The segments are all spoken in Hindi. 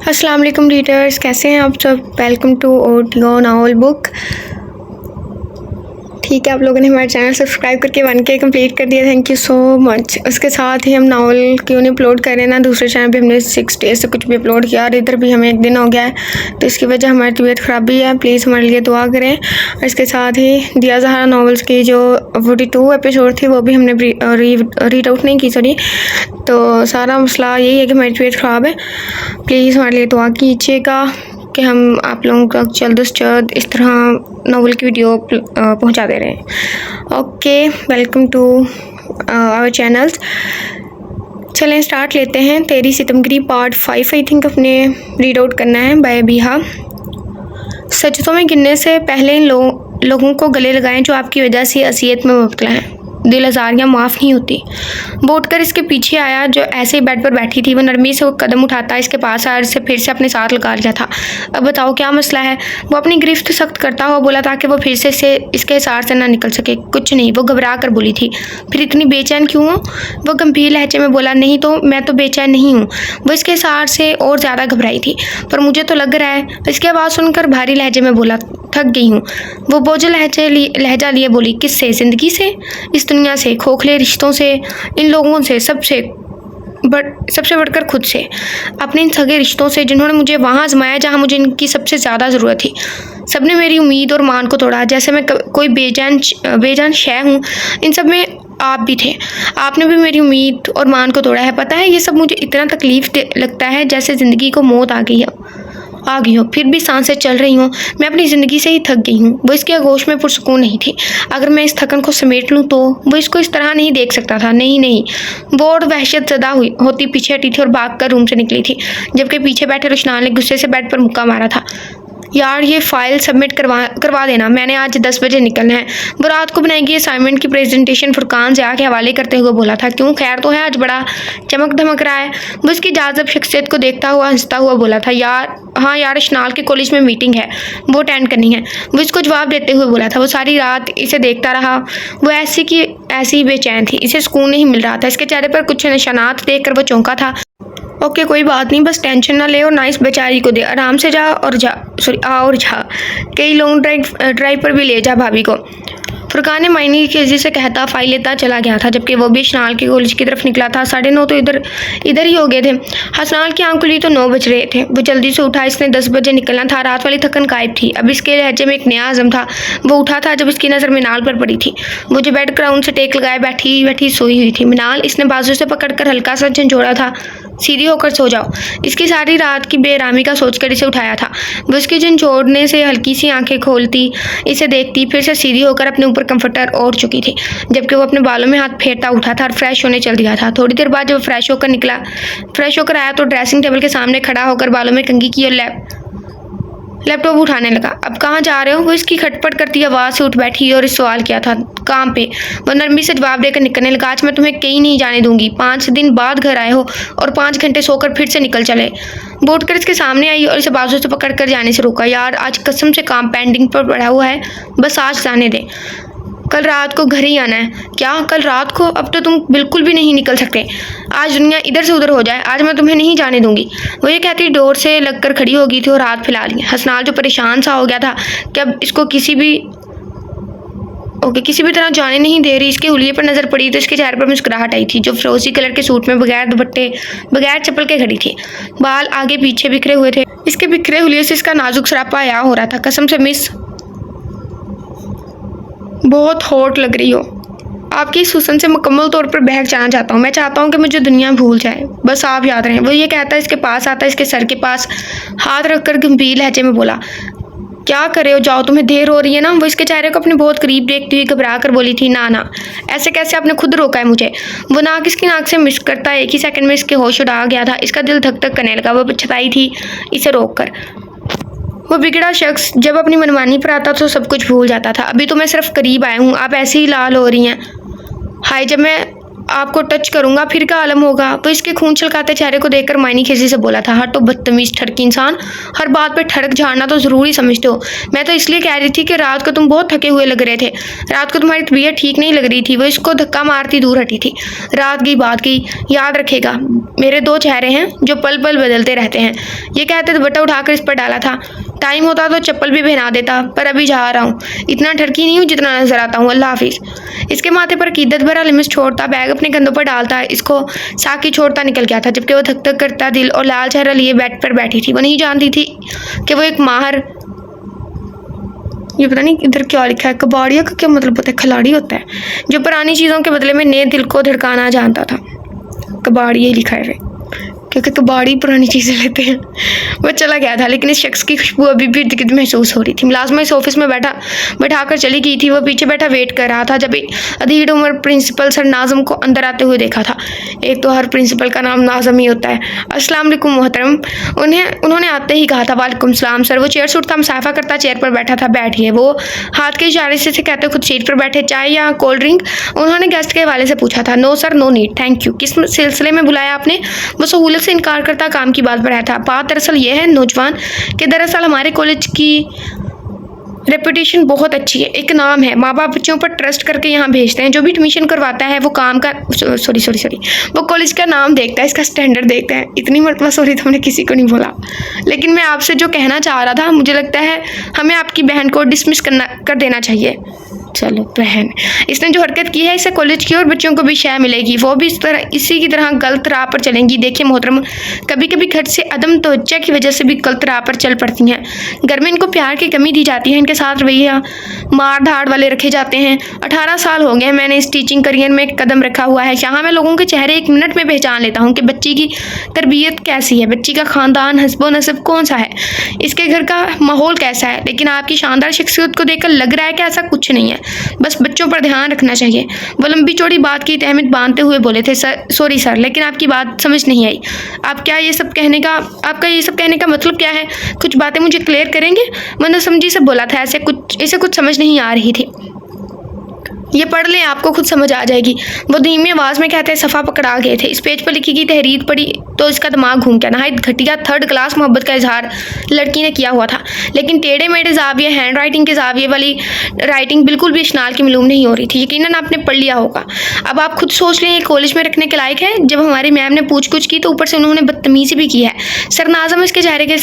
अस्सलाम वालेकुम रीडर्स, कैसे हैं आप सब। Welcome to audio novel book. ठीक है, आप लोगों ने हमारा चैनल सब्सक्राइब करके 1K कंप्लीट कर दिया, थैंक यू सो मच। उसके साथ ही हम नावल क्यों नहीं अपलोड कर रहे हैं ना, दूसरे चैनल पे हमने 6 डेज से कुछ भी अपलोड किया और इधर भी हमें 1 दिन हो गया है, तो इसकी वजह हमारी तबीयत ख़राबी है। प्लीज़ हमारे लिए दुआ करें। और इसके साथ ही दिया ज़हरा नावल्स की जो 42 एपिसोड थी वो भी हमने रीड आउट नहीं की, सॉरी। तो सारा मसला यही है कि हमारी तबीयत ख़राब है। प्लीज़ हमारे लिए दुआ कीजिएगा कि हम आप लोगों तक जल्द से जल्द इस तरह नावल की वीडियो पहुंचा दे रहे हैं। Okay, welcome to our channels. चलें स्टार्ट लेते हैं। 13 सितमगिरी पार्ट 5 आई थिंक अपने रीड आउट करना है बाय बिहा। सजदों में गिरने से पहले इन लोगों को गले लगाएं जो आपकी वजह से असियत में मुब्तला हैं। दिल आज़ारियाँ माफ़ नहीं होती। वो उठकर इसके पीछे आया जो ऐसे ही बेड पर बैठी थी। वो नरमी से वो कदम उठाता इसके पास आया और इसे फिर से अपने साथ लगा लिया था। अब बताओ क्या मसला है। वो अपनी गिरफ्त सख्त करता हुआ बोला ताकि वो फिर से इसके हिसार से ना निकल सके। कुछ नहीं, वो घबरा कर बोली थी। फिर इतनी बेचैन क्यों हो। वो गंभीर लहजे में बोला, नहीं तो मैं तो बेचैन नहीं हूँ। वो इसके हिसार से और ज़्यादा घबराई थी। पर मुझे तो लग रहा है। इसकी आवाज़ सुनकर भारी लहजे में बोला, थक गई हूँ। वो बोझल लहजा लिए बोली, किससे। ज़िंदगी से, इस दुनिया से, खोखले रिश्तों से, इन लोगों से, सबसे बढ़कर खुद से, अपने इन सगे रिश्तों से जिन्होंने मुझे वहाँ आजमाया जहाँ मुझे इनकी सबसे ज़्यादा ज़रूरत थी। सबने मेरी उम्मीद और मान को तोड़ा, जैसे मैं कोई बेजान शय हूँ। इन सब में आप भी थे। आपने भी मेरी उम्मीद और मान को तोड़ा है। पता है, ये सब मुझे इतना तकलीफ लगता है जैसे ज़िंदगी को मौत आ गई हो, फिर भी सांसें चल रही हूँ। मैं अपनी ज़िंदगी से ही थक गई हूँ। वो इसके आगोश में पुरसुकून नहीं थी। अगर मैं इस थकन को समेट लूँ तो वो इसको इस तरह नहीं देख सकता था। नहीं, वो और वहशत ज़दा होती पीछे हटी थी और भाग कर रूम से निकली थी, जबकि पीछे बैठे रुशनान ने गुस्से से बेड पर मुक्का मारा था। यार, ये फाइल सबमिट करवा देना, मैंने आज 10 बजे निकलना है। वो रात को बनाई गई असाइनमेंट की प्रेजेंटेशन फुरकान ज़िया के हवाले करते हुए बोला था। क्यों, खैर तो है, आज बड़ा चमक धमक रहा है। वो उसकी जाज़ब शख्सियत को देखता हुआ हंसता हुआ बोला था, यार हाँ यार, शनाल के कॉलेज में मीटिंग है, वो अटेंड करनी है। वो इसको जवाब देते हुए बोला था। वो सारी रात इसे देखता रहा। वो ऐसी की ऐसी बेचैन थी, इसे सुकून नहीं मिल रहा था। इसके चेहरे पर कुछ निशानात देखकर वो चौंका था। ओके, कोई बात नहीं, बस टेंशन ना ले और ना इस बेचारी को दे। आराम से आ और जा। कई लॉन्ग ड्राइव पर भी ले जा भाभी को। फुरकान ने मायने की तेजी से कहता फाइल लेता चला गया था, जबकि वो भी शनाल के कॉलेज की तरफ निकला था। 9:30 तो इधर ही हो गए थे। हसनाल की आंख खुली तो 9 बज रहे थे। वो जल्दी से उठा। इसने 10 बजे निकलना था। रात वाली थकन गायब थी। अब इसके लहजे में एक नया आज़म था। वो उठा था जब इसकी नज़र मिनाल पर पड़ी थी। वो जो बेड ग्राउंड से टेक लगाए बैठी सोई हुई थी। मिनाल, इसने बाजू से पकड़कर हल्का सा झंझोड़ा था। सीधी होकर सो जाओ। इसकी सारी रात की बेरामी का सोचकर इसे उठाया था। वो इसके झंझोड़ने से हल्की सी आंखें खोलती, इसे देखती, फिर से सीधी होकर अपने ऊपर कंफर्टर ओढ़ चुकी थी, जबकि वो अपने बालों में हाथ फेरता उठा था और फ्रेश होने चल दिया था। थोड़ी देर बाद जब फ्रेश होकर आया तो ड्रेसिंग टेबल के सामने खड़ा होकर बालों में कंघी की और लैपटॉप उठाने लगा। अब कहाँ जा रहे हो। वो इसकी खटपट करती आवाज़ से उठ बैठी और इस सवाल किया था, काम पे। वो नरमी से जवाब देकर निकलने लगा। आज मैं तुम्हें कहीं नहीं जाने दूंगी। 5 दिन बाद घर आए हो और 5 घंटे सोकर फिर से निकल चले। वो उठकर इसके सामने आई और इसे बाजू से पकड़ कर जाने से रोका। यार, आज कसम से काम पेंडिंग पर पड़ा हुआ है, बस आज जाने दे। कल रात को घर ही आना है। क्या, कल रात को। अब तो तुम बिल्कुल भी नहीं निकल सकते। आज दुनिया इधर से उधर हो जाए, आज मैं तुम्हें नहीं जाने दूंगी। वो ये कहती डोर से लगकर खड़ी हो गई थी और हाथ फैला ली। हसनाल जो परेशान सा हो गया था कि अब इसको किसी भी तरह जाने नहीं दे रही। इसके हुलिये पर नजर पड़ी तो इसके चेहरे पर मुस्कुराहट आई थी। जो फिरोजी कलर के सूट में बगैर दुपट्टे, बगैर चप्पल के खड़ी थी। बाल आगे पीछे बिखरे हुए थे। इसके बिखरे हुलिये से इसका नाजुक सरापा आया हो रहा था। कसम से मिस, बहुत हॉट लग रही हो। आपकी इस हुस्न से मुकम्मल तौर पर बहक जाना चाहता हूँ। मैं चाहता हूँ कि मुझे दुनिया भूल जाए, बस आप याद रहें। वो ये कहता इसके पास आता, इसके सर के पास हाथ रखकर गंभीर लहजे में बोला, क्या करे हो, जाओ, तुम्हें देर हो रही है ना। वो इसके चेहरे को अपने बहुत करीब देखती हुई घबरा कर बोली थी, ना, ऐसे कैसे, आपने खुद रोका है मुझे। वो नाक इसकी नाक से मिस करता एक ही सेकंड में इसके होश उड़ा गया था। इसका दिल धक धक करने लगा। वो पछताई थी इसे रोक कर। वो बिगड़ा शख्स जब अपनी मनमानी पर आता तो सब कुछ भूल जाता था। अभी तो मैं सिर्फ करीब आया हूँ, आप ऐसे ही लाल हो रही हैं। हाय, जब मैं आपको टच करूंगा फिर क्या आलम होगा। वो इसके खून छलकाते चेहरे को देखकर मायनी खिसी से बोला था, हटो बदतमीज ठरकी इंसान, हर बात पे ठड़क झाड़ना तो ज़रूरी समझते हो। मैं तो इसलिए कह रही थी कि रात को तुम बहुत थके हुए लग रहे थे, रात को तुम्हारी तबीयत ठीक नहीं लग रही थी। वो इसको धक्का मारती दूर हटी थी। रात की बात की, याद रखेगा मेरे 2 चेहरे हैं जो पल पल बदलते रहते हैं। ये कहते दुपट्टा उठाकर इस पर डाला था। टाइम होता तो चप्पल भी पहना देता, पर अभी जा रहा हूँ। इतना ठरकी नहीं हूँ जितना नजर आता हूँ। अल्लाह हाफिज़। इसके माथे पर कीदत भरा लिमिस छोड़ता, बैग अपने कंधों पर डालता, इसको साकी छोड़ता निकल गया था, जबकि वो धक धक करता दिल और लाल चेहरा लिए बेड पर बैठी थी। वो नहीं जानती थी कि वो एक माहर, ये पता नहीं इधर क्या लिखा है, कबाड़िया का क्या मतलब होता है? खिलाड़ी होता है जो पुरानी चीज़ों के बदले में नए दिल को धड़काना जानता था। कबाड़िया ही लिखा है क्योंकि कबाड़ी पुरानी चीज़ें लेते हैं। वो चला गया था, लेकिन इस शख्स की खुशबू अभी भी इर्द-गिर्द महसूस हो रही थी। मुलाजमा इस ऑफिस में बैठाकर चली गई थी। वो पीछे बैठा वेट कर रहा था जब अधीर उम्र प्रिंसिपल सर नाज़म को अंदर आते हुए देखा था। एक तो हर प्रिंसिपल का नाम नाज़म ही होता है। अस्सलाम वालेकुम मोहतरम, उन्होंने आते ही कहा था। वालेकुम सलाम सर। वो चेयर से उठता, मुसाफा करता चेयर पर बैठा था। बैठिए। वो हाथ के इशारे से कहते खुद सीट पर बैठे। चाय या कोल्ड ड्रिंक? उन्होंने गेस्ट के हवाले से पूछा था। No sir, no need, thank you. किस सिलसिले में बुलाया आपने? वो सहूलत से इनकार करता काम की बात पर आया था। बात दरअसल ये है नौजवान कि दरअसल हमारे कॉलेज की रेपुटेशन बहुत अच्छी है, एक नाम है। माँ बाप बच्चों पर ट्रस्ट करके यहाँ भेजते हैं। जो भी एडमिशन करवाता है वो काम का सॉरी वो कॉलेज का नाम देखता है, इसका स्टैंडर्ड देखता है। इतनी मरतबा सॉरी तो हमने किसी को नहीं बोला। लेकिन मैं आपसे जो कहना चाह रहा था, मुझे लगता है हमें आपकी बहन को डिसमिस कर देना चाहिए। चलो बहन, इसने जो हरकत की है इससे कॉलेज की और बच्चों को भी शय मिलेगी। वो भी इसी की तरह गलत राह पर चलेंगी। देखिए मोहतरम, कभी कभी खर्च से अदम तवज्जो की वजह से भी गलत राह पर चल पड़ती हैं। घर में इनको प्यार की कमी दी जाती है, इनके साथ रवैया मार धाड़ वाले रखे जाते हैं। 18 साल हो गए मैंने इस टीचिंग करियर में कदम रखा हुआ है। यहाँ मैं लोगों के चेहरे 1 मिनट में पहचान लेता हूँ कि बच्ची की तरबियत कैसी है, बच्ची का ख़ानदान हस्बो नस्ब कौन सा है, इसके घर का माहौल कैसा है। लेकिन आपकी शानदार शख्सियत को देखकर लग रहा है कि ऐसा कुछ नहीं है, बस बच्चों पर ध्यान रखना चाहिए। वो लंबी चौड़ी बात की तहमत बांधते हुए बोले थे। सॉरी सर, लेकिन आपकी बात समझ नहीं आई। आपका ये सब कहने का मतलब क्या है? कुछ बातें मुझे क्लियर करेंगे? मैंने समझी से बोला था। ऐसे कुछ समझ नहीं आ रही थी। ये पढ़ लें, आपको खुद समझ आ जाएगी। वो धीमी आवाज़ में कहते सफ़ा पकड़ा गए थे। इस पेज पर लिखी गई तहरीर पढ़ी तो इसका दिमाग घूम गया। नहायत घटिया 3rd क्लास मोहब्बत का इजहार लड़की ने किया हुआ था, लेकिन टेढ़े मेढ़े जाविये, हैंड राइटिंग के जाविये वाली राइटिंग बिल्कुल भी इश्नाल की मालूम नहीं हो रही थी। यकीनन आपने पढ़ लिया होगा। अब आप खुद सोच लें, ये कॉलेज में रखने के लायक है? जब हमारी मैम ने पूछ कुछ की तो ऊपर से उन्होंने बदतमीजी भी की है। सर नाज़म इसके चेहरे के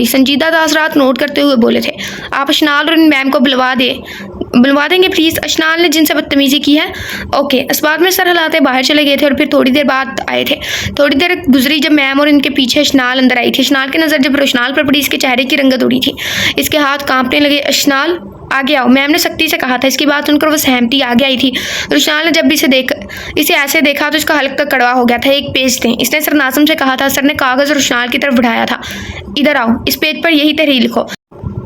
संजीदा तासरात नोट करते हुए बोले थे। आप अशनाल और इन मैम को बुलवा देंगे प्लीज़? अशनाल ने जिनसे बदतमीजी की है। ओके। इस बात में सर हिलाते बाहर चले गए थे और फिर थोड़ी देर बाद आए थे। थोड़ी देर गुजरी जब मैम और इनके पीछे अशनाल अंदर आई थी। अशनाल की नज़र जब रोशनाल पर पड़ी, इसके चेहरे की रंगत उड़ी थी, इसके हाथ कांपने लगे। अशनाल आगे आओ, मैम ने सख्ती से कहा था। इसकी बात सुनकर वो सहमति आगे आई थी। रोशनाल ने जब भी इसे ऐसे देखा तो इसका हल्का कड़वा हो गया था। एक पेज दें, इसने सर नाज़म से कहा था। सर ने कागज़ रोशनाल की तरफ बढ़ाया था। इधर आओ, इस पेज पर यही तहरीर लिखो।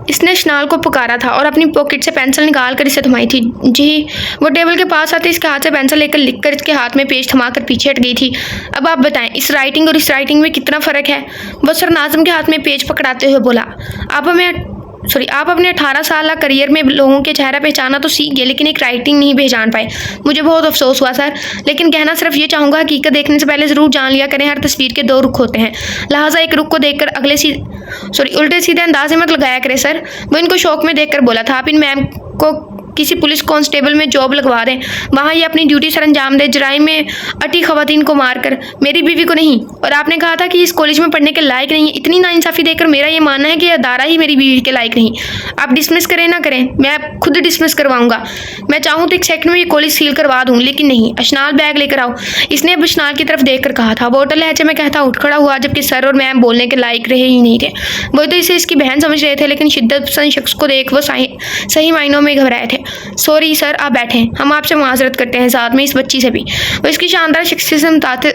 इसने अशनाल को पुकारा था और अपनी पॉकेट से पेंसिल निकाल कर इसे थमाई थी। जी। वो टेबल के पास आते इसके हाथ से पेंसिल लेकर लिखकर इसके हाथ में पेज थमाकर पीछे हट गई थी। अब आप बताएं, इस राइटिंग और इस राइटिंग में कितना फ़र्क है? वो सर नाज़म के हाथ में पेज पकड़ाते हुए बोला। आप अपने 18 साल करियर में लोगों के चेहरा पहचाना तो सीख गए, लेकिन एक राइटिंग नहीं पहचान पाए। मुझे बहुत अफसोस हुआ सर, लेकिन कहना सिर्फ ये चाहूँगा, हकीकत देखने से पहले ज़रूर जान लिया करें, हर तस्वीर के 2 रुख होते हैं। लिहाजा एक रुख को देखकर उल्टे सीधे अंदाजे मत लगाया करें सर। वो इनको शौक में देखकर बोला था। आप इन मैम को किसी पुलिस कांस्टेबल में जॉब लगवा दें, वहाँ ये अपनी ड्यूटी सर अंजाम दे, जराइम में अटी खवातीन को मारकर, मेरी बीवी को नहीं। और आपने कहा था कि इस कॉलेज में पढ़ने के लायक नहीं है। इतनी नाइंसाफ़ी देखकर मेरा ये मानना है कि अदारा ही मेरी बीवी के लायक नहीं। आप डिसमिस करें ना करें, मैं खुद डिसमिस करवाऊंगा। मैं चाहूँ तो 1 सेकंड में ये कॉलेज सील करवा दूँ, लेकिन नहीं। अशनाल बैग लेकर आओ, इसने अब अशनाल की तरफ देख कर कहा था। वो होटल लहजे में कहता उठ खड़ा हुआ, जबकि सर और मैम बोलने के लायक रहे ही नहीं थे। वो तो इसे इसकी बहन समझ रहे थे, लेकिन शिद्दत पसंद शख्स को देख वो सही मायनों में घबराए थे। सॉरी सर, आप बैठें, हम आपसे माजरत करते हैं, साथ में इस बच्ची से भी। वो इसकी शानदार शख्सियत से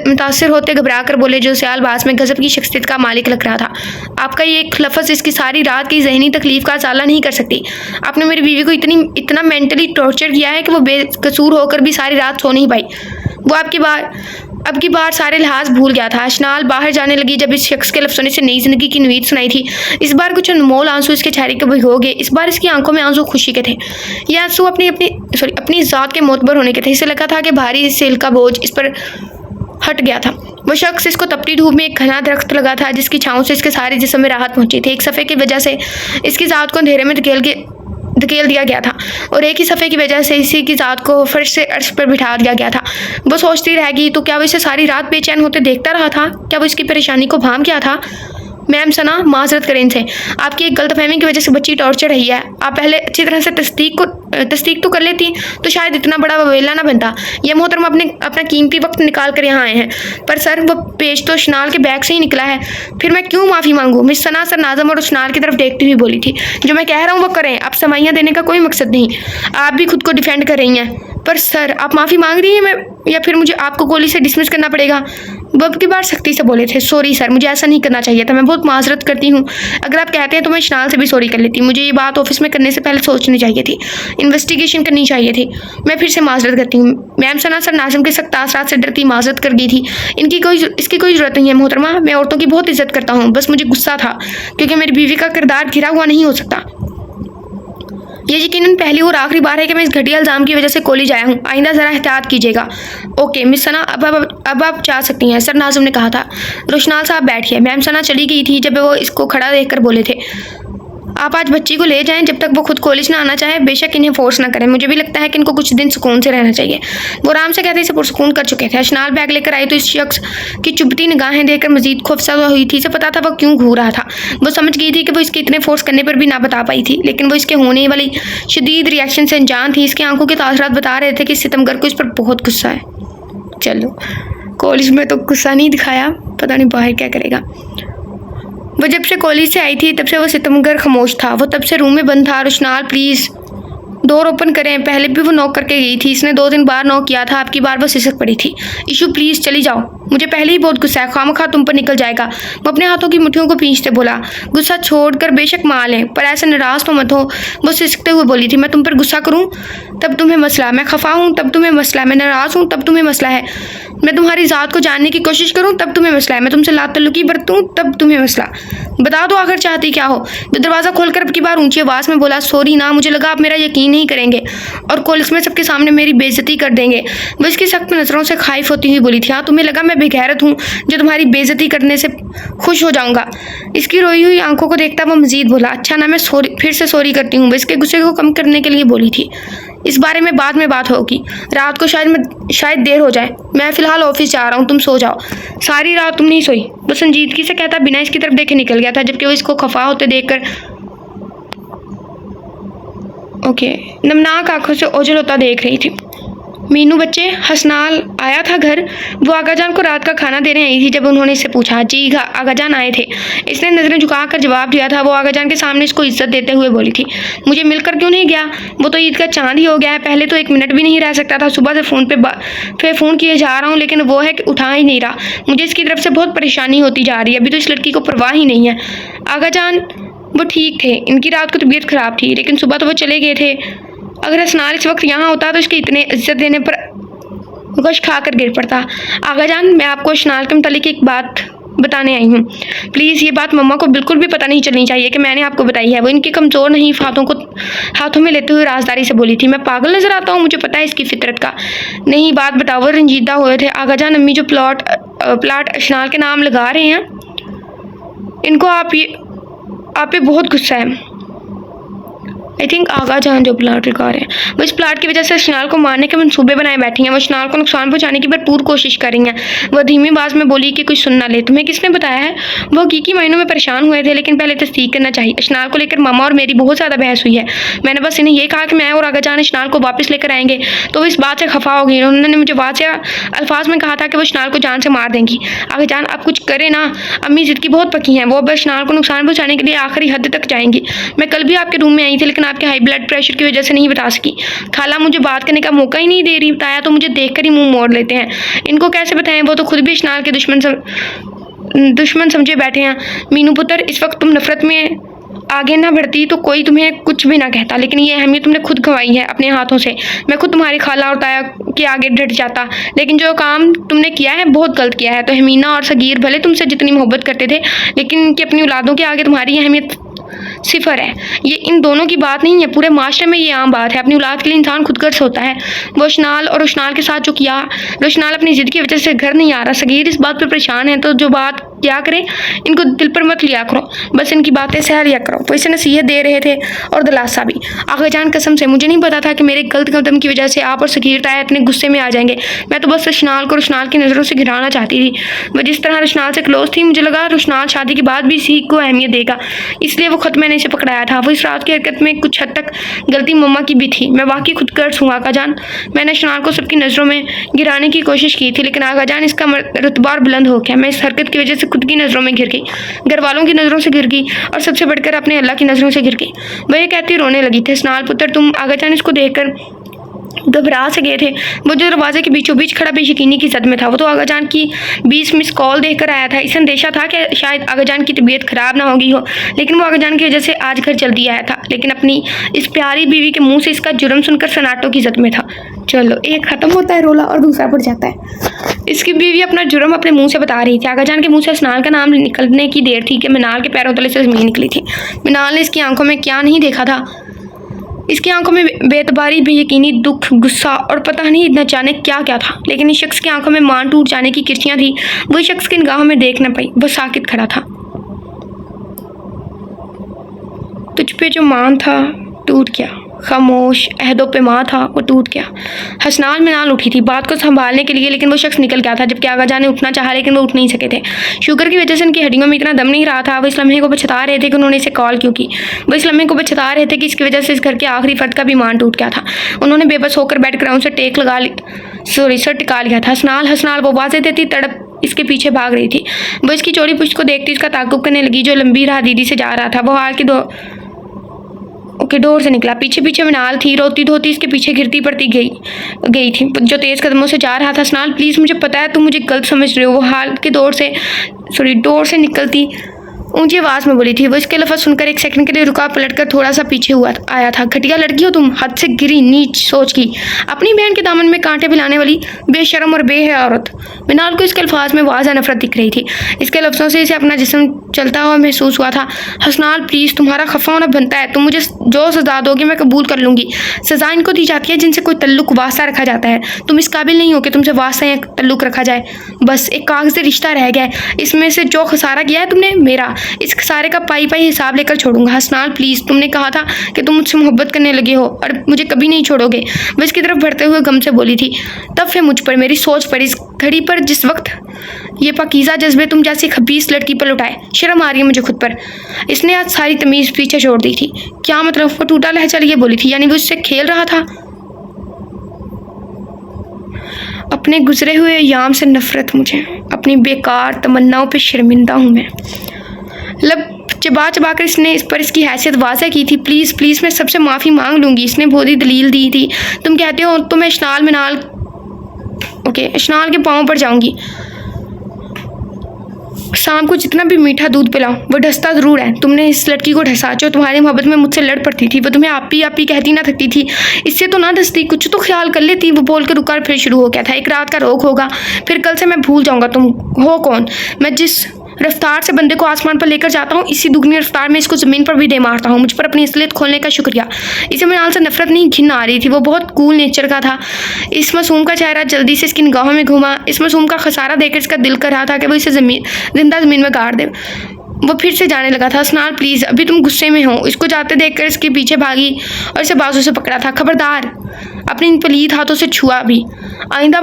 मुतासिर होते घबरा कर बोले, जो सियालबाज में गजब की शख्सियत का मालिक लग रहा था। आपका ये एक लफ्ज़ इसकी सारी रात की जहनी तकलीफ का अजाला नहीं कर सकती। आपने मेरी बीवी को इतना मेंटली टॉर्चर किया है कि वो बेकसूर होकर भी सारी रात सो नहीं पाई। वो अब की बार सारे लिहाज भूल गया था। अशनाल बाहर जाने लगी जब इस शख्स के लफ्ज़ों ने से नई जिंदगी की नुईद सुनाई थी। इस बार कुछ अनमोल आंसू इसके चेहरे के भिगो गए। इस बार इसकी आंखों में आंसू खुशी के थे। ये आंसू अपनी अपनी ज़ात के मोतबर होने के थे। इसे लगा था कि भारी सेल का बोझ इस पर हट गया था। वो शख्स इसको तपती धूप में एक घना दरख्त लगा था जिसकी छाँव से इसके सारे जिस्म में राहत पहुंची थी। एक सफ़े की वजह से इसकी ज़ात को अंधेरे में धकेल दिया गया था और एक ही सफ़े की वजह से इसी की ज़ात को फर्श से अर्श पर बिठा दिया गया था। वो सोचती रहेगी तो क्या वो इसे सारी रात बेचैन होते देखता रहा था? क्या वो इसकी परेशानी को भांप गया था? मैम सना, माजरत करें इनसे, आपकी एक गलतफहमी की वजह से बच्ची टॉर्चर रही है। आप पहले अच्छी तरह से तस्दीक तो कर लेती तो शायद इतना बड़ा ववेला ना बनता। यह मोहतरम अपना कीमती वक्त निकाल कर यहाँ आए हैं, पर सर वो पेज तो शनाल के बैग से ही निकला है। फिर मैं क्यों माफ़ी मांगूँ? मिस सना सर नाज़म और शनाल की तरफ देखती हुई बोली थी। जो मैं कह रहा हूँ वो करें, आप समाइयाँ देने का कोई मकसद नहीं। आप भी खुद को डिफेंड कर रही हैं। पर सर आप माफ़ी मांग रही हैं या फिर मुझे आपको कॉलेज से डिसमिस करना पड़ेगा? वो अब की बार सख्ती से बोले थे। सॉरी सर, मुझे ऐसा नहीं करना चाहिए था, मैं बहुत माजरत करती हूँ। अगर आप कहते हैं तो मैं शनाल से भी सॉरी कर लेती। मुझे ये बात ऑफिस में करने से पहले सोचनी चाहिए थी, इन्वेस्टिगेशन करनी चाहिए थी। मैं फिर से माजरत करती हूँ। मैम सना सर नाज़िम के सख्त असरात से डरती माजरत कर गई थी। इसकी कोई ज़रूरत नहीं है मोहतरमा, मैं औरतों की बहुत इज्जत करता हूँ, बस मुझे गुस्सा था क्योंकि मेरी बीवी का किरदार घिरा हुआ नहीं हो सकता। ये यकीनन पहली और आखिरी बार है कि मैं इस घटिया इल्ज़ाम की वजह से कॉलेज आया हूँ। आइंदा ज़रा एहतियात कीजिएगा। ओके मिस सना, अब आप जा सकती हैं, सर नाज़िम ने कहा था। रोशनाल साहब बैठिए। मैम सना चली गई थी जब वो इसको खड़ा देखकर बोले थे, आप आज बच्ची को ले जाएं जब तक वो खुद कॉलेज ना आना चाहे। बेशक इन्हें फोर्स ना करें, मुझे भी लगता है कि इनको कुछ दिन सुकून से रहना चाहिए। वो आराम से कहते इसे पुरसुकून कर चुके थे। अशनाल बैग लेकर आई तो इस शख्स की चुभती निगाहें देखकर मजीद खौफज़दा हुई थी। इसे पता था वो क्यों घूर रहा था। वो समझ गई थी कि वो इसके इतने फोर्स करने पर भी ना बता पाई थी, लेकिन वो इसके होने वाली शदीद रिएक्शन से अनजान थी। इसकी आंखों के तासरात बता रहे थे कि सितमगर को इस पर बहुत गुस्सा है। चलो कॉलेज में तो गुस्सा नहीं दिखाया, पता नहीं बाहर क्या करेगा। वो जब से कॉलेज से आई थी तब से वो सितमगर खामोश था। वो तब से रूम में बंद था। रोशनाल प्लीज़ डोर ओपन करें। पहले भी वो नॉक करके गई थी, इसने 2 दिन बार नॉक किया था, आपकी बार वो सिसक पड़ी थी। इशू प्लीज़ चली जाओ, मुझे पहले ही बहुत गुस्सा है, खामखा तुम पर निकल जाएगा। वो अपने हाथों की मुट्ठियों को खींचते बोला, गुस्सा छोड़कर बेशक मार लें पर ऐसे नाराज़ तो मत हो। वो सिसकते हुए बोली थी, मैं तुम पर गुस्सा करूँ तब तुम्हें मसला, मैं खफा हूँ तब तुम्हें मसला, मैं नाराज़ हूँ तब तुम्हें मसला है, मैं तुम्हारी ज़ात को जानने की कोशिश करूँ तब तुम्हें मसला है, मैं तुमसे लातल्लुकी बरतूँ तब तुम्हें मसला। बता दो आखिर चाहती क्या हो। वो दरवाज़ा खोलकर अब की बार ऊंची आवाज़ में बोला, सॉरी ना, मुझे लगा आप मेरा यकीन नहीं करेंगे और कॉलेज में सबके सामने मेरी बेइज्जती कर देंगे। वो इसकी सख्त नज़रों से खाइफ होती हुई बोली थी, हाँ तुम्हें लगा मैं बेगैरत हूँ जो तुम्हारी बेइज्जती करने से खुश हो जाऊँगा। इसकी रोई हुई आंखों को देखता वो मजीद बोला, अच्छा ना, मैं फिर से सॉरी करती हूँ। वो इसके गुस्से को कम करने के लिए बोली थी, इस बारे में बाद में बात होगी, रात को शायद देर हो जाए, मैं फ़िलहाल ऑफिस जा रहा हूँ, तुम सो जाओ। सारी रात तुम नहीं सोई, वो संजीदगी से कहता बिना इसकी तरफ देखे निकल गया था, जबकि वो इसको खफा होते देखकर नमनाक आंखों से ओझल होता देख रही थी। मीनू बच्चे, हसनाल आया था घर। वो आगाजान को रात का खाना देने आई थी। जब उन्होंने इससे पूछा, जी आगाजान आए थे, इसने नज़रें झुकाकर जवाब दिया था। वो आगाजान के सामने इसको इज्जत देते हुए बोली थी, मुझे मिलकर क्यों नहीं गया? वो तो ईद का चांद ही हो गया है, पहले तो 1 मिनट भी नहीं रह सकता था। सुबह से फ़ोन किए जा रहा हूँ लेकिन वो है कि उठा ही नहीं रहा। मुझे इसकी तरफ से बहुत परेशानी होती जा रही है। अभी तो इस लड़की को परवाह ही नहीं है। आगाजान वो ठीक थे, इनकी रात को तबीयत ख़राब थी लेकिन सुबह तो वो चले गए थे। अगर हसनाल इस वक्त यहाँ होता तो इसके इतने इज्जत देने पर गश खाकर गिर पड़ता। आगाजान, मैं आपको हसनाल के मुतालिक एक बात बताने आई हूँ। प्लीज़ ये बात मम्मा को बिल्कुल भी पता नहीं चलनी चाहिए कि मैंने आपको बताई है। वो इनके कमज़ोर नहीं हाथों में लेते हुए राजदारी से बोली थी, मैं पागल नज़र आता हूँ? मुझे पता है इसकी फितरत का। नहीं, बात बताओ। वो रंजीदा हुए थे। आगाजान, अम्मी जो प्लाट हसनाल के नाम लगा रहे हैं, इनको आप पे बहुत गुस्सा है। आई थिंक आगाजान जो प्लाट लगा रहे हैं, वो इस प्लाट की वजह से हसनाल को मारने के मंसूबे बनाए बैठी हैं। वो हसनाल को नुकसान पहुंचाने की भरपूर कोशिश कर रही हैं। वह धीमी आवाज़ में बोली कि कुछ सुन ना ले। तुम्हें किसने बताया है? वो हकीकी मायनों में परेशान हुए थे लेकिन पहले तस्दीक करना चाहिए। हसनाल को लेकर मामा और मेरी बहुत ज़्यादा बहस हुई है। मैंने बस इन्हें ये कहा कि मैं और आगाजान हसनाल को वापस लेकर आएंगे तो वो इस बात से खफा हो गई। उन्होंने मुझे वाज़ेह अल्फाज में कहा था कि वो हसनाल को जान से मार देंगी। आगाजान, आप कुछ करें ना, अम्मी ज़िद की बहुत पकी हैं। वो अब हसनाल को नुकसान पहुँचाने के लिए आखिरी हद तक जाएंगी। मैं कल भी आपके रूम में आई थी लेकिन आपके हाई ब्लड प्रेशर की वजह से नहीं बता सकी। खाला मुझे बात करने का मौका ही नहीं दे रही, बताया तो मुझे देखकर ही मुंह मोड़ लेते हैं। इनको कैसे बताएं? वो तो खुद भी हसनाल के दुश्मन समझे बैठे हैं। मीनू पुत्र, इस वक्त तुम नफरत में आगे ना बढ़ती तो कोई तुम्हें कुछ भी ना कहता, लेकिन ये अहमियत तुमने खुद गंवाई है अपने हाथों से। मैं खुद तुम्हारी खाला और ताया के आगे डट जाता, लेकिन जो काम तुमने किया है बहुत गलत किया है। तो हमीना और सगीर भले तुमसे जितनी मोहब्बत करते थे लेकिन कि अपनी औलादों के आगे तुम्हारी अहमियत सिफर है। ये इन दोनों की बात नहीं है, पूरे माशरे में ये आम बात है। अपनी औलाद के लिए इंसान खुदगर्ज होता है। वो रोशनाल और रोशनाल के साथ जो किया, रोशनाल अपनी जिद की वजह से घर नहीं आ रहा। सगीर इस बात पर परेशान है, तो जो बात क्या करें, इनको दिल पर मत लिया करो, बस इनकी बातें सह लिया करो। वो इसे नसीहत दे रहे थे और दिलासा भी। आगा जान कसम से मुझे नहीं पता था कि मेरे गलत कदम की वजह से आप और सगीर ताया इतने गुस्से में आ जाएंगे। मैं तो बस रोशनाल को रोशनाल की नज़रों से गिराना चाहती थी। वो जिस तरह रोशनाल से क्लोज थी, मुझे लगा रोशनाल शादी के बाद भी इसी को अहमियत देगा, इसलिए वो खुद मैंने इसे पकड़ाया था। वो इस रात की हरकत में कुछ हद तक गलती मम्मा की भी थी। मैं वाकई खुदगर्ज हूँ आगा जान। मैंने रोशनाल को सबकी नज़रों में गिराने की कोशिश की थी, लेकिन आगा जान इसका रुतबा बुलंद हो गया। मैं इस हरकत की वजह से खुद की नज़रों में गिर गई, घर वालों की नज़रों से गिर गई, और सबसे बढ़कर अपने अल्लाह की नज़रों से गिर गई। वह ये कहती रोने लगी थी, सनाल पुत्र तुम। आगा जान इसको देखकर घबरा से गए थे। वो जो दरवाजे के बीचों बीच खड़ा बेयकीनी की जद में था। वो तो आगा जान की 20 मिस कॉल देखकर आया था। इसे अंदेशा था कि शायद आगा जान की तबीयत खराब ना हो गई हो, लेकिन वो आगा जान की वजह से आज घर जल्दी आया था। लेकिन अपनी इस प्यारी बीवी के मुंह से इसका जुर्म सुनकर सन्नाटों की जद में था। चलो, एक खत्म होता है रोला और दूसरा बढ़ जाता है। इसकी बीवी अपना जुर्म अपने मुंह से बता रही थी। आगा जान के मुंह से असनाल का नाम निकलने की देर थी कि मिनाल के पैरों तले से ज़मीन निकली थी। मिनाल ने इसकी आंखों में क्या नहीं देखा था। इसकी आंखों में बेतबारी, बेयकीनी, दुख, गुस्सा और पता नहीं न जाने क्या क्या था। लेकिन इस शख्स की आंखों में मान टूट जाने की किरचियाँ थी। वही शख्स की निगाहों में देख न पाई। वो साकित खड़ा था। तुझ पे जो मान था टूट गया, खामोश अहदों पे माँ था वो टूट गया। हसनाल मिनाल उठी थी बात को संभालने के लिए, लेकिन वो शख्स निकल गया था। जबकि आगा जान ने उठना चाहा, लेकिन वो उठ नहीं सके थे। शुगर की वजह से उनकी हड्डियों में इतना दम नहीं रहा था। वो इस लम्हे को बचता रहे थे कि उन्होंने इसे कॉल क्यों की। वो इस लम्हे को बचता रहे थे कि इसकी वजह से इस घर के आखिरी फर्द का भी मान टूट गया था। उन्होंने बेबस होकर बेड ग्राउंड से सर टिका लिया था। हसनाल वो आवाज़ें देती, तड़प इसके पीछे भाग रही थी। वो इसकी चौड़ी पुश्त को देखती इसका ताक़ुब करने लगी, जो लंबी राह दीदी से जा रहा था। वो हाल की डोर से निकला। पीछे पीछे मिनाल थी, रोती धोती इसके पीछे गिरती पड़ती गई थी, जो तेज़ कदमों से जा रहा था। सनाल प्लीज़, मुझे पता है तुम मुझे गलत समझ रहे हो। वो हाल की डोर से निकलती ऊंची आवाज़ में बोली थी। वो इसके लफ्ज़ सुनकर एक सेकंड के लिए रुका, पलटकर थोड़ा सा पीछे हुआ आया था। घटिया लड़की हो तुम, हद से गिरी नीच सोच की, अपनी बहन के दामन में कांटे पिलाने वाली बेशरम और बेहया औरत। मिनाल को इसके अल्फाज में वाज़ह नफरत दिख रही थी। इसके लफ्ज़ों से इसे अपना जिस्म चलता हुआ महसूस हुआ था। हसनाल प्लीज़, तुम्हारा खफा होना बनता है। तुम मुझे जो सज़ा दोगे मैं कबूल कर लूँगी। सज़ा इनको दी जाती है जिनसे कोई तल्लुक वास्ता रखा जाता है। तुम इस काबिल नहीं हो कि तुमसे वास्ता या तल्लुक रखा जाए। बस एक कागज़ी रिश्ता रह गया है, इसमें से जो खसारा किया है तुमने मेरा, इस खसारे का पाई हिसाब लेकर छोड़ूंगा। हसनाल प्लीज़, तुमने कहा था कि तुम मुझसे मोहब्बत करने लगे हो और मुझे कभी नहीं छोड़ोगे। वह इसकी तरफ बढ़ते हुए गम से बोली थी। तब फिर मुझ पर, मेरी सोच पर, इस घड़ी पर, जिस वक्त ये पाकीज़ा जज्बे तुम जैसी खबीस लड़की पर लुटाए, शर्म आ रही है मुझे खुद पर। इसने आज सारी तमीज़ पीछे छोड़ दी थी। क्या मतलब? वो टूटा लहजा लिए बोली थी, यानी वो इससे खेल रहा था। अपने गुजरे हुए याम से नफरत मुझे, अपनी बेकार तमन्नाओं पे शर्मिंदा हूँ मैं। लब चबा कर इसने इस पर इसकी हैसियत वाज़ह की थी। प्लीज़ प्लीज़, मैं सबसे माफ़ी मांग लूँगी। इसने बहुत दलील दी थी। तुम कहते हो तो मैं इशनाल के पाँव पर जाऊँगी। शाम को जितना भी मीठा दूध पिलाऊं वो ढसता ज़रूर है। तुमने इस लड़की को ढसा जो तुम्हारी मोहब्बत में मुझसे लड़ पड़ती थी। वो तुम्हें आप ही कहती ना थकती थी। इससे तो ना ढसती, कुछ तो ख्याल कर लेती। वो बोल कर रुका, फिर शुरू हो गया था। एक रात का रोग होगा, फिर कल से मैं भूल जाऊँगा तुम हो कौन। मैं जिस रफ्तार से बंदे को आसमान पर लेकर जाता हूँ, इसी दुगनी रफ्तार में इसको ज़मीन पर भी दे मारता हूँ। मुझ पर अपनी असलियत खोलने का शुक्रिया। इसे मिनाल से नफरत नहीं, घिन आ रही थी। वो बहुत कूल नेचर का था। इस मासूम का चेहरा जल्दी से इसकी निगाहों में घुमा। इस मासूम का खसारा देकर इसका दिल कर रहा था कि वो इसे जिंदा ज़मीन में गाड़ दे। वो फिर से जाने लगा था। सनाल प्लीज़, अभी तुम गुस्से में हो। इसको जाते देखकर इसके पीछे भागी और इसे बाजू से पकड़ा था। खबरदार, अपने इन पलीद हाथों से छुआ भी। आइंदा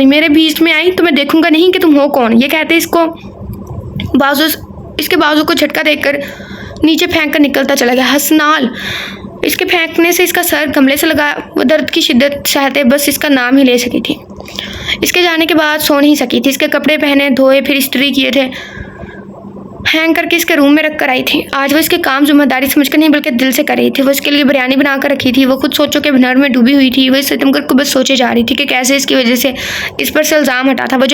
मेरे बीच में आई तो मैं देखूंगा नहीं कि तुम हो कौन। ये कहते इसके बाजू को झटका देकर नीचे फेंक कर निकलता चला गया। हसनाल, इसके फेंकने से इसका सर गमले से लगा। वो दर्द की शिद्दत सहते बस इसका नाम ही ले सकी थी। इसके जाने के बाद सो नहीं सकी थी। इसके कपड़े पहने, धोए, फिर इस्त्री किए थे, हैंग करके इसके रूम में रख कर आई थी। आज वो इसके काम जिम्मेदारी समझकर नहीं बल्कि दिल से कर रही थी। वो इसके लिए बिरयानी बना कर रखी थी। वो खुद सोचों के भनर में डूबी हुई थी। वो इस सितमगर को बस सोचे जा रही थी कि कैसे इसकी वजह से इस पर से इल्ज़ाम हटा था। वो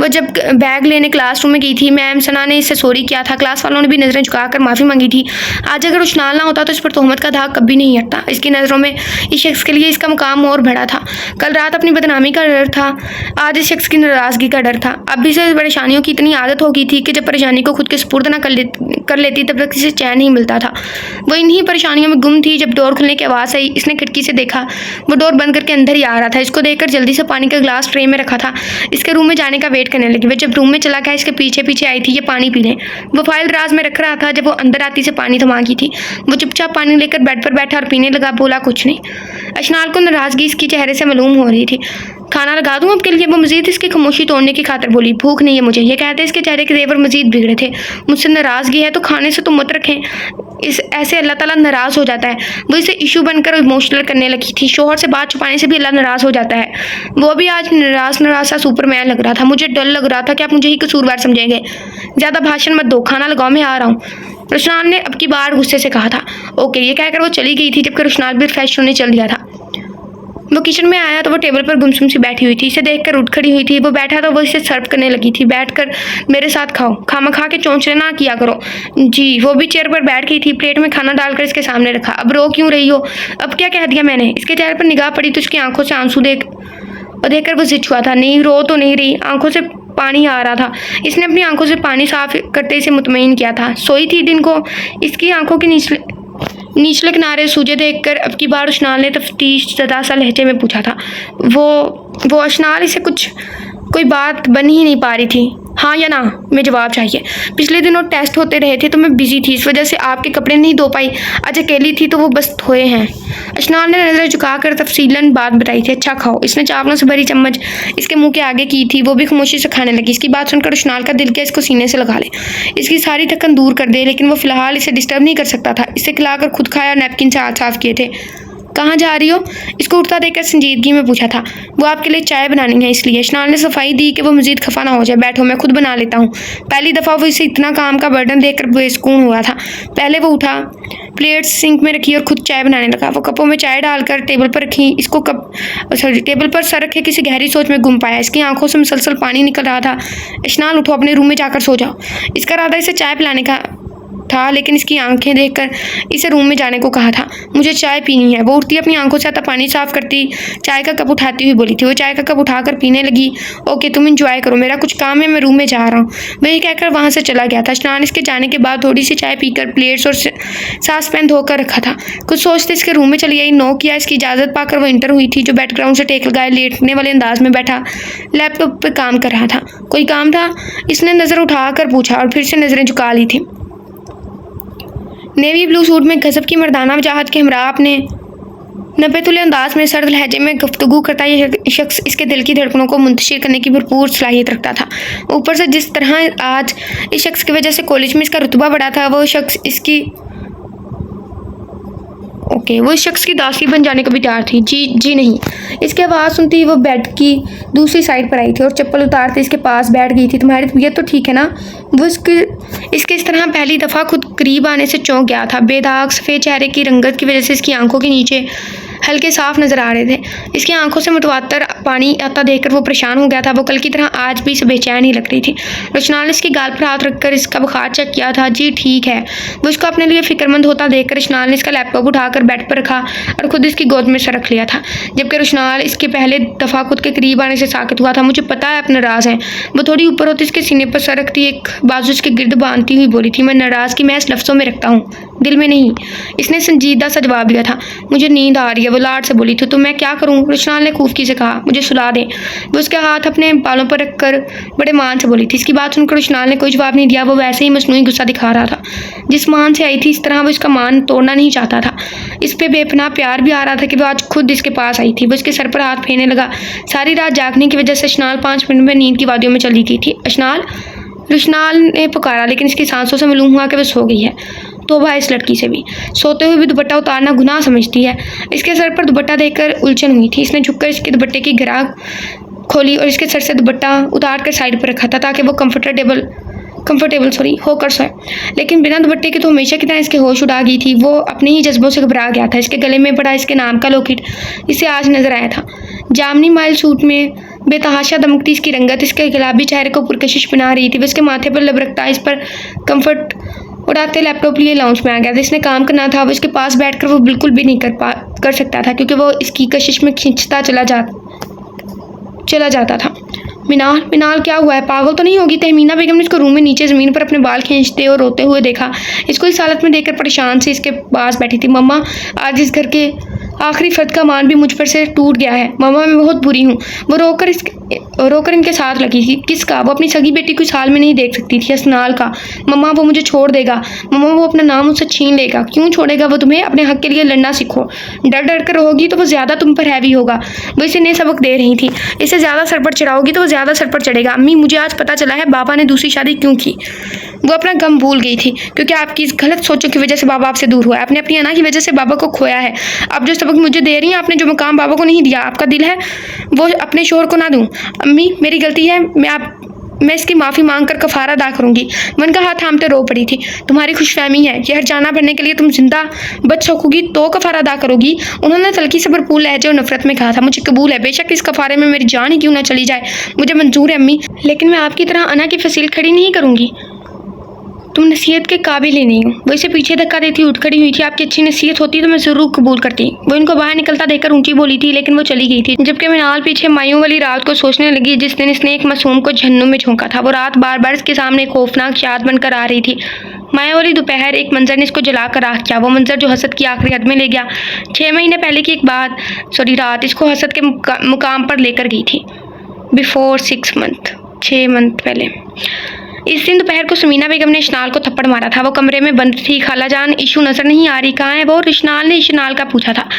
जब बैग लेने क्लासरूम में गई थी, मैम सना ने इससे सॉरी किया था। क्लास वालों ने भी नज़रें झुकाकर माफ़ी मांगी थी। आज अगर उछनाल ना होता तो इस पर तोहमत का दाग कभी नहीं हटता। इसकी नज़रों में इस शख्स के लिए इसका मुकाम और बढ़ा था। कल रात अपनी बदनामी का डर था, आज इस शख्स की नाराज़गी का डर था। अब भी से परेशानियों की इतनी आदत हो गई थी कि जब परेशानी को खुद के सुपुर्द ना कर लेती तब तक इसे चैन नहीं मिलता था। वो इन्हीं परेशानियों में गुम थी जब डोर खुलने की आवाज़ आई। इसने खिड़की से देखा, वो डोर बंद करके अंदर ही आ रहा था। इसको देखकर जल्दी से पानी का गिलास ट्रे में रखा था इसके रूम में जाने का वेट करने लगी। वह जब रूम में चला गया इसके पीछे पीछे आई थी ये पानी पीने। वो फाइल दराज में रख रहा था जब वो अंदर आती से पानी मांगी थी। वो चुपचाप पानी लेकर बेड पर बैठा और पीने लगा, बोला कुछ नहीं। अशनाल को नाराजगी इसके चेहरे से मालूम हो रही थी। खाना लगा दूं आपके लिए? वो मजीद इसकी खामोशी तोड़ने की खातिर बोली। भूख नहीं है मुझे। ये कहते इसके चेहरे के जेवर मजीद बिगड़े थे। मुझसे नाराज़गी है तो खाने से तो मत रखें, इस ऐसे अल्लाह ताला नाराज़ हो जाता है। वो इसे इशू बनकर इमोशनल करने लगी थी। शोहर से बात छुपाने से भी अल्लाह नाराज़ हो जाता है। वो भी आज नाराज़ सा सुपरमैन लग रहा था। मुझे डर लग रहा था कि आप मुझे ही कसूरवार समझेंगे। ज़्यादा भाषण मत दो, खाना लगाओ, मैं आ रहा हूँ, रुशनाल ने अब की बार गुस्से से कहा था। ओके, ये कहकर वो चली गई थी जबकि रुशनाल भी फ्रेश होने चल दिया था। वो किचन में आया तो वो टेबल पर गुमसुम सी बैठी हुई थी। इसे देखकर उठ खड़ी हुई थी। वो बैठा तो वो इसे सर्व करने लगी थी। बैठकर मेरे साथ खाओ, खामा खा के चौंचले ना किया करो। जी। वो भी चेयर पर बैठ गई थी। प्लेट में खाना डालकर इसके सामने रखा। अब रो क्यों रही हो? अब क्या कह दिया मैंने? इसके चेहरे पर निगाह पड़ी तो उसकी आंखों से आंसू देखकर वो जिद हुआ था। नहीं, रो तो नहीं रही, आंखों से पानी आ रहा था। इसने अपनी आंखों से पानी साफ करते इसे मुतमईन किया था। सोई थी दिन को? इसकी आंखों के निचले किनारे सूजे देखकर अब की बार रुशनाल ने तफ्तीश ज़दा सा लहजे में पूछा था। वो अशनाल इसे कोई बात बन ही नहीं पा रही थी। हाँ या ना में जवाब चाहिए। पिछले दिनों टेस्ट होते रहे थे तो मैं बिजी थी, इस वजह से आपके कपड़े नहीं धो पाई। आज अकेली थी तो वो बस धोए हैं। अशनाल ने नज़र झुकाकर तफसीलन बात बताई थी। अच्छा खाओ। इसने चावलों से भरी चम्मच इसके मुंह के आगे की थी। वो भी खामोशी से खाने लगी। इसकी बात सुनकर अशनाल का दिल किया इसको सीने से लगा ले, इसकी सारी थकन दूर कर दे, लेकिन वो फिलहाल इसे डिस्टर्ब नहीं कर सकता था। इसे खिलाकर खुद खाया और नैपकिन से हाथ साफ किए थे। कहाँ जा रही हो? इसको उठता देखकर संजीदगी में पूछा था। वो आपके लिए चाय बनानी है इसलिए। अशनाल ने सफाई दी कि वो मजीद खफा ना हो जाए। बैठो, मैं खुद बना लेता हूँ। पहली दफ़ा वो इसे इतना काम का बर्डन देखकर बेसुकून हुआ था। पहले वो उठा, प्लेट सिंक में रखी और खुद चाय बनाने लगा। वो कपों में चाय डालकर टेबल पर रखी। इसको टेबल पर सर रखे किसी गहरी सोच में गुम पाया। इसकी आंखों से मुसलसल पानी निकल रहा था। अशनाल उठो, अपने रूम में जाकर सो जाओ। इसका इरादा इसे चाय पिलाने का था, लेकिन इसकी आंखें देखकर इसे रूम में जाने को कहा था। मुझे चाय पीनी है। वो उठती अपनी आंखों से आता पानी साफ करती चाय का कप उठाती हुई बोली थी। वो चाय का कप उठाकर पीने लगी। ओके, तुम इंजॉय करो, मेरा कुछ काम है, मैं रूम में जा रहा हूँ। वही कहकर वहाँ से चला गया था। अशनान इसके जाने के बाद थोड़ी सी चाय पीकर प्लेट्स और सास पैन धोकर रखा था। कुछ सोचते इसके रूम में चली आई। नो किया। इसकी इजाज़त पाकर वो इंटर हुई थी, जो बैकग्राउंड से टेक लगाए लेटने वाले अंदाज में बैठा लैपटॉप पर काम कर रहा था। कोई काम था? इसने नज़र उठाकर पूछा और फिर से नज़रें झुका ली थी। नेवी ब्लू सूट में गजब की मर्दाना वजाहत के हमरा अपने नब्बेतुले अंदाज में सर्द लहजे में गुफ्तगू करता ये शख्स इसके दिल की धड़कनों को मुंतशिर करने की भरपूर सलाहियत रखता था। ऊपर से जिस तरह आज इस शख्स की वजह से कॉलेज में इसका रुतबा बढ़ा था, वो शख्स की दासी बन जाने को भी तैयार थी। जी नहीं। इसकी आवाज़ सुनती ही वो बेड की दूसरी साइड पर आई थी और चप्पल उतारते इसके पास बैठ गई थी। तुम्हारी तबीयत तो ठीक है ना? वो इसके इस तरह पहली दफ़ा खुद करीब आने से चौंक गया था। बेदाग सफ़ेद चेहरे की रंगत की वजह से इसकी आंखों के नीचे हल्के साफ नज़र आ रहे थे। इसकी आंखों से मुतवातर पानी आता देखकर वो परेशान हो गया था। वो कल की तरह आज भी इसे बेचैन ही लग रही थी। रुशनाल ने इसकी गाल पर हाथ रखकर इसका बुखार चेक किया था। जी ठीक है। वो इसको अपने लिए फिक्रमंद होता देखकर रुशनाल ने इसका लैपटॉप उठाकर बेड पर रखा और खुद इसकी गोद में से रख लिया था, जबकि रुशनाल इसके पहले दफ़ा खुद के करीब आने से साकित हुआ था। मुझे पता है आप नाराज़ हैं। वो थोड़ी ऊपर होती इसके सीने पर सर रखती एक बाजू इसके गिर्द बांधती हुई बोली थी। मैं नाराज़गी मैं इस लफ्ज़ों में रखता हूँ, दिल में नहीं। इसने संजीदा सा जवाब दिया था। मुझे नींद आ रही है। वो लाड से बोली थी। तो मैं क्या करूँ? रुशनाल ने खूफकी से कहा। मुझे सुला दें। वो उसके हाथ अपने बालों पर रखकर बड़े मान से बोली थी। इसकी बात सुनकर रुशनाल ने कोई जवाब नहीं दिया। वो वैसे ही मसनूई गुस्सा दिखा रहा था। जिस मान से आई थी इस तरह वो इसका मान तोड़ना नहीं चाहता था। इस पे बेपनाह प्यार भी आ रहा था कि वो आज खुद इसके पास आई थी। वो इसके सर पर हाथ फेरने लगा। सारी रात जागने की वजह से अशनाल 5 मिनट में नींद की वादियों में चली गई थी। अशनाल, रुशनाल ने पुकारा, लेकिन इसकी सांसों से मालूम हुआ कि वो सो गई है। तौबा इस लड़की से भी। सोते हुए भी दुपट्टा उतारना गुनाह समझती है। इसके सर पर दुपट्टा देखकर उलझन हुई थी। इसने झुककर इसके दुपट्टे की गिरा खोली और इसके सर से दुपट्टा उतार कर साइड पर रखा था ताकि वो कंफर्टेबल होकर सोए। लेकिन बिना दुपट्टे के तो हमेशा की तरह इसके होश उड़ा गई थी। वो अपने ही जज्बों से घबरा गया था। इसके गले में पड़ा इसके नाम का लॉकेट इसे आज नजर आया था। जामनी माइल सूट में बेतहाशा दमकती इसकी रंगत इसके गुलाबी चेहरे को पुरकशिश बना रही थी। वो इसके माथे पर लब रखता इस पर कंफर्ट उड़ाते लैपटॉप लिए लाउंज में आ गया था। इसने काम करना था। वो इसके पास बैठकर वो बिल्कुल भी नहीं कर सकता था, क्योंकि वो इसकी कशिश में खींचता चला जाता था। मिनाल मिनाल क्या हुआ है, पागल तो नहीं होगी? तहमीना बेगम ने इसको रूम में नीचे ज़मीन पर अपने बाल खींचते और रोते हुए देखा। इसको इस हालत में देखकर परेशान से इसके पास बैठी थी। मम्मा, आज इस घर के आखिरी फर्द का मान भी मुझ पर से टूट गया है। मम्मा, मैं बहुत बुरी हूँ। वो रोकर इनके साथ लगी थी। किसका? वो अपनी सगी बेटी को इस हाल में नहीं देख सकती थी, हसनाल का। मम्मा, वो मुझे छोड़ देगा। मम्मा, वो अपना नाम मुझसे छीन लेगा। क्यों छोड़ेगा वो तुम्हें? अपने हक के लिए लड़ना सीखो। डर डर कर रहोगी तो वो ज़्यादा तुम पर हैवी होगा। वो इसे नए सबक दे रही थी। इसे ज़्यादा सर पर चढ़ाओगी तो वो ज़्यादा सर पर चढ़ेगा। अम्मी, मुझे आज पता चला है बाबा ने दूसरी शादी क्यों की। वो अपना गम भूल गई थी, क्योंकि आपकी इस गलत सोचों की वजह से बाबा आपसे दूर हुआ है। आपने अपनी अना की वजह से बाबा को खोया है। अब जो सबक मुझे दे रही हैं, आपने जो मकाम बाबा को नहीं दिया, आपका दिल है वो अपने शोहर को ना दूं। अम्मी, मेरी गलती है, मैं इसकी माफ़ी मांग कर कफ़ारा अदा करूंगी। वो उनका हाथ थामते रो पड़ी थी। तुम्हारी खुशफहमी है कि हर जाना भरने के लिए तुम जिंदा बच सकोगी तो कफ़ारा अदा करोगी। उन्होंने तलखी से भरपूर लहजे और नफरत में कहा था। मुझे कबूल है, बेशक इस कफ़ारे में मेरी जान ही क्यों ना चली जाए, मुझे मंजूर है अम्मी, लेकिन मैं आपकी तरह अना की फसील खड़ी नहीं करूंगी। तुम नसीहत के काबिल ही नहीं हो। वो इसे पीछे धक्का देती उठ खड़ी हुई थी। आपकी अच्छी नसीहत होती तो मैं ज़रूर कबूल करती। वो इनको बाहर निकलता देखकर ऊंची बोली थी, लेकिन वो चली गई थी। जबकि मिनाल पीछे मायूं वाली रात को सोचने लगी जिस दिन इसने एक मासूम को जहन्नुम में झोंका था। वो रात बार बार इसके सामने खौफनाक याद बनकर आ रही थी। माया वाली दोपहर एक मंजर ने इसको जलाकर राख किया। वो मंजर जो हसद की आखिरी हद में ले गया। 6 महीने पहले की एक रात इसको हसद के मुकाम पर लेकर गई थी। बिफोर 6 मंथ, 6 मंथ पहले। इस दिन दोपहर को समीना बेगम ने इशनाल को थप्पड़ मारा था। वो कमरे में बंद थी। खाला जान, इशू नजर नहीं आ रही, कहाँ है वो? इशनाल ने इशनाल का पूछा था।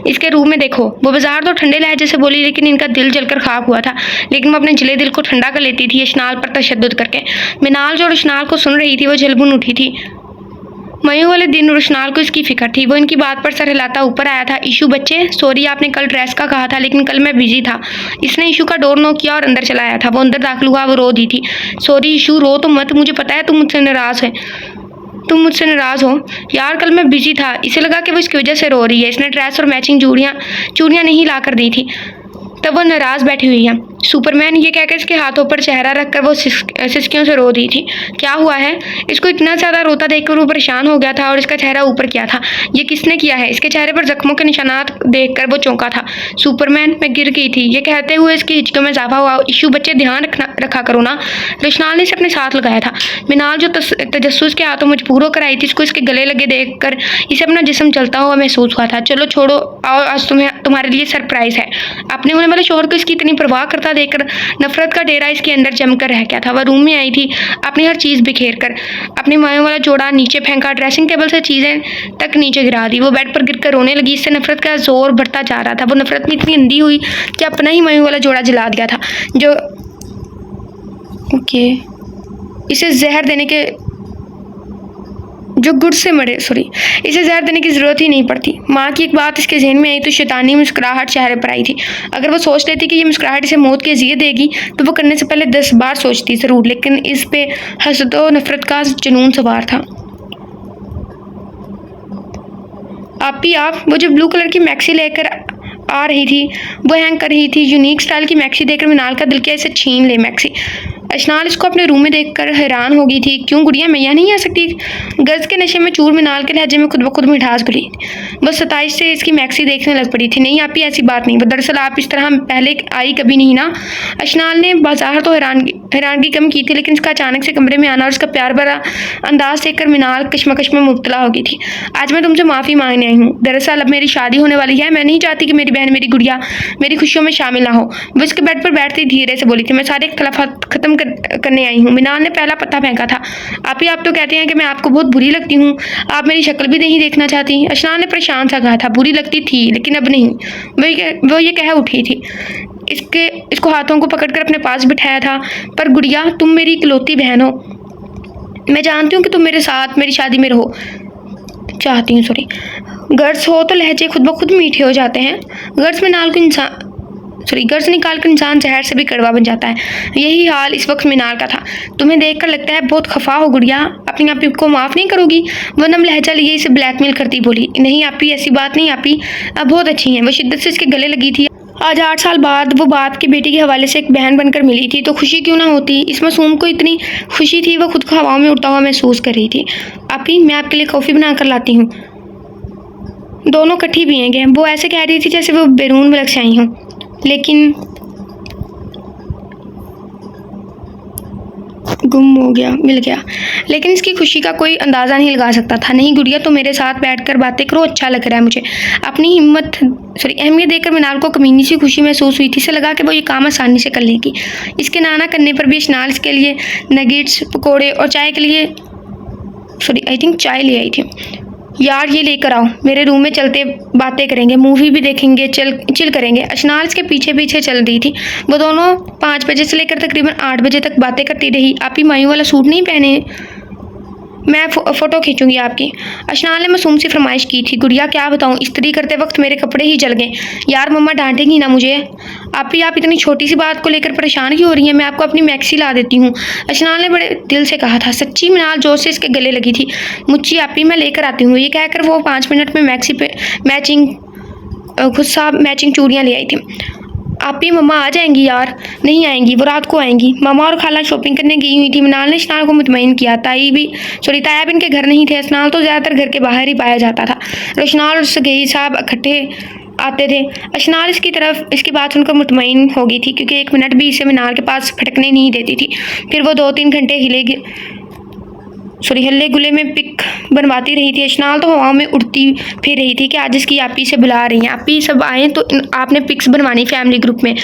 इसके रूम में देखो। वो बाजार तो ठंडे लहजे से बोली, लेकिन इनका दिल जलकर खाक हुआ था। लेकिन वो अपने जले दिल को ठंडा कर लेती थी इशनाल पर तशद्दुद करके। मिनाल जो इशनाल को सुन रही थी वो जलबुन उठी थी। मयू वाले दिन रुशनाल को इसकी फिक्र थी। वो इनकी बात पर सर हिलाता ऊपर आया था। इशू बच्चे, सॉरी आपने कल ड्रेस का कहा था, लेकिन कल मैं बिजी था। इसने इशू का डोर नॉक किया और अंदर चला आया था। वो अंदर दाखिल हुआ। वो रो दी थी। सॉरी इशू, रो तो मत, मुझे पता है तुम मुझसे नाराज़ हो यार, कल मैं बिजी था। इसे लगा कि वो इसकी वजह से रो रही है। इसने ड्रेस और मैचिंग चूड़ियाँ नहीं ला कर दी थी, तब वो नाराज़ बैठी हुई है। सुपरमैन, ये कहकर इसके हाथों पर चेहरा रखकर वो सिसकियों से रो दी थी। क्या हुआ है? इसको इतना ज़्यादा रोता देखकर वो परेशान हो गया था और इसका चेहरा ऊपर किया था। ये किसने किया है? इसके चेहरे पर जख्मों के निशानात देखकर वो चौंका था। सुपरमैन, मैं गिर गई थी। ये कहते हुए इसकी हिचकियों में इजाफा हुआ। इशू बच्चे, ध्यान रखा करो ना। रुशनाल ने इसे अपने साथ लगाया था। मिनाल जो तजस्सुस के हाथों मजबूर होकर आई थी, इसको इसके गले लगे देखकर इसे अपना जिस्म चलता हुआ महसूस हुआ था। चलो छोड़ो, आओ आज तुम्हारे लिए सरप्राइज़ है। अपने होने वाले शोहर को इसकी इतनी परवाह करता देखकर नफरत का डेरा इसके अंदर जमकर रह गया था। वह रूम में आई थी अपनी हर चीज़ बिखेर कर। अपनी मायों वाला जोड़ा नीचे फेंका, ड्रेसिंग टेबल से चीज़ें तक नीचे गिरा दी। वो बेड पर गिरकर रोने लगी। इससे नफरत का जोर बढ़ता जा रहा था। वो नफरत में इतनी अंधी हुई कि अपना ही मायों वाला जोड़ा जला दिया था। इसे जहर देने की ज़रूरत ही नहीं पड़ती। माँ की एक बात इसके जहन में आई तो शैतानी मुस्कुराहट चेहरे पर आई थी। अगर वो सोच लेती कि ये मुस्कुराहट इसे मौत की अज़ियत देगी तो वो करने से पहले 10 बार सोचती ज़रूर, लेकिन इस पे हसद और नफरत का जुनून सवार था। आप वो जो ब्लू कलर की मैक्सी लेकर आ रही थी, वो हैंग कर रही थी। यूनिक स्टाइल की मैक्सी देखकर मिनाल का दिल किया इसे छीन ले मैक्सी। अशनाल इसको अपने रूम में देखकर हैरान हो गई थी। क्यों गुड़िया, मैं यहाँ नहीं आ सकती? गर्ज के नशे में चूर मिनाल के लहजे में खुद ब खुद मिठास भरी। बस 27 से इसकी मैक्सी देखने लग पड़ी थी। नहीं आपी, ऐसी बात नहीं। दरअसल आप इस तरह पहले आई कभी नहीं ना। अशनाल ने बाजार तो हैरानगी कम की थी, लेकिन इसका अचानक से कमरे में आना और इसका प्यार भरा अंदाज देखकर मिनाल कश्मकश में मुब्तला हो गई थी। आज मैं तुमसे माफ़ी मांगने आई हूँ। दरअसल अब मेरी शादी होने वाली है। मैं नहीं चाहती कि मेरी बहन, मेरी गुड़िया मेरी खुशियों में शामिल ना हो। वो इसके बेड पर बैठती धीरे से बोली थी। मैं सारे इख्तलाफात खत्म करने आई हूँ। मिनाल ने पहला पत्ता फेंका था। आप तो कहते हैं कि मैं आपको बहुत बुरी लगती हूँ। आप मेरी शक्ल भी नहीं देखना चाहती। अशनाल ने परेशान सा कहा था। बुरी लगती थी, लेकिन अब नहीं। वो ये कह उठी थी। इसको हाथों को पकड़कर अपने पास बिठाया था। पर गुड़िया, तुम मेरी इकलौती बहन हो। मैं जानती हूँ कि तुम मेरे साथ मेरी शादी में रहो चाहती हूँ। गर्ल्स हो तो लहजे खुद ब खुद मीठे हो जाते हैं। गर्ल्स निकाल कर इंसान जहर से भी कड़वा बन जाता है। यही हाल इस वक्त मिनाल का था। तुम्हें देखकर लगता है बहुत खफा हो गुड़िया। अपनी आपी को माफ़ नहीं करोगी? वो नम लहजा लिए इसे ब्लैकमेल करती बोली। नहीं आपी, ऐसी बात नहीं आपी, अब बहुत अच्छी हैं। वो शिद्दत से इसके गले लगी थी। आज 8 साल बाद वो बाप की बेटी के हवाले से एक बहन बनकर मिली थी, तो खुशी क्यों ना होती। इस मासूम को इतनी खुशी थी, वो खुद को हवाओं में उड़ता हुआ महसूस कर रही थी। आपी, मैं आपके लिए कॉफ़ी बना कर लाती हूँ। दोनों इकट्ठी पिएंगे। वो ऐसे कह रही थी जैसे वो बैरून मुल्क से आई हूँ, लेकिन गुम हो गया, मिल गया। लेकिन इसकी खुशी का कोई अंदाज़ा नहीं लगा सकता था। नहीं गुड़िया, तो मेरे साथ बैठकर बातें करो, अच्छा लग रहा है मुझे। अपनी अहमियत देकर मिनाल को कमीनी सी खुशी महसूस हुई थी। इसे लगा कि वो ये काम आसानी से कर लेगी। इसके नाना करने पर भी इशनाल इसके लिए नगेट्स, पकौड़े और चाय के लिए आई थिंक चाय ले आई थी। यार ये लेकर आओ, मेरे रूम में चलते बातें करेंगे, मूवी भी देखेंगे, चिल करेंगे। अशनाल इसके पीछे पीछे चल रही थी। वो दोनों 5 बजे से लेकर तकरीबन 8 बजे तक बातें करती रही। आप ही मायूं वाला सूट नहीं पहने, मैं फ़ोटो खींचूंगी आपकी। अशनाल ने मासूम सी फरमाइश की थी। गुड़िया क्या बताऊँ, इस्त्री करते वक्त मेरे कपड़े ही जल गए। यार मम्मा डांटेंगी ना मुझे। आप इतनी छोटी सी बात को लेकर परेशान क्यों हो रही हैं? मैं आपको अपनी मैक्सी ला देती हूँ, अशनाल ने बड़े दिल से कहा था। सच्ची? मिनाल जोर से इसके गले लगी थी। मुच्ची आप ही मैं लेकर आती हूँ। ये कहकर वो 5 मिनट में मैक्सी पे मैचिंग चूड़ियाँ ले आई थी। आप ही मम्मा आ जाएंगी? यार नहीं आएंगी, वो रात को आएंगी। मामा और खाला शॉपिंग करने गई हुई थी। मिनाल ने अशनाल को मुतमईन किया। ताया भी इनके घर नहीं थे। अशनाल तो ज़्यादातर घर के बाहर ही पाया जाता था। अशनाल और सगई साहब इकट्ठे आते थे। अशनाल इसकी बात सुनकर मुतमईन हो गई थी, क्योंकि 1 मिनट भी इसे मिनाल के पास फटकने नहीं देती थी। फिर वो 2-3 घंटे हल्ले गुले में पिक बनवाती रही थी। अशनाल तो हवाओं में उड़ती फिर रही थी कि आज इसकी आपी से बुला रही हैं। आपी सब आए तो आपने पिक्स बनवानी फैमिली ग्रुप में,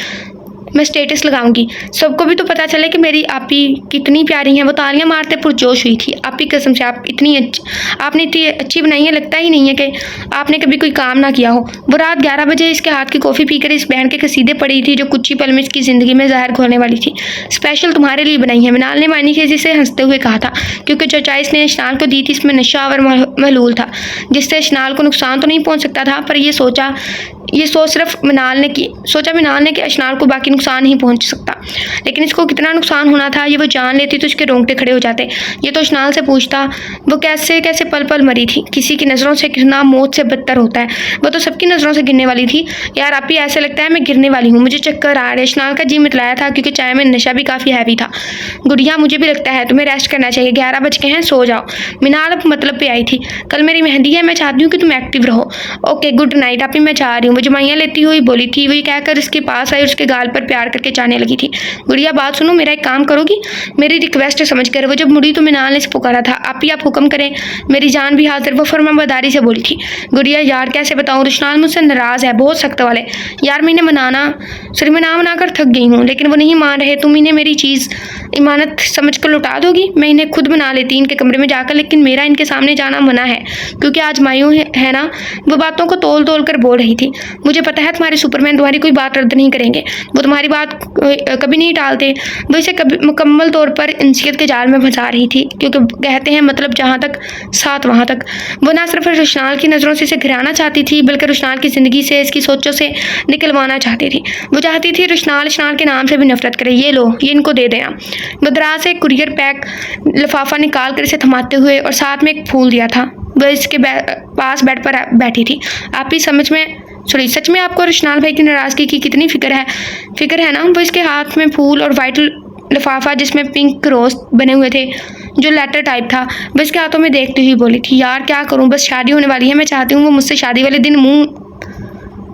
मैं स्टेटस लगाऊंगी, सबको भी तो पता चले कि मेरी आपी कितनी प्यारी हैं। वो तालियां मारते पुरजोश हुई थी। आपी कसम से आपने इतनी अच्छी बनाई है, लगता ही नहीं है कि आपने कभी कोई काम ना किया हो। वो रात 11 बजे इसके हाथ की कॉफ़ी पीकर इस बहन के कसीदे पड़ी थी, जो कुछ ही पल में इसकी ज़िंदगी में ज़हर घोलने वाली थी। स्पेशल तुम्हारे लिए बनाई है, मिनाल ने मानी खेजी से हंसते हुए कहा था, क्योंकि जो चाय इसने अशनाल को दी थी इसमें नशा और महलूल था, जिससे अशनाल को नुकसान तो नहीं पहुँच सकता था, पर ये सोच सिर्फ मिनाल ने कि अशनाल को बाकी नुकसान नहीं पहुंच सकता। लेकिन इसको कितना नुकसान होना था ये वो जान लेती तो उसके रोंगटे खड़े हो जाते। ये तो अशनाल से पूछता वो कैसे कैसे पल पल मरी थी। किसी की नज़रों से गिरना मौत से बदतर होता है, वो तो सबकी नज़रों से गिरने वाली थी। यार आप ही ऐसे लगता है मैं गिरने वाली हूँ, मुझे चक्कर आ रहे। अशनाल का जी मितलाया था, क्योंकि चाय में नशा भी काफ़ी हैवी था। गुड़िया मुझे भी लगता है तुम्हें रेस्ट करना चाहिए, 11 बज के हैं, सो जाओ। मिनाल अब मतलब पे आई थी। कल मेरी मेहंदी है, मैं चाहती हूँ कि तुम एक्टिव रहो। ओके गुड नाइट, आप ही मैं चाह रही हूँ, वो जमाइयाँ लेती हुई बोली थी। वही कहकर उसके पास आई और उसके गाल पर प्यार करके जाने लगी थी। गुड़िया बात सुनो, मेरा एक काम करोगी? मेरी रिक्वेस्ट समझ कर। वो जब मुड़ी तो मिनाल ने इसे पुकारा था, आप हुक्म करें, मेरी जान भी हाजिर। वो फरमाबरदारी से बोली थी। गुड़िया यार कैसे बताऊँ, रुशनाल मुझसे नाराज़ है, बहुत सख्त वाले। यार मैं मना कर थक गई हूँ, लेकिन वो नहीं मान रहे। तुम इन्हें मेरी चीज़ इमानत समझ कर लौटा दोगी? मैं इन्हें खुद बना लेती इनके कमरे में जाकर, लेकिन मेरा इनके सामने जाना मना है, क्योंकि आज मायूं है ना। वो बातों को तोल तोल कर बोल रही थी। मुझे पता है तुम्हारे सुपरमैन तुम्हारी कोई बात रद्द नहीं करेंगे, वो तुम्हारी बात कभी नहीं टालते। वो इसे कभी मुकम्मल तौर पर इंसियत के जाल में फंसा रही थी, क्योंकि कहते हैं मतलब जहाँ तक साथ वहाँ तक। वो ना सिर्फ रुशनाल की नज़रों से इसे घिराना चाहती थी, बल्कि रुशनाल की ज़िंदगी से, इसकी सोचों से निकलवाना चाहती थी। वो चाहती थी रुशनाल के नाम से भी नफरत करे। ये लो, ये इनको दे देना। वो दराज से कुरियर पैक लिफाफा निकाल कर इसे थमाते हुए और साथ में एक फूल दिया था। वह इसके पास बेड पर बैठी थी। आप ही सच में आपको रुशनाल भाई की नाराज़गी की कितनी फिक्र है ना। वो इसके हाथ में फूल और वाइट लिफाफा जिसमें पिंक रोज बने हुए थे, जो लेटर टाइप था, वो इसके हाथों में देखते हुए बोली थी। यार क्या करूं, बस शादी होने वाली है, मैं चाहती हूँ वो मुझसे शादी वाले दिन मुंह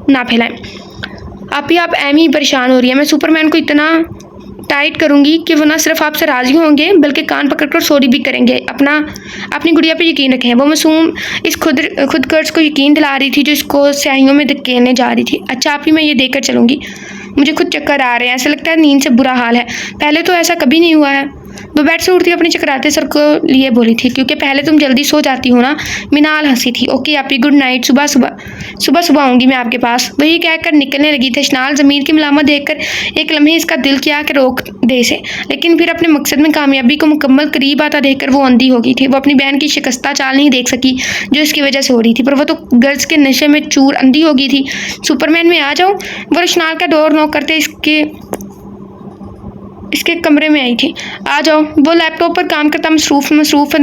ना फैलाएं। आप एम ही परेशान हो रही है। मैं सुपरमैन को इतना टाइट करूंगी कि वो ना सिर्फ आपसे राजी होंगे, बल्कि कान पकड़कर सॉरी भी करेंगे। अपनी गुड़िया पे यकीन रखें। वो मासूम इस खुद गर्ज को यकीन दिला रही थी, जो इसको स्याहियों में धकेलने जा रही थी। अच्छा आप ही मैं ये देकर चलूँगी, मुझे खुद चक्कर आ रहे हैं, ऐसा लगता है नींद से बुरा हाल है। पहले तो ऐसा कभी नहीं हुआ है। वो बेड से उठती अपने चकराते सर को लिए बोली थी, क्योंकि पहले तुम जल्दी सो जाती हो ना। मिनाल हंसी थी। ओके आप ही गुड नाइट, सुबह आऊँगी मैं आपके पास। वही कहकर निकलने लगी थी। अशनाल ज़मीर की मलामत देखकर एक लम्हे इसका दिल किया कि रोक दे इसे, लेकिन फिर अपने मकसद में कामयाबी को मुकम्मल करीब आता देखकर वो अंधी हो गई थी। वो अपनी बहन की शिकस्ता चाल नहीं देख सकी जो इसकी वजह से हो रही थी, पर वो तो गर्ज के नशे में चूर अंधी हो गई थी। सुपरमैन में आ जाओ। वो अशनाल का डोर नॉक करते इसके कमरे में आई थी। आ जाओ। वो लैपटॉप पर काम करता मसरूफ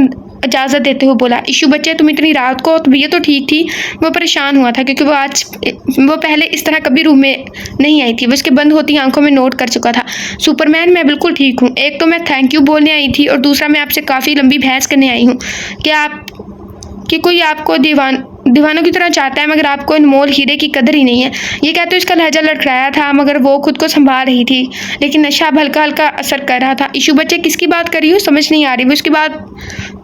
इजाज़त देते हुए बोला। इशू बच्चे तुम इतनी रात को, तो ये तो ठीक थी। वो परेशान हुआ था, क्योंकि वो पहले इस तरह कभी रूम में नहीं आई थी। वो उसके बंद होती आंखों में नोट कर चुका था। सुपरमैन मैं बिल्कुल ठीक हूँ। एक तो मैं थैंक यू बोलने आई थी, और दूसरा मैं आपसे काफ़ी लंबी बहस करने आई हूँ कि कोई आपको दीवानों की तरह चाहता है, मगर आपको अनमोल हीरे की कदर ही नहीं है। ये कहते हुए उसका लहजा लड़खड़ाया था, मगर वो खुद को संभाल रही थी, लेकिन नशा अब हल्का हल्का असर कर रहा था। इशू बच्चे किसकी बात कर रही हो, समझ नहीं आ रही। वो उसकी बात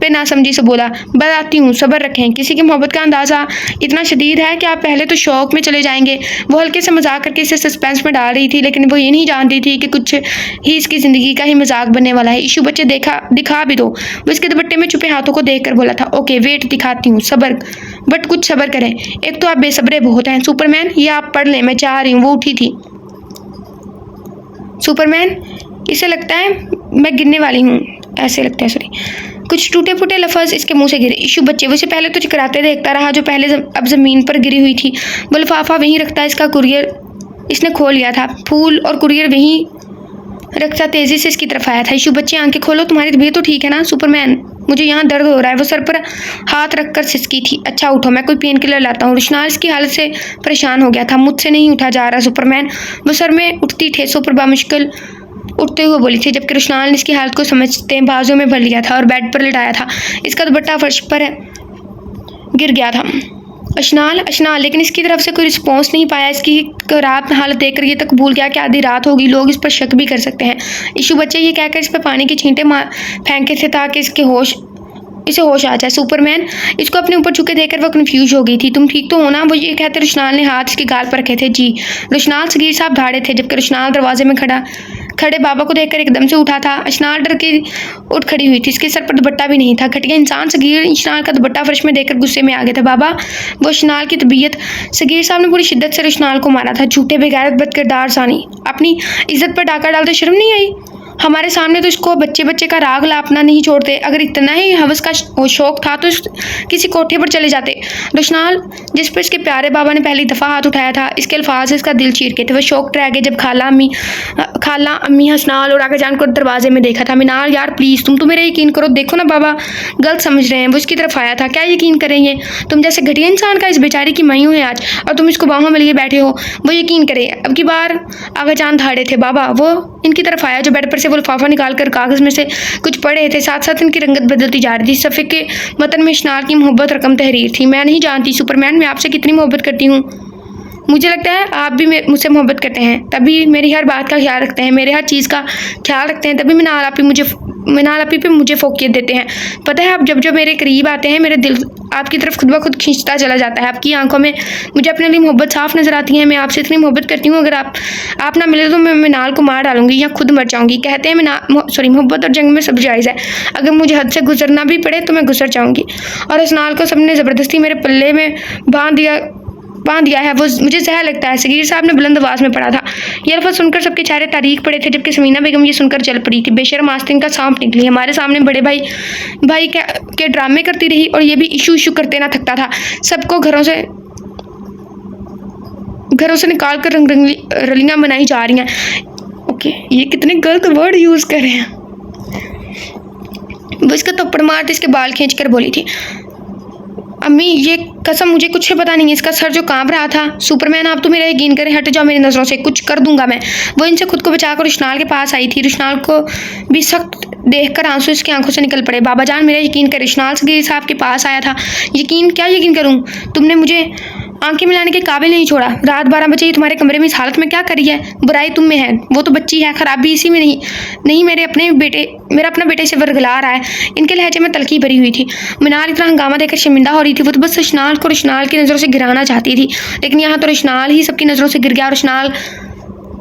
पे नासमझी से बोला, बताती हूँ, सब्र रखें। किसी की मोहब्बत का अंदाज़ा इतना शदीद है कि आप पहले तो शौक में चले जाएंगे। वो हल्के से मजाक करके इसे सस्पेंस में डाल रही थी, लेकिन वो ये नहीं जानती थी कि कुछ ही इसकी ज़िंदगी का ही मजाक बनने वाला है। इशू बच्चे दिखा भी दो। वो इसके दुपट्टे में छुपे हाथों को देख कर बोला था, ओके वेट, दिखाती हूँ, सब्र, बट कुछ सब्र करें। एक तो आप बेसब्रे बहुत हैं। सुपरमैन, ये आप पढ़ लें, मैं चाह रही हूँ। वो उठी थी। सुपरमैन, इसे लगता है मैं गिरने वाली हूँ, ऐसे लगता है, सॉरी। कुछ टूटे फूटे लफ्ज़ इसके मुंह से गिरे। इशू बच्चे वो इसे पहले तो चकराते देखता रहा, जो पहले अब ज़मीन पर गिरी हुई थी। वो लिफाफा वहीं रखता, इसका कुरियर इसने खोल लिया था। फूल और कुरियर वहीं रखता तेज़ी से इसकी तरफ आया था। इशू बच्चे, आंखें खोलो, तुम्हारी तबीयत तो ठीक है ना? सुपरमैन, मुझे यहाँ दर्द हो रहा है। वो सर पर हाथ रखकर सिसकी थी। अच्छा उठो, मैं कोई पेन किलर लाता हूँ। रुशनाल इसकी हालत से परेशान हो गया था। मुझसे नहीं उठा जा रहा सुपरमैन। वो सर में उठती ठेसों पर बामुश्किल उठते हुए बोली थी, जबकि रुशनाल ने इसकी हालत को समझते बाजू में भर लिया था और बेड पर लिटाया था। इसका दुपट्टा फर्श पर गिर गया था। अशनाल, लेकिन इसकी तरफ से कोई रिस्पॉन्स नहीं पाया। इसकी खराब हालत देखकर ये तक कबूल किया कि आधी रात होगी, लोग इस पर शक भी कर सकते हैं। इशू बच्चे ये कहकर इस पर पानी के छींटे फेंके थे ताकि इसे होश आ जाए। सुपरमैन, इसको अपने ऊपर झुके देखकर वो कंफ्यूज हो गई थी। तुम ठीक तो हो ना? वो ये कहते रुशनाल ने हाथ इसके गाल पर रखे थे। जी। रुशनाल सगीर साहब धाड़े थे, जबकि रुशनाल दरवाजे में खड़े बाबा को देखकर एकदम से उठा था। अशनाल डर के उठ खड़ी हुई थी। इसके सर पर दुपट्टा भी नहीं था। घटिया इंसान सगीर अशनाल का दुपट्टा फर्श में देखकर गुस्से में आ गया था। बाबा, वो अशनाल की तबीयत। सगीर साहब ने पूरी शिद्दत से अशनाल को मारा था। झूठे बेगैरत बदकिरदार सानी, अपनी इज्जत पर डाका डालते शर्म नहीं आई? हमारे सामने तो इसको बच्चे का राग लापना नहीं छोड़ते। अगर इतना ही हवस का शौक था तो किसी कोठे पर चले जाते। रुशनाल, जिस पर इसके प्यारे बाबा ने पहली दफ़ा हाथ उठाया था, इसके अल्फाज से इसका दिल चीर के थे। वह शौक रह गए जब खाला अम्मी हसनाल और आगे जान को दरवाजे में देखा था। मिनाल यार प्लीज़, तुम तो मेरा यकीन करो। देखो ना बाबा गलत समझ रहे हैं। वो इसकी तरफ आया था। क्या यकीन करेंगे? तुम जैसे घटिया इंसान का इस बेचारी की मायूं है आज, और तुम इसको बाहों में लिए बैठे हो। वो यकीन करे। अब की बार आगे जान धाड़े थे। बाबा, वो इनकी तरफ आया जो बेड पर से वो लिफाफा निकाल कर कागज़ में से कुछ पढ़े थे। साथ साथ इनकी रंगत बदलती जा रही थी। सफ़े के मतन में अशनाल की मोहब्बत रकम तहरीर थी। मैं नहीं जानती सुपरमैन, मैं आपसे कितनी मोहब्बत करती हूँ। मुझे लगता है आप भी मुझसे मोहब्बत करते हैं, तभी मेरी हर बात का ख्याल रखते हैं, मेरे हर चीज़ का ख्याल रखते हैं, तभी मिनाल आपी पे मुझे फोकियत देते हैं। पता है, आप जब मेरे करीब आते हैं, मेरे दिल आपकी तरफ खुद ब खुद खींचता चला जाता है। आपकी आंखों में मुझे अपने लिए मोहब्बत साफ नज़र आती है। मैं आपसे इतनी मोहब्बत करती हूँ, अगर आप ना मिले तो मैं मिनाल को मार डालूंगी या खुद मर जाऊँगी। कहते हैं मोहब्बत और जंग में सब जायज़ है। अगर मुझे हद से गुजरना भी पड़े तो मैं गुजर जाऊँगी। और अशनाल को सबने ज़बरदस्ती मेरे पल्ले में बांध दिया है। वो मुझे जहर लगता है। सगीर साहब ने बुलंद आवाज़ में पढ़ा था। ये लफ्ज़ सुनकर सबके चेहरे तारीख पड़े थे, जबकि समीना बेगम ये सुनकर जल पड़ी थी। बेशर्म आस्तीन का सांप निकली। हमारे सामने बड़े भाई के ड्रामे करती रही, और ये भी इशू करते ना थकता था। सबको घरों से निकाल कर रलियाँ बनाई जा रही हैं। ओके, ये कितने गलत वर्ड यूज़ कर रहे हैं। वो इसका थप्पड़ मारते इसके बाल खींच कर बोली थी, अम्मी ये कसम मुझे कुछ पता नहीं है। इसका सर जो कांप रहा था। सुपरमैन, आप तो मेरा यकीन करें, हट जाओ मेरी नज़रों से, कुछ कर दूंगा मैं। वो इनसे खुद को बचाकर रुशनाल के पास आई थी। रुशनाल को भी सख्त देखकर आंसू इसकी आंखों से निकल पड़े। बाबा जान मेरा यकीन करें। रुशनाल सगीर साहब के पास आया था। क्या यकीन करूँ? तुमने मुझे आंखें मिलाने के काबिल नहीं छोड़ा। रात 12 बजे तुम्हारे कमरे में इस हालत में क्या करी है? बुराई तुम में है, वो तो बच्ची है, खराबी इसी में नहीं मेरा अपना बेटे से वर्गला रहा है। इनके लहजे में तलखी भरी हुई थी। मिनाल इतना हंगामा देकर शर्मिंदा हो रही थी। वो तो बस रुशनाल को रुशनाल की नज़रों से गिराना चाहती थी, लेकिन यहाँ तो रुशनाल ही सबकी नज़रों से गिर गया। रुशनाल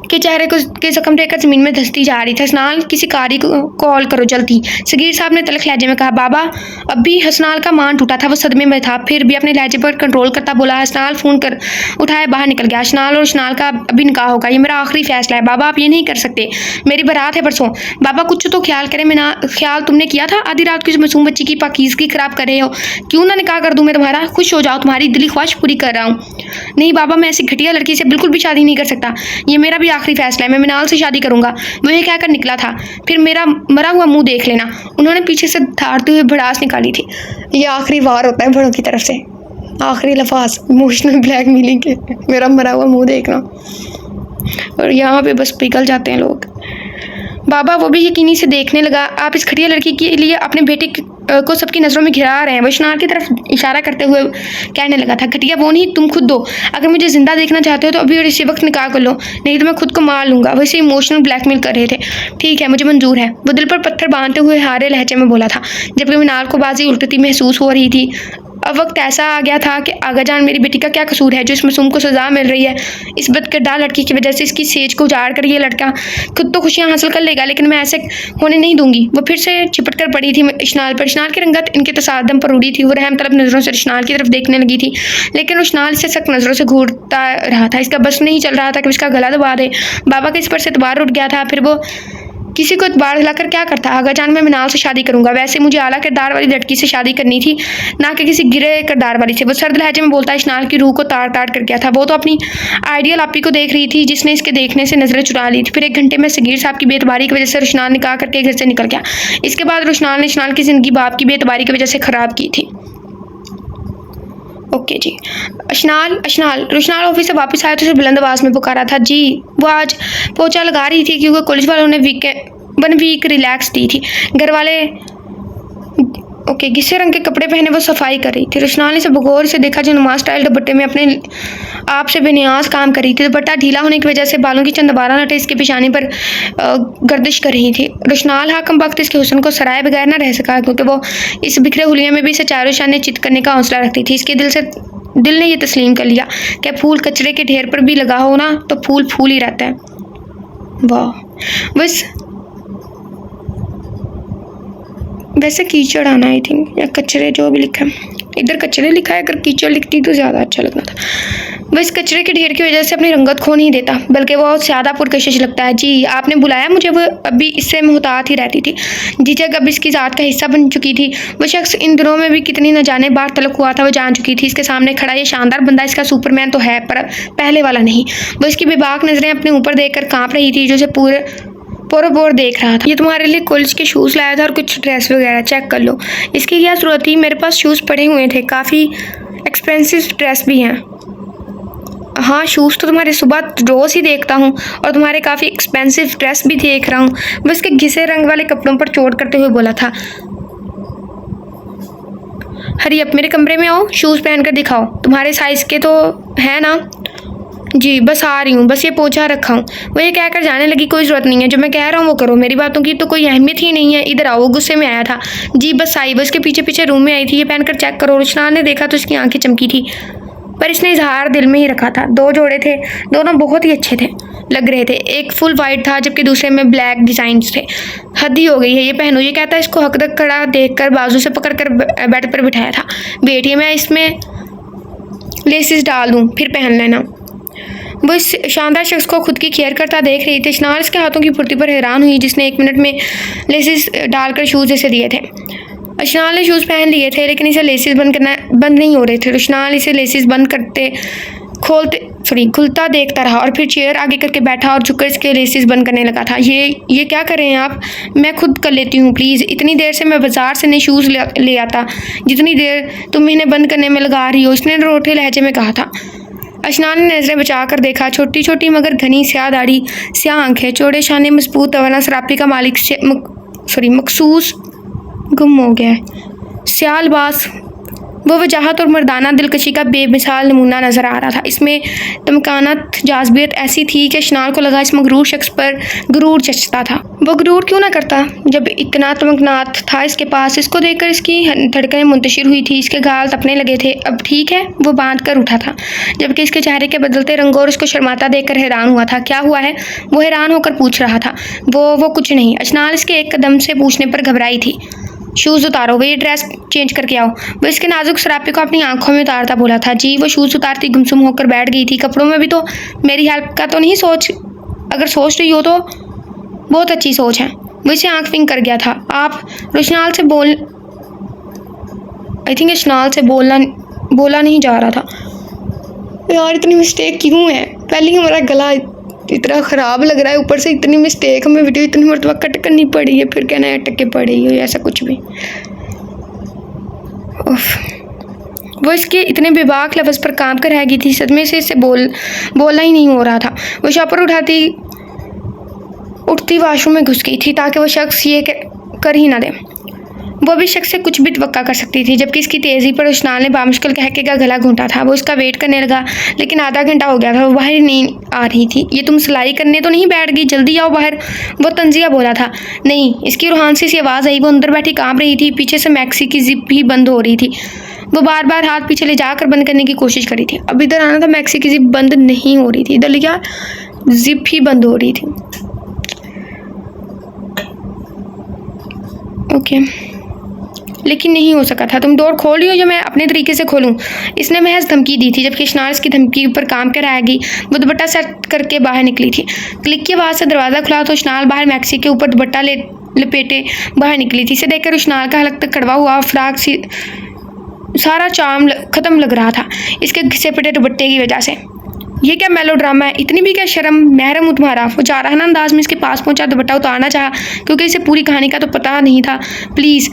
के चेहरे के जख्म देखकर ज़मीन में धंसती जा रही थी। हसनाल, किसी कारी को कॉल करो जल्दी। सगीर साहब ने तलख लहजे में कहा। बाबा, अब भी हसनाल का मान टूटा था, वो सदमे में था, फिर भी अपने लहजे पर कंट्रोल करता बोला। हसनाल फ़ोन कर उठाया बाहर निकल गया। हसनाल और रुशनाल का अभी निकाह होगा, ये मेरा आखिरी फैसला है। बाबा, आप ये नहीं कर सकते, मेरी बारात है परसों। बाबा कुछ तो ख्याल करें। ख्याल तुमने किया था? आधी रात की मासूम बच्ची की पाकीज़गी खराब कर रहे हो। क्यों ना निकाह कर दूँ मैं तुम्हारा? खुश हो जाओ, तुम्हारी दिली ख्वाहिश पूरी कर रहा हूँ। नहीं बाबा, मैं ऐसी घटिया लड़की से बिल्कुल भी शादी नहीं कर सकता। ये मेरा भी आखिरी फैसला है, मैं मिनाल से शादी करूंगा। वो ये कहकर निकला था। फिर मेरा मरा हुआ मुंह देख लेना। उन्होंने पीछे से धारते हुए भड़ास निकाली थी। ये आखिरी वार होता है बड़ों की तरफ से, आखिरी लफाज इमोशनल ब्लैकमेलिंग के, मेरा मरा हुआ मुंह देखना। और यहाँ पे बस पिघल जाते हैं लोग। बाबा वो भी यकीनी से देखने लगा। आप इस घटिया लड़की के लिए अपने बेटे को सबकी नज़रों में घिरा रहे हैं। वो अशनान की तरफ इशारा करते हुए कहने लगा था, घटिया वो नहीं, तुम खुद दो। अगर मुझे ज़िंदा देखना चाहते हो तो अभी और इसी वक्त निकाह कर लो, नहीं तो मैं खुद को मार लूँगा। वैसे इमोशनल ब्लैकमेल कर रहे थे। ठीक है, मुझे मंजूर है, वो दिल पर पत्थर बांधते हुए हारे लहजे में बोला था, जबकि मीनाल को बाजी उल्टती महसूस हो रही थी। अब वक्त ऐसा आ गया था कि आगा जान मेरी बेटी का क्या कसूर है जो इस मासूम को सज़ा मिल रही है। इस बदकिरदार लड़की की वजह से इसकी सेज को उजाड़ कर ये लड़का खुद तो खुशियां हासिल कर लेगा, लेकिन मैं ऐसे होने नहीं दूंगी। वो फिर से चिपट कर पड़ी थी इशनाल पर। इशनाल की रंगत इनके तसादम पर उड़ी थी। वो रहम तलब नज़रों से इशनाल की तरफ देखने लगी थी, लेकिन इशनाल इसे सख्त नज़रों से घूरता रहा था। इसका बस नहीं चल रहा था कि इसका गला दबा दे। बाबा के इस पर से एतबार उठ गया था। फिर वो किसी को एतबार दिलाकर क्या करता। आगा जान मैं मीनाल से शादी करूंगा। वैसे मुझे आला किरदार वाली लड़की से शादी करनी थी, ना कि किसी गिरे किरदार वाली से। वो सर्द लहजे में बोलता इशनाल की रूह को ताड़ ताड़ कर गया था। वो तो अपनी आइडियल आपी को देख रही थी जिसने इसके देखने से नजरें चुरा ली थी। फिर 1 घंटे में सगीर साहब की बेतबारी की वजह से रुशनान निकाह करके घर से निकल गया। इसके बाद रुशनान ने इशनाल की ज़िंदगी बाप की बेतबारी की वजह से ख़राब की थी। ओके जी। रुशनाल ऑफिस से वापस आया तो उसे बुलंद आवाज़ में पुकारा था। जी। वो आज पोछा लगा रही थी क्योंकि कॉलेज वालों ने वीक रिलैक्स दी थी। घर वाले घिसे रंग के कपड़े पहने वो सफाई कर रही थी। रुशनाल ने से गौर से देखा जो नुमाज स्टाइल दुपट्टे में अपने आप से बेनियाज काम कर रही थी। दुपट्टा ढीला होने की वजह से बालों की चंद 12 नटें इसके पेशानी पर गर्दिश कर रही थी। रुशनाल हाकम वक्त इसके हुस्न को सराय बगैर न रह सका, क्योंकि वो इस बिखरे हुलिया में भी इसे चारों शाने चित करने का हौसला रखती थी। इसके दिल ने यह तस्लीम कर लिया कि फूल कचरे के ढेर पर भी लगा हो ना तो फूल फूल ही रहता है। वाह। वैसे कीचड़ आना आई थिंक, या कचरे, जो भी लिखा है। इधर कचरे लिखा है, अगर कीचड़ लिखती तो ज़्यादा अच्छा लगना था। वह इस कचरे के ढेर की वजह से अपनी रंगत खो नहीं देता, बल्कि वो ज़्यादा पुरकशिश लगता है। जी आपने बुलाया मुझे। वो अभी इससे मुहतात ही रहती थी। झिझक अब इसकी ज़ात का हिस्सा बन चुकी थी। वो शख्स इन दिनों में भी कितनी न जाने बार तलब हुआ था वो जान चुकी थी। इसके सामने खड़ा ये शानदार बंदा इसका सुपरमैन तो है, पर पहले वाला नहीं। वो इसकी बेबाक नज़रें अपने ऊपर देख कर काँप रही थी, जो उसे पोर देख रहा था। ये तुम्हारे लिए कॉलेज के शूज़ लाया था और कुछ ड्रेस वगैरह, चेक कर लो। इसकी क्या ज़रूरत थी, मेरे पास शूज़ पड़े हुए थे, काफ़ी एक्सपेंसिव ड्रेस भी हैं। हाँ, शूज़ तो तुम्हारे सुबह रोज़ ही देखता हूँ और तुम्हारे काफ़ी एक्सपेंसिव ड्रेस भी देख रहा हूँ। वो इसके घिसे रंग वाले कपड़ों पर चोट करते हुए बोला था। हरी अब मेरे कमरे में आओ, शूज़ पहन कर दिखाओ, तुम्हारे साइज़ के तो है ना। जी बस आ रही हूँ, बस ये पोछा रखा हूँ। वो ये कहकर जाने लगी। कोई ज़रूरत नहीं है, जो मैं कह रहा हूँ वो करो, मेरी बातों की तो कोई अहमियत ही नहीं है। इधर आओ। वो गुस्से में आया था। जी बस आई। बस के पीछे पीछे रूम में आई थी। ये पहनकर चेक करो। रुशनान ने देखा तो इसकी आंखें चमकी थी, पर इसने इजहार दिल में ही रखा था। 2 जोड़े थे, दोनों बहुत ही अच्छे थे लग रहे थे। एक फुल वाइट था जबकि दूसरे में ब्लैक डिज़ाइंस थे। हद ही हो गई है, ये पहनो। ये कहता इसको हक तक खड़ा देखकर बाजू से पकड़कर बेड पर बिठाया था। बेटिए मैं इसमें लेसिस डाल दूँ, फिर पहन लेना। वो इस शानदार शख्स को खुद की केयर करता देख रही थी। इशनाल इसके हाथों की फुर्ती पर हैरान हुई, जिसने 1 मिनट में लेसिस डालकर शूज़ इसे दिए थे। इशनाल ने शूज़ पहन लिए थे, लेकिन इसे लेसिस बंद नहीं हो रहे थे। इशनाल इसे लेसिस बंद करते खुलता देखता रहा और फिर चेयर आगे करके बैठा और झुककर इसके लेसिस बंद करने लगा था। ये क्या कर रहे हैं आप? मैं खुद कर लेती हूँ प्लीज़। इतनी देर से मैं बाज़ार से नए शूज़ ले आता जितनी देर तुम इन्हें बंद करने में लगा रही हो, इसने रोटे लहजे में कहा था। इशनाल ने नज़रें बचा कर देखा। छोटी छोटी मगर घनी स्याह दाढ़ी, स्याह आंखें, चौड़े शाने, मजबूत तवाना, सरापी का मालिक मखसूस गुम हो गया है। स्याह लिबास, वो वजाहत और मर्दाना दिलकशी का बेमिसाल नमूना नज़र आ रहा था। इसमें तमकानत, जाज़बियत ऐसी थी कि इशनाल को लगा इस मगरूर शख्स पर गुरूर जचता था। वो गुरूर क्यों ना करता जब इतना तमकनात था इसके पास। इसको देखकर इसकी धड़कनें मुंतशिर हुई थी, इसके गाल तपने लगे थे। अब ठीक है, वो बांध कर उठा था, जबकि इसके चेहरे के बदलते रंगों और उसको शर्माता देखकर हैरान हुआ था। क्या हुआ है? वो हैरान होकर पूछ रहा था। वो कुछ नहीं। इशनाल इसके एक कदम से पूछने पर घबराई थी। शूज़ उतारो, वो ये ड्रेस चेंज करके आओ। वो इसके नाजुक सरापे को अपनी आंखों में उतारता बोला था। जी। वो शूज़ उतारती गुमसुम होकर बैठ गई थी। कपड़ों में भी तो मेरी हेल्प का तो नहीं अगर सोच रही हो तो बहुत अच्छी सोच है। वो इसे आंख फिंग कर गया था। आप इशनाल से बोला नहीं जा रहा था। यार इतनी मिस्टेक क्यों है? पहले ही हमारा गला इतना ख़राब लग रहा है, ऊपर से इतनी मिस्टेक, हमें वीडियो इतनी मरतबा कट करनी पड़ी है, फिर कहना है अटके पड़ी है, ऐसा कुछ भी। वो इसके इतने बेबाक लफ्ज़ पर काम कर रह गई थी। सदमे से इसे बोलना ही नहीं हो रहा था। वो शॉपर उठती वाशरूम में घुस गई थी ताकि वो शख्स ये कर ही ना दे। वो भी शख्स से कुछ भी तवक्का कर सकती थी, जबकि इसकी तेज़ी पर रुशनाल ने बामुश्किल कह के का गला घोंटा था। वो उसका वेट करने लगा, लेकिन आधा घंटा हो गया था, वो बाहर नहीं आ रही थी। ये तुम सिलाई करने तो नहीं बैठ गई? जल्दी आओ बाहर, वो तंजिया बोला था। नहीं, इसकी रूहानसी सी आवाज़ आई। वो अंदर बैठी काँप रही थी। पीछे से मैक्सी की जिप भी बंद हो रही थी। वो बार बार हाथ पीछे ले जाकर बंद करने की कोशिश करी थी। अब इधर आना था, मैक्सी की जिप बंद नहीं हो रही थी। इधर लिखा जिप ही बंद हो रही थी। ओके, लेकिन नहीं हो सका था। तुम डोर खोल रही हो या मैं अपने तरीके से खोलूं? इसने महज धमकी दी थी, जबकि इशनार इसकी धमकी पर काम कराएगी। वो दुपट्टा सेट करके बाहर निकली थी। क्लिक की आवाज़ से दरवाज़ा खुला तो इशनार बाहर मैक्सी के ऊपर दुपट्टा लपेटे बाहर निकली थी। इसे देखकर इशनार का हलक तक कड़वा हुआ फ्राक सी सारा चार्म ख़त्म लग रहा था, इसके घिसे पिटे दुपट्टे की वजह से। ये क्या मेलोड्रामा है? इतनी भी क्या शर्म? महरम हूँ तुम्हारा। वो चाराना अंदाज में इसके पास पहुंचा, दुपट्टा उतारना चाहा, क्योंकि इसे पूरी कहानी का तो पता नहीं था। प्लीज़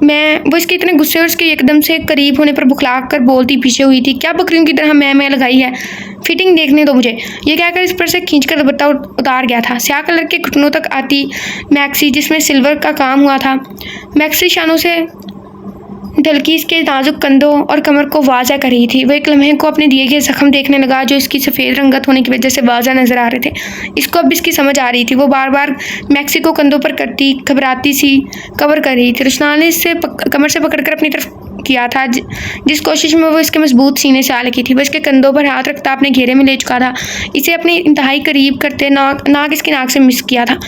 वो इसके इतने गुस्से और इसके एकदम से करीब होने पर बुखला कर बोलती पीछे हुई थी। क्या बकरियों की तरह मैं लगाई है? फिटिंग देखने दो मुझे। ये कहकर इस पर से खींचकर दुपट्टा उतार गया था। स्याह कलर के घुटनों तक आती मैक्सी, जिसमें सिल्वर का काम हुआ था। मैक्सी शानों से ढलकी इसके नाजुक कंधों और कमर को वाज़ा कर रही थी। वो एक लम्हे को अपने दिए गए जख्म देखने लगा, जो इसकी सफ़ेद रंगत होने की वजह से वाज़ा नज़र आ रहे थे। इसको अब इसकी समझ आ रही थी। वो बार बार मैक्सी को कंधों पर करती घबराती सी कवर कर रही थी। रुशनाल ने इससे कमर से पकड़कर अपनी तरफ किया था, जिस कोशिश में वो इसके मजबूत सीने से आ लगी थी। वो इसके कंधों पर हाथ रखता अपने घेरे में ले चुका था, इसे अपने इंतहाई करीब करते नाक इसकी नाक से मिस किया था।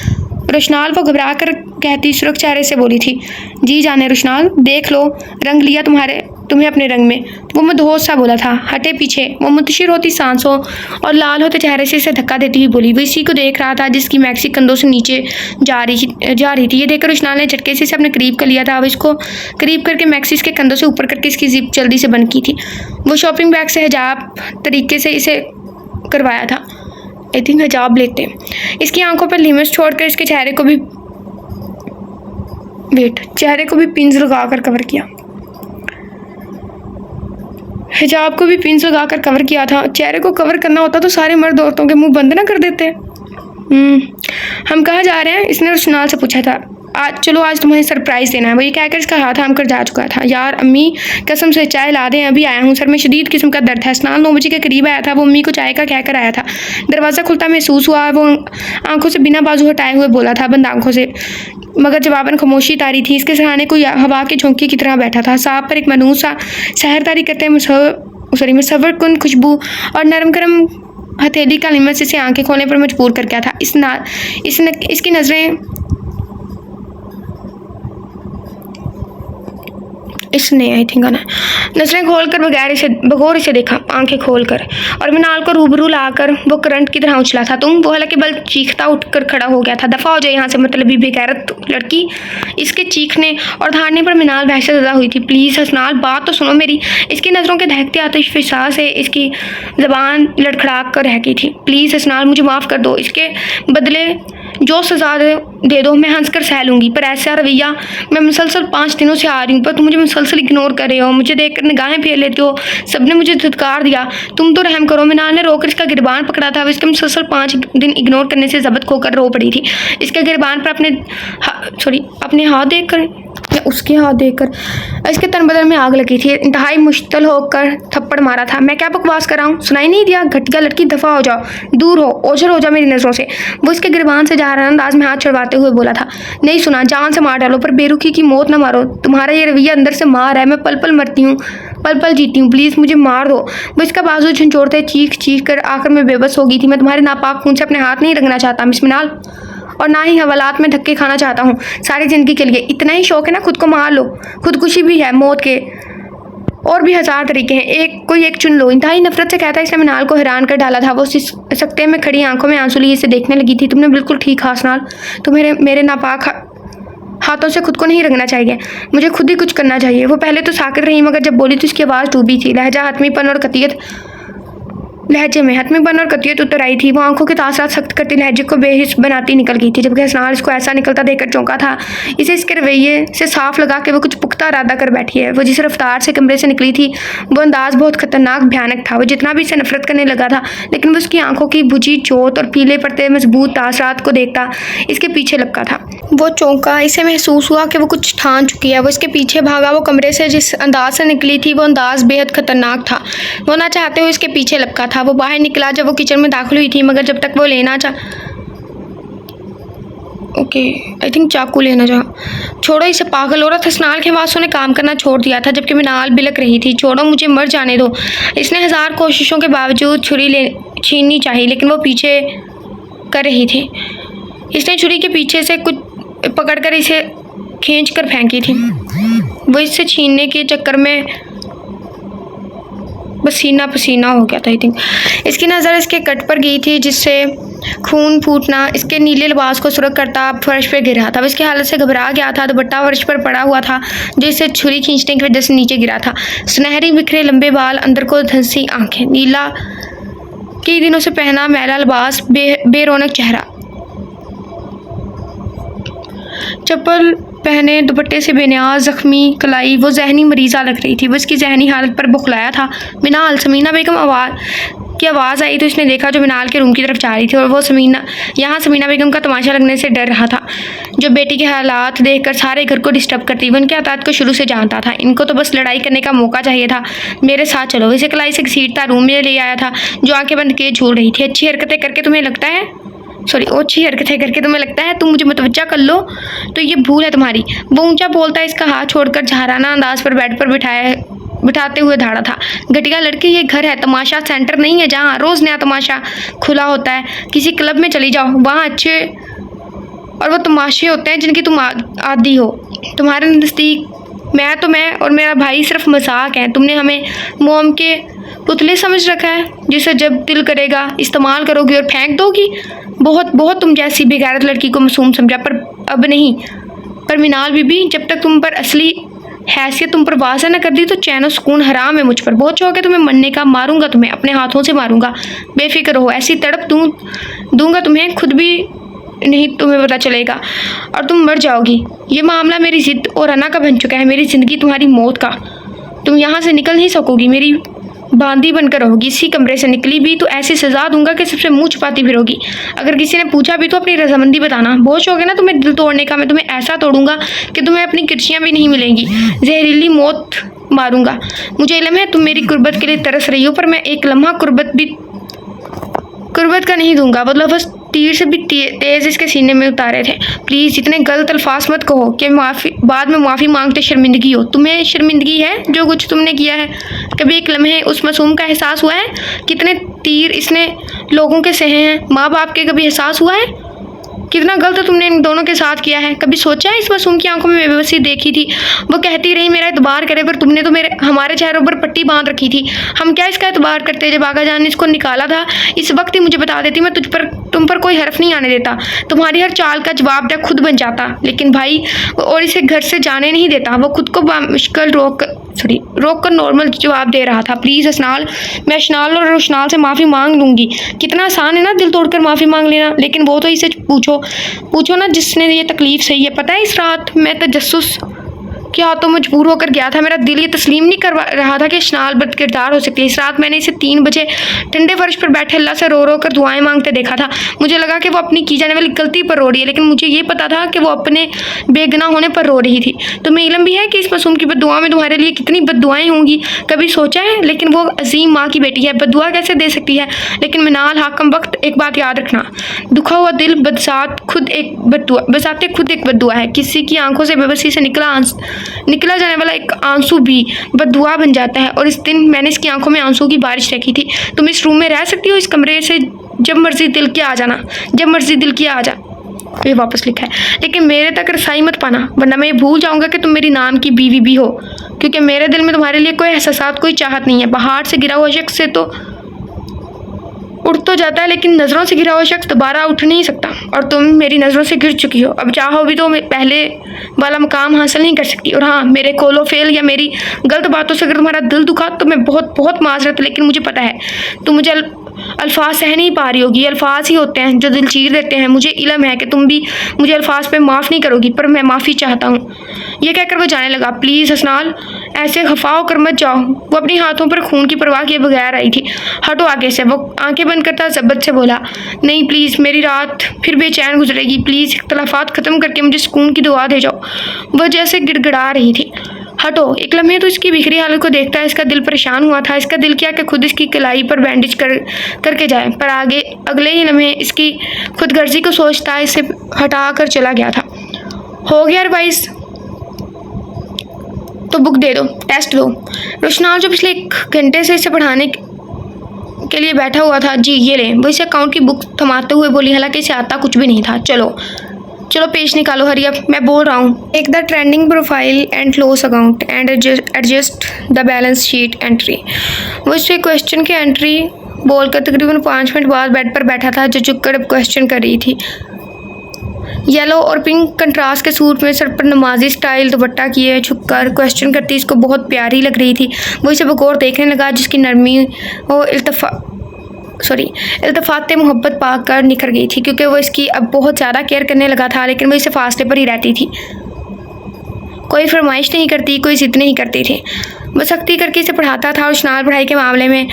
रुशनाल, वो घबरा कर कहती सुरख चेहरे से बोली थी। जी जाने रुशनाल, देख लो, रंग लिया तुम्हें अपने रंग में। वो मदहोश सा बोला था। हटे पीछे। वो मुंतशिर होती सांसों और लाल होते चेहरे से इसे धक्का देती हुई बोली। वो इसी को देख रहा था जिसकी मैक्सी कंधों से नीचे जा रही थी। ये देखकर रुशनाल ने झटके से इसे अपने करीब कर लिया था। अब इसको करीब करके मैक्सी इसके कंधों से ऊपर करके इसकी जिप जल्दी से बंद की थी। वो शॉपिंग बैग से हिजाब तरीके से इसे करवाया था। आई थिंक हिजाब लेते हैं। इसकी आंखों पर लिमिट्स छोड़कर इसके चेहरे को भी पिंस लगाकर कवर किया। हिजाब को भी पिंस लगाकर कवर किया था। चेहरे को कवर करना होता तो सारे मर्द औरतों के मुंह बंद ना कर देते। हम कहाँ जा रहे हैं? इसने रुशनाल से पूछा था। आज तुम्हें सरप्राइज़ देना है। वो ये कहकर इसका हाथ थाम कर जा चुका था। यार अम्मी, कसम से चाय ला दें, अभी आया हूँ। सर में शदीद किस्म का दर्द है। स्नान 9 बजे के करीब आया था। वो अम्मी को चाय का कहकर आया था। दरवाज़ा खुलता महसूस हुआ। वो आंखों से बिना बाजू हटाए हुए बोला था, बंद आंखों से, मगर जवाबन खामोशी तारी थी। इसके सराहने को हवा के झोंके की तरह बैठा था। साहब पर एक मनूस सा सहरदारी करते मुसव्वर कुन खुशबू और नरम गरम हथेली का लिमस इसे आंखें खोलने पर मजबूर कर गया था। इसकी नज़रें इसने आई थिंक आना नजरें खोलकर बगौर इसे देखा, आंखें खोलकर, और मिनाल को रूबरू लाकर वो करंट की तरह उछला था। वो हालांकि बल चीखता उठकर खड़ा हो गया था। दफ़ा हो जाए यहाँ से, मतलबी बेगैरत लड़की। इसके चीखने और धारने पर मिनाल वहशत ज़दा हुई थी। प्लीज़ हसनाल, बात तो सुनो मेरी। इसकी नज़रों के दहकते आतिशफ़िशा से इसकी ज़बान लड़खड़ा कर रह गई थी। प्लीज़ हसनाल, मुझे माफ़ कर दो। इसके बदले जो सज़ा दे दो मैं हंस कर सह लूँगी, पर ऐसा रवैया, मैं मुसलसल 5 दिनों से आ रही हूँ, पर तुम मुझे मुसलसल इग्नोर कर रहे हो, मुझे देखकर निगाहें फेर लेते हो। सबने मुझे धुतकार दिया, तुम तो रहम करो। मिनाल ने रोकर इसका गिरबान पकड़ा था। वो इसके मुसलसल 5 दिन इग्नोर करने से ज़बत खोकर रो पड़ी थी। इसके गिरबान पर अपने हाथ देखकर या उसके हाथ देखकर इसके तन बदन में आग लगी थी। इंतहाई मुश्तल होकर थप्पड़ मारा था। मैं क्या बकवास कर रहा हूँ? सुनाई नहीं दिया? घटिया लड़की, दफ़ा हो जाओ, दूर हो, ओझल हो जाओ मेरी नज़रों से। वो इसके गिरबान से जा रहा अंदाज में हाथ छुड़वाते हुए बोला था। नहीं सुना, जान से मार डालो, पर बेरुखी की मौत ना मारो। तुम्हारा ये रवैया अंदर से मार है। मैं पल पल मरती हूँ, पल पल जीती हूँ। प्लीज़ मुझे मार दो। वो इसका बाजू झंझोड़ते चीख कर आखिर में बेबस हो गई थी। मैं तुम्हारे नापाक खून से अपने हाथ नहीं रंगना चाहता मिस मिनाल, और ना ही हवालात में धक्के खाना चाहता हूँ सारी ज़िंदगी के लिए। इतना ही शौक है ना, खुद को मार लो। खुदकुशी भी है मौत के और भी 1000 तरीके हैं, कोई एक चुन लो। इंतहाई नफरत से कहता इसने मिनाल को हैरान कर डाला था। वो सकते में खड़ी आंखों में आंसू लिए इसे देखने लगी थी। तुमने बिल्कुल ठीक कहा हसनाल, तुम्हें मेरे नापाक हाथों से खुद को नहीं रंगना चाहिए, मुझे खुद ही कुछ करना चाहिए। वो पहले तो साकित रही, मगर जब बोली तो उसकी आवाज़ डूबी थी। लहजा, हतमीपन और कतियत लहजे में हतमीपन और कतियत उतर आई थी। वो आंखों के तासरात सख्त करती लहजे को बेहिस बनाती निकल गई थी, जबकि हसनाल इसको ऐसा निकलता देखकर चौंका था। इसे इसके रवैये से साफ लगा कि वो कुछ पुख्ता इरादा कर बैठी है। वो जिस रफ्तार से कमरे से निकली थी वो अंदाज बहुत खतरनाक भयानक था। वो जितना भी इसे नफरत करने लगा था, लेकिन वो उसकी आंखों की बुझी चोट और पीले पड़ते मजबूत तासरात को देखता इसके पीछे लपका था। वो चौंका। इसे महसूस हुआ कि वो कुछ ठान चुकी है। वो इसके पीछे भागा। वो कमरे से जिस अंदाज से निकली थी वो अंदाज बेहद खतरनाक था। वो ना चाहते हुए इसके पीछे लपका था। वो बाहर निकला जब वो किचन में दाखिल हुई थी, मगर जब तक वो लेना आई थिंक चाकू लेना चाह। छोड़ो, इसे पागल औरत। हसनाल के वासों ने काम करना छोड़ दिया था, जबकि मिनाल बिलक रही थी। छोड़ो, मुझे मर जाने दो। इसने 1000 कोशिशों के बावजूद छुरी छीननी चाहिए, लेकिन वो पीछे कर रही थी। इसने छुरी के पीछे से कुछ पकड़कर इसे खींचकर फेंकी थी। वो इससे छीनने के चक्कर में बस सीना पसीना हो गया था। आई थिंक इसकी नज़र इसके कट पर गई थी, जिससे खून फूटना इसके नीले लिबास को सुरख करता फर्श पर गिर रहा था। इसकी हालत से घबरा गया था। दुपट्टा फर्श पर पड़ा हुआ था, जो इसे छुरी खींचने की वजह से नीचे गिरा था। सुनहरी बिखरे लंबे बाल, अंदर को धंसी आंखें, नीला कई दिनों से पहना मैला लिबास, बेरौनक चेहरा, चप्पल पहने दुपट्टे से बेनियाज जख्मी कलाई। वो जहनी मरीज़ा लग रही थी। वो इसकी जहनी हालत पर बुखलाया था। मिनाल, समीना बेगम की आवाज़ आई तो इसने देखा जो मिनाल के रूम की तरफ जा रही थी, और वो समीना बेगम का तमाशा लगने से डर रहा था, जो बेटी के हालात देखकर सारे घर को डिस्टर्ब करती। वो इनके आदत को शुरू से जानता था। इनको तो बस लड़ाई करने का मौका चाहिए था। मेरे साथ चलो। इसे कलाई से घसीटता रूम में ले आया था, जो आंखें बंद किए झूल रही थी। अच्छी हरकतें करके तुम्हें लगता है तुम मुझे मुतवज्जा कर लो, तो ये भूल है तुम्हारी। वो ऊंचा बोलता इसका हाथ छोड़कर झाराना अंदाज पर बेड पर बिठाते हुए धाड़ा था। घटिया लड़की, ये घर है, तमाशा सेंटर नहीं है जहाँ रोज़ नया तमाशा खुला होता है। किसी क्लब में चली जाओ, वहाँ अच्छे और वो तमाशे होते हैं जिनकी तुम आदी हो। तुम्हारे नज़दीक मैं और मेरा भाई सिर्फ मजाक हैं। तुमने हमें मोम के पुतले समझ रखा है, जिसे जब दिल करेगा इस्तेमाल करोगी और फेंक दोगी। बहुत तुम जैसी बेगैरत लड़की को मासूम समझा, पर अब नहीं। पर मिनाल बीबी, जब तक तुम पर असली हैसियत तुम पर वाज़ा न कर दी तो चैन और सुकून हराम है मुझ पर। बहुत शौक है तुम्हें मरने का। मारूंगा तुम्हें, अपने हाथों से मारूंगा। बेफिक्र हो, ऐसी तड़प दूंगा तुम्हें, खुद भी नहीं तुम्हें पता चलेगा, और तुम मर जाओगी। ये मामला मेरी ज़िद और अना का बन चुका है, मेरी ज़िंदगी तुम्हारी मौत का। तुम यहाँ से निकल नहीं सकोगी, मेरी बांदी बनकर रहोगी। इसी कमरे से निकली भी तो ऐसी सज़ा दूंगा कि सबसे मुंह छुपाती फिरोगी। अगर किसी ने पूछा भी तो अपनी रजामंदी बताना। बहुत शौक है ना तुम्हें दिल तोड़ने का। मैं तुम्हें ऐसा तोड़ूंगा कि तुम्हें अपनी किरचियाँ भी नहीं मिलेंगी। जहरीली मौत मारूंगा। मुझे इल्म है तुम मेरी कुर्बत के लिए तरस रही हो, पर मैं एक लम्हा कुर्बत का नहीं दूंगा। वो लफ्ज़ तीर से भी तेज़ इसके सीने में उतारे थे। प्लीज़ इतने गलत अल्फाज मत कहो कि बाद में माफ़ी मांगते शर्मिंदगी हो। तुम्हें शर्मिंदगी है जो कुछ तुमने किया है? कभी एक लम्हे उस मासूम का एहसास हुआ है? कितने तीर इसने लोगों के सहे हैं? माँ बाप के कभी एहसास हुआ है कितना गलत तुमने इन दोनों के साथ किया है? कभी सोचा है? इस मासूम की आंखों में बेबसी देखी थी। वो कहती रही मेरा एतबार करे, पर तुमने तो हमारे चेहरों पर पट्टी बांध रखी थी। हम क्या इसका एतबार करते? जब आगा जान ने इसको निकाला था, इस वक्त ही मुझे बता देती, मैं तुम पर कोई हर्फ नहीं आने देता। तुम्हारी हर चाल का जवाब दे खुद बन जाता। लेकिन भाई और इसे घर से जाने नहीं देता। वो खुद को बामुश्किल रोक कर नॉर्मल जवाब दे रहा था। प्लीज़ हसनाल, मैं अशनाल और रोशनाल से माफ़ी मांग लूँगी। कितना आसान है ना दिल तोड़कर माफ़ी मांग लेना। लेकिन वो तो इसे पूछो ना जिसने ये तकलीफ़ सही है। पता है इस रात मैं तजस्सुस के हाथों मजबूर होकर गया था। मेरा दिल ये तस्लीम नहीं कर रहा था कि अशनाल बद किरदार हो सकती है। इस रात मैंने इसे 3 बजे ठंडे फर्श पर बैठे अल्लाह से रो कर दुआएं मांगते देखा था। मुझे लगा कि वो अपनी की जाने वाली गलती पर रो रही है, लेकिन मुझे ये पता था कि वो अपने बेगुनाह होने पर रो रही थी। तुम्हें इल्म भी है कि इस मासूम की बद्दुआ में तुम्हारे लिए कितनी बद्दुआएं होंगी? कभी सोचा है? लेकिन वो अजीम माँ की बेटी है, बद्दुआ कैसे दे सकती है? लेकिन मिनाल हाकम वक्त एक बात याद रखना, दुखा हुआ दिल बसाते खुद एक बद्दुआ है। किसी की आंखों से बेबसी से निकला जाने वाला एक आंसू भी बद्दुआ बन जाता है। और इस दिन मैंने इसकी आंखों में आंसू की बारिश देखी थी। तुम इस रूम में रह सकती हो, इस कमरे से जब मर्जी दिल किया आ जाना, जब मर्जी दिल किया आ जा। ये वापस लिखा है। लेकिन मेरे तक रसाई मत पाना, वरना मैं ये भूल जाऊंगा कि तुम मेरी नाम की बीवी भी हो, क्योंकि मेरे दिल में तुम्हारे लिए कोई एहसास, कोई चाहत नहीं है। पहाड़ से गिरा हुआ शख्स से तो उठ तो जाता है लेकिन नज़रों से घिरा हुआ शख्स दोबारा उठ नहीं सकता, और तुम मेरी नज़रों से घिर चुकी हो। अब चाहो भी तो मैं पहले वाला मुकाम हासिल नहीं कर सकती। और हाँ, मेरे कोलो फेल या मेरी गलत बातों से अगर तुम्हारा दिल दुखा तो मैं बहुत बहुत माजरत, लेकिन मुझे पता है तुम मुझे अल्फाज सह नहीं पा रही होगी। ये अल्फाज ही होते हैं जो दिल चीर देते हैं। मुझे इल्म है कि तुम भी मुझे अल्फाज पे माफ़ नहीं करोगी, पर मैं माफ़ी चाहता हूँ। ये कहकर वो जाने लगा। प्लीज़ हसनाल, ऐसे खफा होकर मत जाओ। वो अपने हाथों पर खून की परवाह किए बगैर आई थी। हटो आगे से। वो आंखें बंद करता जब्बत से बोला, नहीं प्लीज़, मेरी रात फिर बेचैन गुजरेगी। प्लीज़ इख्तलाफात ख़त्म करके मुझे सुकून की दुआ दे जाओ। वह जैसे गिड़गिड़ा रही थी। हटो। एक लम्हे तो इसकी बिखरी हालत को देखता है इसका दिल परेशान हुआ था। इसका दिल किया कि खुद इसकी कलाई पर बैंडेज करके जाए, पर अगले ही लम्हे इसकी खुदगर्जी को सोचता इसे हटा कर चला गया था। हो गया रिवाइज तो बुक दे दो, टेस्ट दो। रोशनाल जो पिछले 1 घंटे से इसे पढ़ाने के लिए बैठा हुआ था, जी ये ले। वो इसे अकाउंट की बुक थमाते हुए बोली, हालांकि इसे आता कुछ भी नहीं था। चलो चलो पेज निकालो, हरी अप, मैं बोल रहा हूँ। एक the trending profile and close account and adjust the balance sheet entry. वो इसे क्वेश्चन की एंट्री बोलकर तकरीबन 5 मिनट बाद बेड पर बैठा था, जो झुककर अब क्वेश्चन कर रही थी। येलो और पिंक कंट्रास्ट के सूट में सर पर नमाजी स्टाइल दुपट्टा किए झुककर क्वेश्चन करती इसको बहुत प्यारी लग रही थी। वो इसे बगौर देखने लगा, जिसकी नरमी और इल्तफात मोहब्बत पाकर निखर गई थी, क्योंकि वो इसकी अब बहुत ज़्यादा केयर करने लगा था। लेकिन वो इसे फासले पर ही रहती थी, कोई फरमाइश नहीं करती, कोई जिद नहीं करती थी। वो सख्ती करके इसे पढ़ाता था और शनाल पढ़ाई के मामले में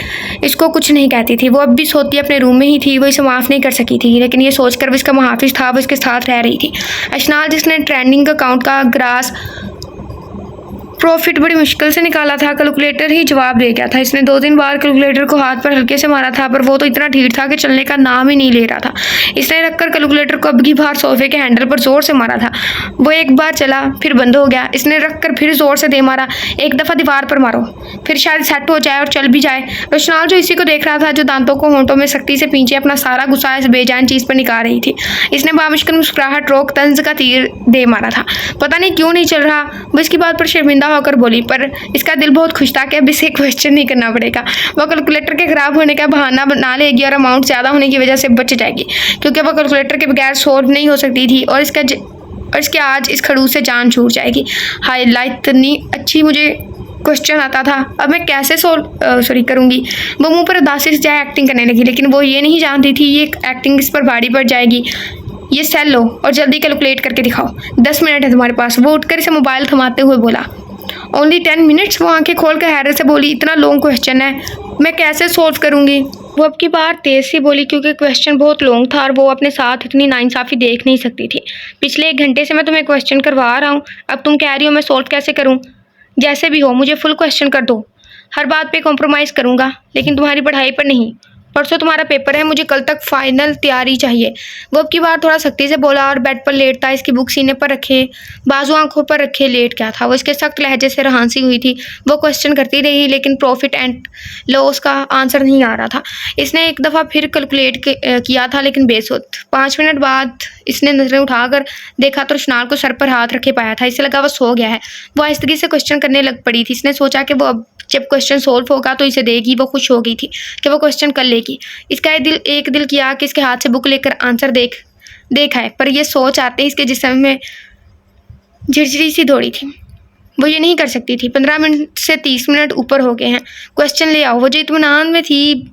इसको कुछ नहीं कहती थी। वो अब भी सोती अपने रूम में ही थी। वो इसे माफ़ नहीं कर सकी थी, लेकिन ये सोचकर वो इसका मुहाफिज था, वो इसके साथ रह रही थी। शनाल जिसने ट्रेंडिंग अकाउंट का ग्रास प्रॉफिट बड़ी मुश्किल से निकाला था, कैलकुलेटर ही जवाब दे गया था। इसने 2-3 बार कैलकुलेटर को हाथ पर हल्के से मारा था, पर वो तो इतना ढीठ था कि चलने का नाम ही नहीं ले रहा था। इसने रखकर कैलकुलेटर को अब की बार सोफे के हैंडल पर जोर से मारा था। वो एक बार चला, फिर बंद हो गया। इसने रखकर फिर जोर से दे मारा। एक दफ़ा दीवार पर मारो, फिर शायद सेट हो जाए और चल भी जाए। रोशनाल जो इसी को देख रहा था, जो दांतों को होंठों में सख्ती से पीछे अपना सारा गुस्सा इस बेजान चीज़ पर निकाल रही थी। इसने बामुश्किल मुस्कुराहट रोक तंज का तीर दे मारा था। पता नहीं क्यों नहीं चल रहा। वो इसकी बात पर शर्मिंदा होकर बोली, पर इसका दिल बहुत खुश था कि अब इसे क्वेश्चन नहीं करना पड़ेगा। वो कैलकुलेटर के ख़राब होने का बहाना बना लेगी और अमाउंट ज़्यादा होने की वजह से बच जाएगी, क्योंकि वो कैलकुलेटर के बगैर सॉल्व नहीं हो सकती थी। और इसके आज इस खड़ूस से जान छूट जाएगी। हाय लाइट इतनी अच्छी मुझे क्वेश्चन आता था, अब मैं कैसे करूँगी। वो मुंह पर उदासी से जाए एक्टिंग करने लगी, लेकिन वो ये नहीं जानती थी ये एक्टिंग इस पर भारी पड़ जाएगी। ये सेल लो और जल्दी कैलकुलेट करके दिखाओ, 10 मिनट है तुम्हारे पास। वो उठकर इसे मोबाइल थमाते हुए बोला। Only 10 minutes. वो आंखें खोल कर हैरत से बोली, इतना लॉन्ग क्वेश्चन है, मैं कैसे सॉल्व करूँगी। वो अब की बार तेज़ सी बोली, क्योंकि क्वेश्चन बहुत लॉन्ग था और वो अपने साथ इतनी नाइंसाफ़ी देख नहीं सकती थी। पिछले 1 घंटे से मैं तुम्हें क्वेश्चन करवा रहा हूँ, अब तुम कह रही हो मैं सॉल्व कैसे करूँ। जैसे भी हो मुझे फुल क्वेश्चन कर दो, हर बात पे कॉम्प्रोमाइज़ करूँगा, लेकिन तुम्हारी पढ़ाई पर नहीं। परसों तुम्हारा पेपर है, मुझे कल तक फाइनल तैयारी चाहिए। वो अब की बार थोड़ा सख्ती से बोला और बेड पर लेटता इसकी बुक सीने पर रखे, बाजू आंखों पर रखे लेट गया था। वो इसके सख्त लहजे से रहानसी हुई थी। वो क्वेश्चन करती रही, लेकिन प्रॉफिट एंड लॉस का आंसर नहीं आ रहा था। इसने एक दफ़ा फिर कैलकुलेट किया था, लेकिन बेसुध। 5 मिनट बाद इसने नजरें उठाकर देखा तो रोशनाल को सर पर हाथ रखे पाया था। इसे लगा वो सो गया है। वो आहिस्तगी से क्वेश्चन करने लग पड़ी थी। इसने सोचा कि वो अब जब क्वेश्चन सोल्व होगा तो इसे देगी। वो खुश हो गई थी कि वो क्वेश्चन कर लेगी। इसका एक दिल किया कि इसके हाथ से बुक लेकर आंसर देखा है, पर यह सोच आते ही इसके जिस्म में झिरझिरी सी दौड़ी थी। वो ये नहीं कर सकती थी। 15 मिनट से 30 मिनट ऊपर हो गए हैं। क्वेश्चन ले आओ। वो जो इत्मीनान में थी,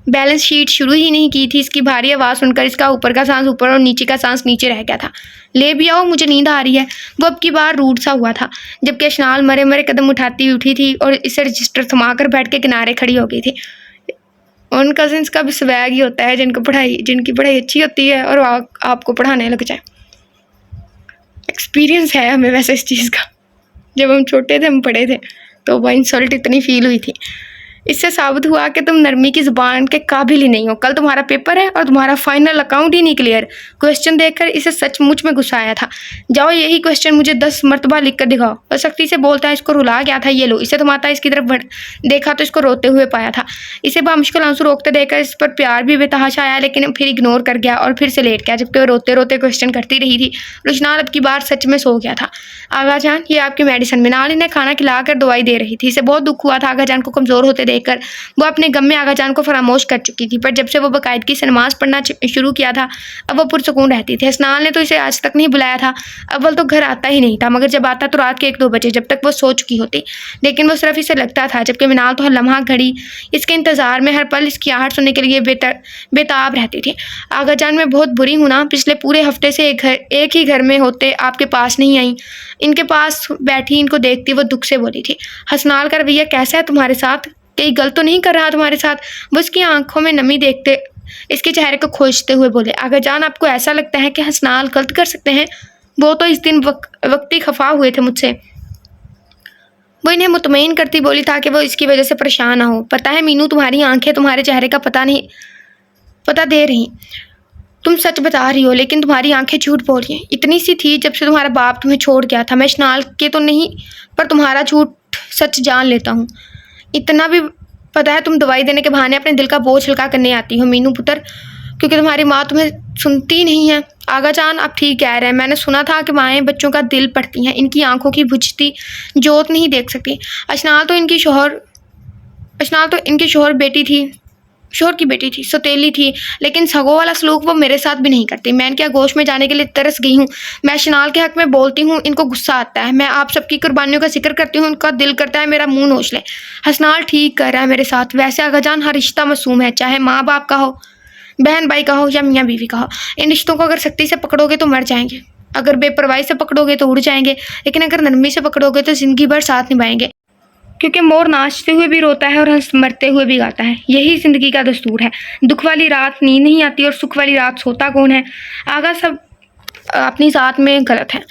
बैलेंस शीट शुरू ही नहीं की थी। इसकी भारी आवाज़ सुनकर इसका ऊपर का सांस ऊपर और नीचे का सांस नीचे रह गया था। ले भी आओ, मुझे नींद आ रही है। वो अब की बार रूड सा हुआ था, जबकि शनाल मरे मरे कदम उठाती हुई उठी थी और इसे रजिस्टर थमाकर बैठ के किनारे खड़ी हो गई थी। उन कजिन्स का भी स्वैग ही होता है जिनकी पढ़ाई अच्छी होती है और आपको पढ़ाने लग जाए। एक्सपीरियंस है हमें वैसे इस चीज़ का। जब हम छोटे थे, हम पढ़े थे, तो वो इंसल्ट इतनी फील हुई थी। इससे साबित हुआ कि तुम नरमी की ज़ुबान के काबिल ही नहीं हो। कल तुम्हारा पेपर है और तुम्हारा फाइनल अकाउंट ही नहीं क्लियर। क्वेश्चन देखकर इसे सचमुच में गुस्सा आया था। जाओ यही क्वेश्चन मुझे 10 मरतबा लिख कर दिखाओ। और सख्ती से बोलता है, इसको रुला गया था। ये लो। इसे थमाता इसकी तरफ देखा तो इसको रोते हुए पाया था। इसे बामुश्किल आंसू रोकते देखकर इस पर प्यार भी बेतहाशा आया, लेकिन फिर इग्नोर कर गया और फिर से लेट गया, जबकि वो रोते रोते क्वेश्चन करती रही थी। रोशनाल अब की बार सच में सो गया था। आगा जान, ये आपकी मेडिसिन। मिनाल इन्हें खाना खिलाकर दवाई दे रही थी। इसे बहुत दुख हुआ था आगा जान को कमज़ोर होते देख देखकर वो अपने गम में आगा जान को फरामोश कर चुकी थी। पर जब से वो बाकायदगी से नमाज पढ़ना शुरू किया था अब वो पुरसकून रहती थी। हसनाल ने तो इसे आज तक नहीं बुलाया था, अव्वल तो घर आता ही नहीं था, मगर जब आता तो रात के 1-2 बजे, जब तक वो सो चुकी होती। लेकिन वो सिर्फ इसे लगता था, जबकि मिनाल तो हर लम्हा घड़ी इसके इंतज़ार में, हर पल इसकी आहट सुनने के लिए बेताब रहती थी। आगा जान, मैं बहुत बुरी हूँ ना, पिछले पूरे हफ्ते से एक ही घर में होते आपके पास नहीं आई। इनके पास बैठी इनको देखती वो दुख से बोली थी। हसनाल का रवैया कैसा है तुम्हारे साथ? कहीं गलत तो नहीं कर रहा तुम्हारे साथ? वो उसकी आंखों में नमी देखते इसके चेहरे को खोजते हुए बोले। आगा जान, आपको ऐसा लगता है कि हसनाल गलत कर सकते हैं? वो तो इस दिन वक्ती खफा हुए थे मुझसे। वो इन्हें मुतमईन करती बोली था कि वो इसकी वजह से परेशान ना हो। पता है मीनू, तुम्हारी आंखें तुम्हारे चेहरे का पता दे रही। तुम सच बता रही हो, लेकिन तुम्हारी आंखें झूठ बोल रही हैं। इतनी सी थी जब से तुम्हारा बाप तुम्हें छोड़ गया था। मैं शनाल के तो नहीं, पर तुम्हारा झूठ सच जान लेता हूँ। इतना भी पता है तुम दवाई देने के बहाने अपने दिल का बोझ हल्का करने आती हो मीनू पुत्र, क्योंकि तुम्हारी माँ तुम्हें सुनती नहीं है। आगा जान, आप ठीक कह रहे हैं। मैंने सुना था कि माएँ बच्चों का दिल पढ़ती हैं, इनकी आंखों की बुझती जोत नहीं देख सकती। अशनाल तो इनकी शोहर की बेटी थी, सौतेली थी, लेकिन सगों वाला सलूक वो मेरे साथ भी नहीं करती। मैं इनके आगोश में जाने के लिए तरस गई हूँ। मैं शनाल के हक में बोलती हूँ, इनको गुस्सा आता है। मैं आप सबकी कुर्बानियों का जिक्र करती हूँ, उनका दिल करता है मेरा मुंह नोच ले। हसनाल ठीक कर रहा है मेरे साथ। वैसे आगा जान, हर रिश्ता मासूम है, चाहे माँ बाप का हो, बहन भाई का हो या मियाँ बीवी का हो। इन रिश्तों को अगर सख्ती से पकड़ोगे तो मर जाएंगे, अगर बेपरवाही से पकड़ोगे तो उड़ जाएंगे, लेकिन अगर नरमी से पकड़ोगे तो ज़िंदगी भर साथ निभाएंगे। क्योंकि मोर नाचते हुए भी रोता है और हंस मरते हुए भी गाता है, यही ज़िंदगी का दस्तूर है। दुख वाली रात नींद नहीं आती और सुख वाली रात सोता कौन है? आगा सब अपनी ज़ात में गलत है।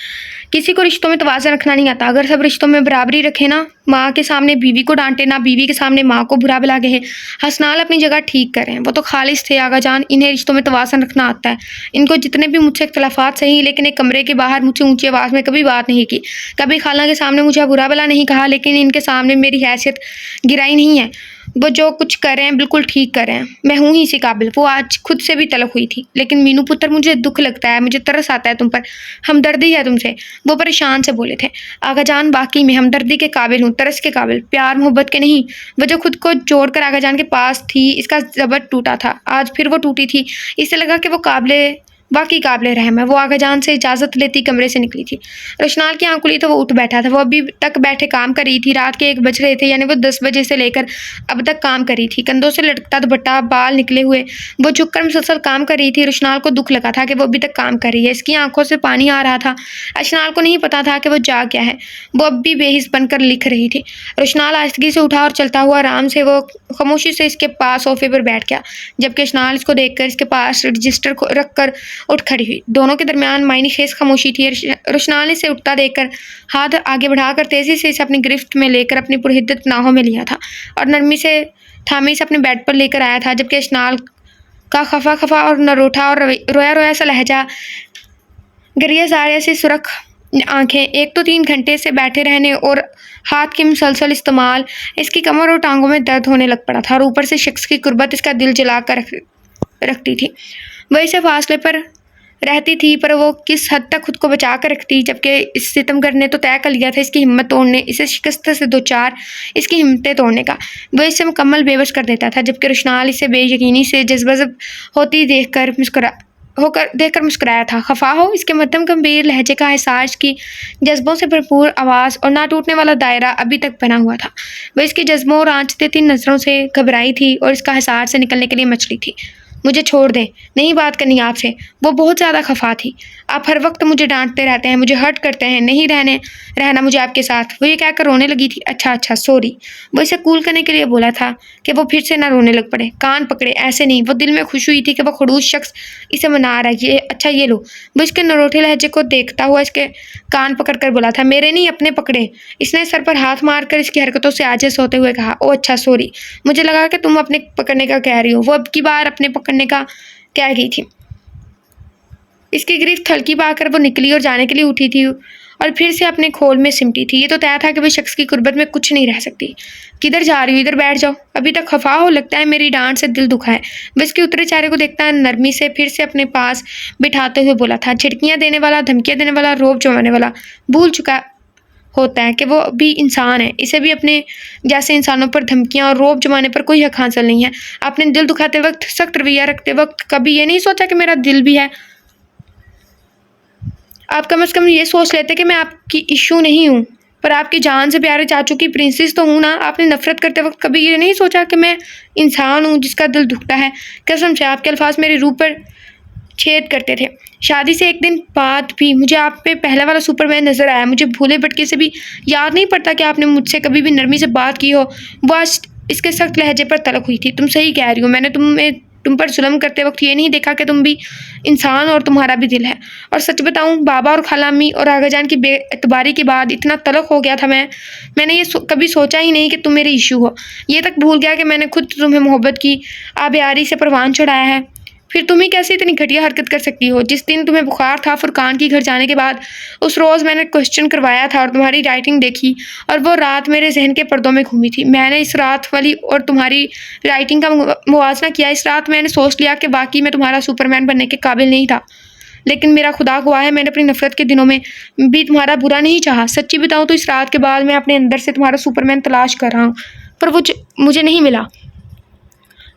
किसी को रिश्तों में तवाज़ुन रखना नहीं आता। अगर सब रिश्तों में बराबरी रखे ना, माँ के सामने बीवी को डांटे ना, बीवी के सामने माँ को बुरा भला कहे। हसनाल अपनी जगह ठीक कर रहे हैं, वो तो खालिश थे आगा जान। इन्हें रिश्तों में तवाज़ुन रखना आता है। इनको जितने भी मुझसे इख्तलाफात सही, लेकिन एक कमरे के बाहर मुझसे ऊंची आवाज़ में कभी बात नहीं की, कभी खाला के सामने मुझे बुरा भला नहीं कहा, लेकिन इनके सामने मेरी हैसियत गिराई नहीं है। वो जो कुछ कर रहे हैं बिल्कुल ठीक कर रहे हैं। मैं हूँ ही इसी काबिल। वो आज खुद से भी तलब हुई थी। लेकिन मीनू पुत्र, मुझे दुख लगता है, मुझे तरस आता है तुम पर, हमदर्दी है तुमसे। वो परेशान से बोले थे। आगा जान, वाकई में हमदर्दी के काबिल हूँ, तरस के काबिल, प्यार मोहब्बत के नहीं। वो जो खुद को जोड़कर आगा जान के पास थी, इसका ज़बर टूटा था, आज फिर वो टूटी थी। इससे लगा कि वो वाकई काबिल रहम है। वो आगा जान से इजाज़त लेती कमरे से निकली थी। रोशनाल की आंख खुली तो वो उठ बैठा था। वो अभी तक बैठे काम कर रही थी। रात के 1 बज रहे थे, यानी वो 10 बजे से लेकर अब तक काम कर रही थी। कंधों से लटकता दुपट्टा, बाल निकले हुए, वो झुककर मुसलसल काम कर रही थी। रोशनाल को दुख लगा था कि वो अभी तक काम कर रही है। इसकी आंखों से पानी आ रहा था। रोशनाल को नहीं पता था कि वो जा क्या है। वो अब भी बेहिस बनकर लिख रही थी। रोशनाल आहिस्तगी से उठा और चलता हुआ आराम से वो खामोशी से इसके पास सोफे पर बैठ गया, जबकि रोशनाल इसको देखकर इसके पास रजिस्टर रख कर उठ खड़ी हुई। दोनों के दरमियान मायने खेज खामोशी थी। रोशनाल ने इसे उठता देखकर हाथ आगे बढ़ाकर तेजी से इसे अपनी गिरफ्त में लेकर अपनी पुरहिद्दत नाहों में लिया था और नरमी से थामे इसे अपने बेड पर लेकर आया था, जबकि रोशनाल का खफा और नरोठा और रोया सा लहजा, गरियाज़ारिया सी सुरख आंखें, एक तो 3 घंटे से बैठे रहने और हाथ के मुसलसल इस्तेमाल, इसकी कमर और टांगों में दर्द होने लग पड़ा था और ऊपर से शख्स की कुर्बत इसका दिल जला कर रखती थी। वह इसे फासले पर रहती थी, पर वो किस हद तक खुद को बचा कर रखती, जबकि इस सितमगर ने तो तय कर लिया था इसकी हिम्मत तोड़ने, इसे शिकस्त से 2-4 इसकी हिम्मतें तोड़ने का। वह इसे मुकम्मल बेबस कर देता था, जबकि रोशनाल इसे बेयकीनी से जज्ब होती देखकर मुस्कुराया था। खफा हो, इसके मध्यम गंभीर लहजे का एहसास की जज्बों से भरपूर आवाज़ और ना टूटने वाला दायरा अभी तक बना हुआ था। वह इसके जज्बों और आंचते 3 नज़रों से घबराई थी और इसका एहसास से निकलने के लिए मचली थी। मुझे छोड़ दें, नहीं बात करनी आपसे। वो बहुत ज़्यादा खफा थी। आप हर वक्त मुझे डांटते रहते हैं, मुझे हर्ट करते हैं, नहीं रहना मुझे आपके साथ। वो ये कहकर रोने लगी थी। अच्छा सॉरी। वो इसे कूल करने के लिए बोला था कि वो फिर से ना रोने लग पड़े। कान पकड़े, ऐसे नहीं। वो दिल में खुश हुई थी कि वो खड़ूस शख्स इसे मना रहा है। ये लो। वो इसके नरोठे लहजे को देखता हुआ इसके कान पकड़ कर बोला था। मेरे नहीं, अपने पकड़े। इसने सर पर हाथ मारकर इसकी हरकतों से आजिज़ होते हुए कहा। ओ अच्छा सॉरी, मुझे लगा कि तुम अपने पकड़ने का कह रही हो। वो अब की बार अपने पकड़ने का कह गई थी। इसकी गिरफ्त हल्की पाकर वो निकली और जाने के लिए उठी थी और फिर से अपने खोल में सिमटी थी। ये तो तय था कि वह शख्स की कुर्बत में कुछ नहीं रह सकती। किधर जा रही हो? इधर बैठ जाओ। अभी तक खफा हो, लगता है मेरी डांट से दिल दुखा है। वह इसके उतरे चेहरे को देखता नरमी से फिर से अपने पास बिठाते हुए बोला था। झिड़कियाँ देने वाला, धमकियाँ देने वाला, रोब जमाने वाला भूल चुका होता है कि वो भी इंसान है, इसे भी अपने जैसे इंसानों पर धमकियां और रौब जमाने पर कोई हक हासिल नहीं है। आपने दिल दुखाते वक्त, सख्त रवैया रखते वक्त कभी ये नहीं सोचा कि मेरा दिल भी है? आप कम से कम ये सोच लेते कि मैं आपकी इशू नहीं हूँ, पर आपकी जान से प्यारे चाचू की प्रिंसेस तो हूँ ना। आपने नफरत करते वक्त कभी ये नहीं सोचा कि मैं इंसान हूँ जिसका दिल दुखता है? कसम से आपके अल्फाज मेरी रूह पर छेद करते थे। शादी से एक दिन बाद भी मुझे आप पे पहला वाला सुपरमैन नजर आया। मुझे भूले भटके से भी याद नहीं पड़ता कि आपने मुझसे कभी भी नरमी से बात की हो। वो आज इसके सख्त लहजे पर तलब हुई थी। तुम सही कह रही हो, मैंने तुम पर जुल्म करते वक्त ये नहीं देखा कि तुम भी इंसान और तुम्हारा भी दिल है। और सच बताऊं, बाबा और खालामी और आगा जान की बेएतबारी के बाद इतना तलख हो गया था मैंने ये कभी सोचा ही नहीं कि तुम मेरे इशू हो। ये तक भूल गया कि मैंने खुद तुम्हें मोहब्बत की आबियारी से परवान चढ़ाया है। फिर तुम ही कैसे इतनी घटिया हरकत कर सकती हो? जिस दिन तुम्हें बुखार था फुरकान के घर जाने के बाद, उस रोज़ मैंने क्वेश्चन करवाया था और तुम्हारी राइटिंग देखी, और वो रात मेरे जहन के पर्दों में घूमी थी। मैंने इस रात वाली और तुम्हारी राइटिंग का मुवाजना किया। इस रात मैंने सोच लिया कि बाकी मैं तुम्हारा सुपरमैन बनने के काबिल नहीं था। लेकिन मेरा खुदा गवाह है, मैंने अपनी नफरत के दिनों में भी तुम्हारा बुरा नहीं चाहा। सच्ची बताऊं तो इस रात के बाद मैं अपने अंदर से तुम्हारा सुपरमैन तलाश कर रहा हूँ, पर वो मुझे नहीं मिला।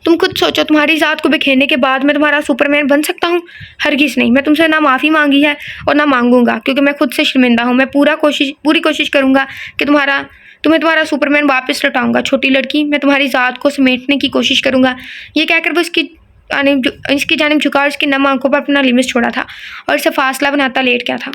तुम खुद सोचो, तुम्हारी ज़ात को बिखेरने के बाद मैं तुम्हारा सुपरमैन बन सकता हूँ? हरगिज़ नहीं। मैं तुमसे ना माफ़ी मांगी है और ना मांगूंगा, क्योंकि मैं खुद से शर्मिंदा हूँ। मैं पूरी कोशिश करूँगा कि तुम्हें तुम्हारा सुपरमैन वापस लौटाऊंगा। छोटी लड़की, मैं तुम्हारी ज़ात को समेटने की कोशिश करूँगा। ये कहकर वो इसकी जानिब झुका और इसकी नम आंखों पर अपना लिमिस छोड़ा था और इसे फासला बनाता लेट गया था।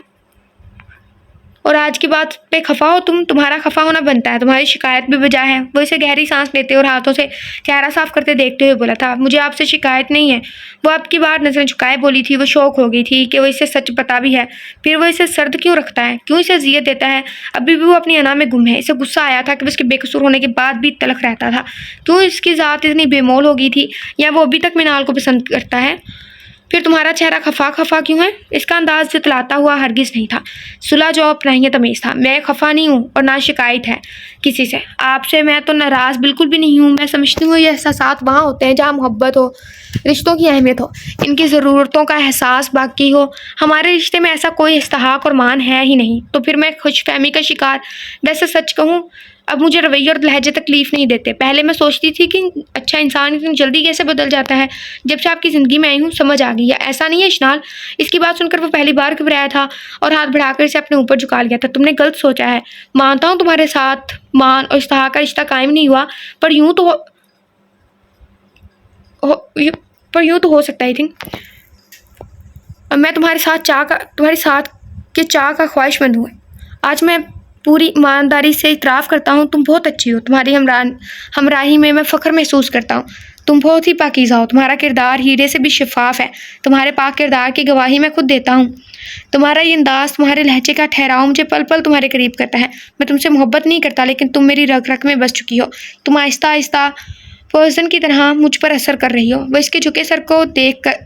और आज की बात पे खफा हो तुम? तुम्हारा खफा होना बनता है, तुम्हारी शिकायत भी बजा है। वो इसे गहरी सांस लेते और हाथों से चेहरा साफ करते देखते हुए बोला था, मुझे आपसे शिकायत नहीं है। वो आपकी बात नजरें झुकाए बोली थी। वो शौक हो गई थी कि वो इसे सच पता भी है, फिर वो इसे सर्द क्यों रखता है, क्यों इसे अजियत देता है? अभी भी वो अपनी अना में गुम है। इसे गुस्सा आया था कि वो इसके बेकसूर होने के बाद भी तलख रहता था। क्यों इसकी ज़ात इतनी बेमोल हो गई थी, या वो अभी तक मिनाल को पसंद करता है? फिर तुम्हारा चेहरा खफा खफा क्यों है? इसका अंदाज जतलाता हुआ हरगिज़ नहीं था, सुलह जो अपनाइए तमीज़ था। मैं खफा नहीं हूँ और ना शिकायत है किसी से। आपसे मैं तो नाराज़ बिल्कुल भी नहीं हूँ। मैं समझती हूँ ये एहसास वहाँ होते हैं जहाँ मोहब्बत हो, रिश्तों की अहमियत हो, इनकी ज़रूरतों का एहसास बाकी हो। हमारे रिश्ते में ऐसा कोई इस्तेहाक और मान है ही नहीं, तो फिर मैं खुशफहमी का शिकार। वैसे सच कहूँ, अब मुझे रवैये और लहजे तकलीफ़ नहीं देते। पहले मैं सोचती थी कि अच्छा इंसान इतनी जल्दी कैसे बदल जाता है। जब से आपकी ज़िंदगी में आई हूँ समझ आ गई है। ऐसा नहीं है इशनाल। इसकी बात सुनकर वो पहली बार घबराया था और हाथ बढ़ाकर इसे अपने ऊपर झुका लिया था। तुमने गलत सोचा है। मानता हूँ तुम्हारे साथ मान और इस्तेहाक का रिश्ता कायम नहीं हुआ, पर यूँ तो हो सकता है। आई थिंक मैं तुम्हारे साथ के चाह का ख्वाहिशमंद हूँ। आज मैं पूरी ईमानदारी से इतराफ़ करता हूँ, तुम बहुत अच्छी हो। तुम्हारी हमराही में मैं फ़ख्र महसूस करता हूँ। तुम बहुत ही पाकीज़ा हो। तुम्हारा किरदार हीरे से भी शफाफ है। तुम्हारे पाक किरदार की गवाही मैं खुद देता हूँ। तुम्हारा ये अंदाज़, तुम्हारे लहजे का ठहराव मुझे पल पल तुम्हारे करीब करता है। मैं तुमसे मोहब्बत नहीं करता, लेकिन तुम मेरी रग रग में बस चुकी हो। तुम आहिस्ता आहिस्ता पॉइज़न की तरह मुझ पर असर कर रही हो। वह इसके झुके सर को देख कर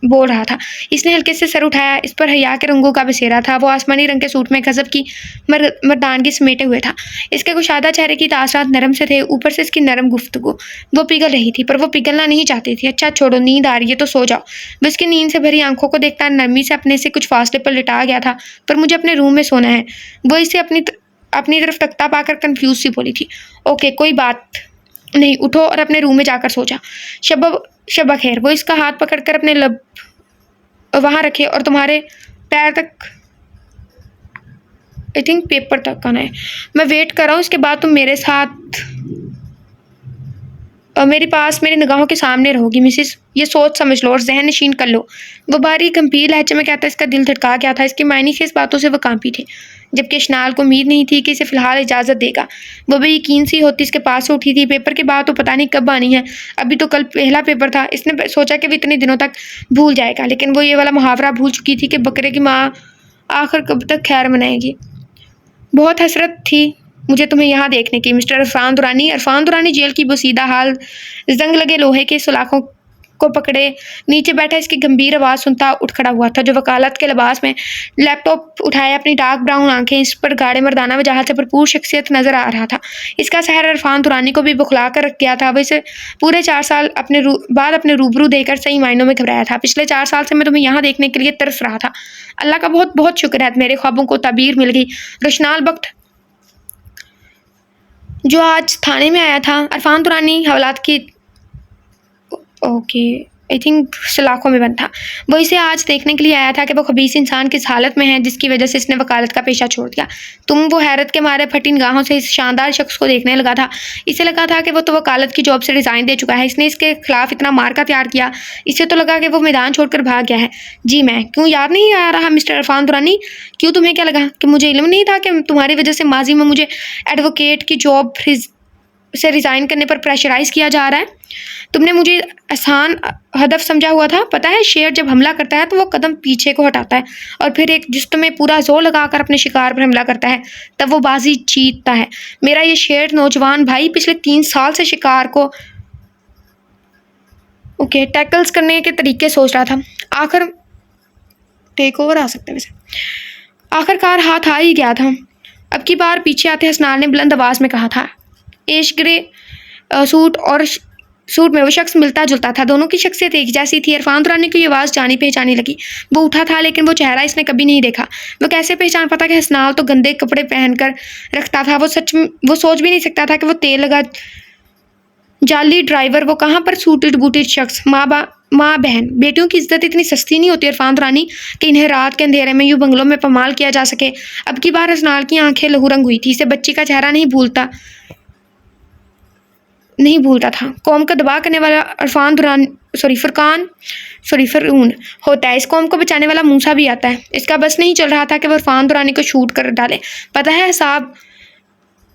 बोल रहा था। इसने हल्के से सर उठाया। इस पर हया के रंगों का बसेरा था। वो आसमानी रंग के सूट में गजब की मर्दानगी समेटे हुए था। इसके कुशादा चेहरे की तासरात नरम से थे, ऊपर से इसकी नरम गुफ्तगू। वो पिघल रही थी, पर वो पिघलना नहीं चाहती थी। अच्छा छोड़ो, नींद आ रही है तो सो जाओ। वो इसकी नींद से भरी आंखों को देखकर नरमी से अपने से कुछ फासले पर लिटा गया था। पर मुझे अपने रूम में सोना है। वो इसे अपनी तरफ तकता पाकर कन्फ्यूज सी बोली थी। ओके, कोई बात नहीं, उठो और अपने रूम में जाकर सो जा। शब खैर। वो इसका हाथ पकड़कर अपने लब वहाँ रखे और तुम्हारे पैर तक, आई थिंक पेपर तक आना है। मैं वेट कर रहा हूँ, इसके बाद तुम मेरे साथ मेरे पास मेरी निगाहों के सामने रहोगी मिसिस। ये सोच समझ लो और जहन नशीन कर लो। वो भारी गंभीर लहजे में कहता इसका दिल धड़का गया था। इसकी मायनी से इस बातों से वो कांपी थी, जबकि इशनाल को उम्मीद नहीं थी कि इसे फ़िलहाल इजाज़त देगा। वो भी यकीन सी होती इसके पास से उठी थी। पेपर के बाद तो पता नहीं कब आनी है। अभी तो कल पहला पेपर था। इसने सोचा कि वो इतने दिनों तक भूल जाएगा, लेकिन वो ये वाला मुहावरा भूल चुकी थी कि बकरे की माँ आखिर कब तक खैर मनाएगी। बहुत हसरत थी मुझे तुम्हें यहाँ देखने की, मिस्टर इरफान दुरानी जेल की बोसीदा हाल जंग लगे लोहे के सलाखों को पकड़े नीचे बैठा इसकी गंभीर आवाज़ सुनता उठ खड़ा हुआ था, जो वकालत के लिबास में लैपटॉप उठाए, अपनी डार्क ब्राउन आंखें इस पर गाढ़े मर्दाना वजाहत से भरपूर शख्सियत नजर आ रहा था। इसका सहर इरफान दुरानी को भी बुखला कर रख गया था। वह इसे पूरे 4 साल बाद अपने रूबरू देकर सही मायनों में घबराया था। पिछले 4 साल से मैं तुम्हें यहाँ देखने के लिए तरस रहा था। अल्लाह का बहुत बहुत शुक्र है, मेरे ख्वाबों को ताबीर मिल गई। रोशनाल बख्त जो आज थाने में आया था अरफान दुरानी हवालात की, ओके आई थिंक सलाखों में बंद था, वो इसे आज देखने के लिए आया था कि वो खबीस इंसान किस हालत में है जिसकी वजह से इसने वकालत का पेशा छोड़ दिया। वो हैरत के मारे फटी निगाहों से इस शानदार शख्स को देखने लगा था। इसे लगा था कि वो तो वकालत की जॉब से रिज़ाइन दे चुका है, इसने इसके खिलाफ इतना मार्का तैयार किया, इसे तो लगा कि वो मैदान छोड़कर भाग गया है। जी मैं, क्यों याद नहीं आ रहा मिस्टर अरफान दुरानी? क्यों, तुम्हें क्या लगा कि मुझे इल्म नहीं था कि तुम्हारी वजह से माजी में मुझे एडवोकेट की जॉब से रिज़ाइन करने पर प्रेशराइज़ किया जा रहा है? तुमने मुझे आसान हदफ समझा हुआ था। पता है, शेर जब हमला करता है तो वो कदम पीछे को हटाता है और फिर एक जिस्म में पूरा जोर लगाकर अपने शिकार पर हमला करता है, तब वो बाजी जीतता है। मेरा ये शेर नौजवान भाई पिछले 3 साल से शिकार को टैकल्स करने के तरीके सोच रहा था। आखिर टेक ओवर आ सकते हैं वैसे, आखिरकार हाथ आ ही गया था। अब की बार पीछे आते हसनान ने बुलंद आवाज़ में कहा था। एश ग्रे सूट में वो शख्स मिलता जुलता था, दोनों की शख्सियत एक जैसी थी। इरफान दुरानी की आवाज़ जानी पहचानी लगी। वो उठा था लेकिन वो चेहरा इसने कभी नहीं देखा। वो कैसे पहचान पाता कि हसनाल तो गंदे कपड़े पहनकर रखता था। वो सोच भी नहीं सकता था कि वो तेल लगा जाली ड्राइवर, वो कहाँ पर सूटेड बूटेड शख्स। माँ बहन बेटियों की इज्जत इतनी सस्ती नहीं होती इरफान दुरानी कि इन्हें रात के अंधेरे में यूँ बंगलों में पमाल किया जा सके। अब की बार हसनाल की आंखें लहू रंग हुई थी। इसे बच्ची का चेहरा नहीं भूलता था। कौम का दबा करने वाला फरऊन होता है। इस कौम को बचाने वाला मूसा भी आता है। इसका बस नहीं चल रहा था कि वो इरफान दुरानी को शूट कर डाले। पता है साहब,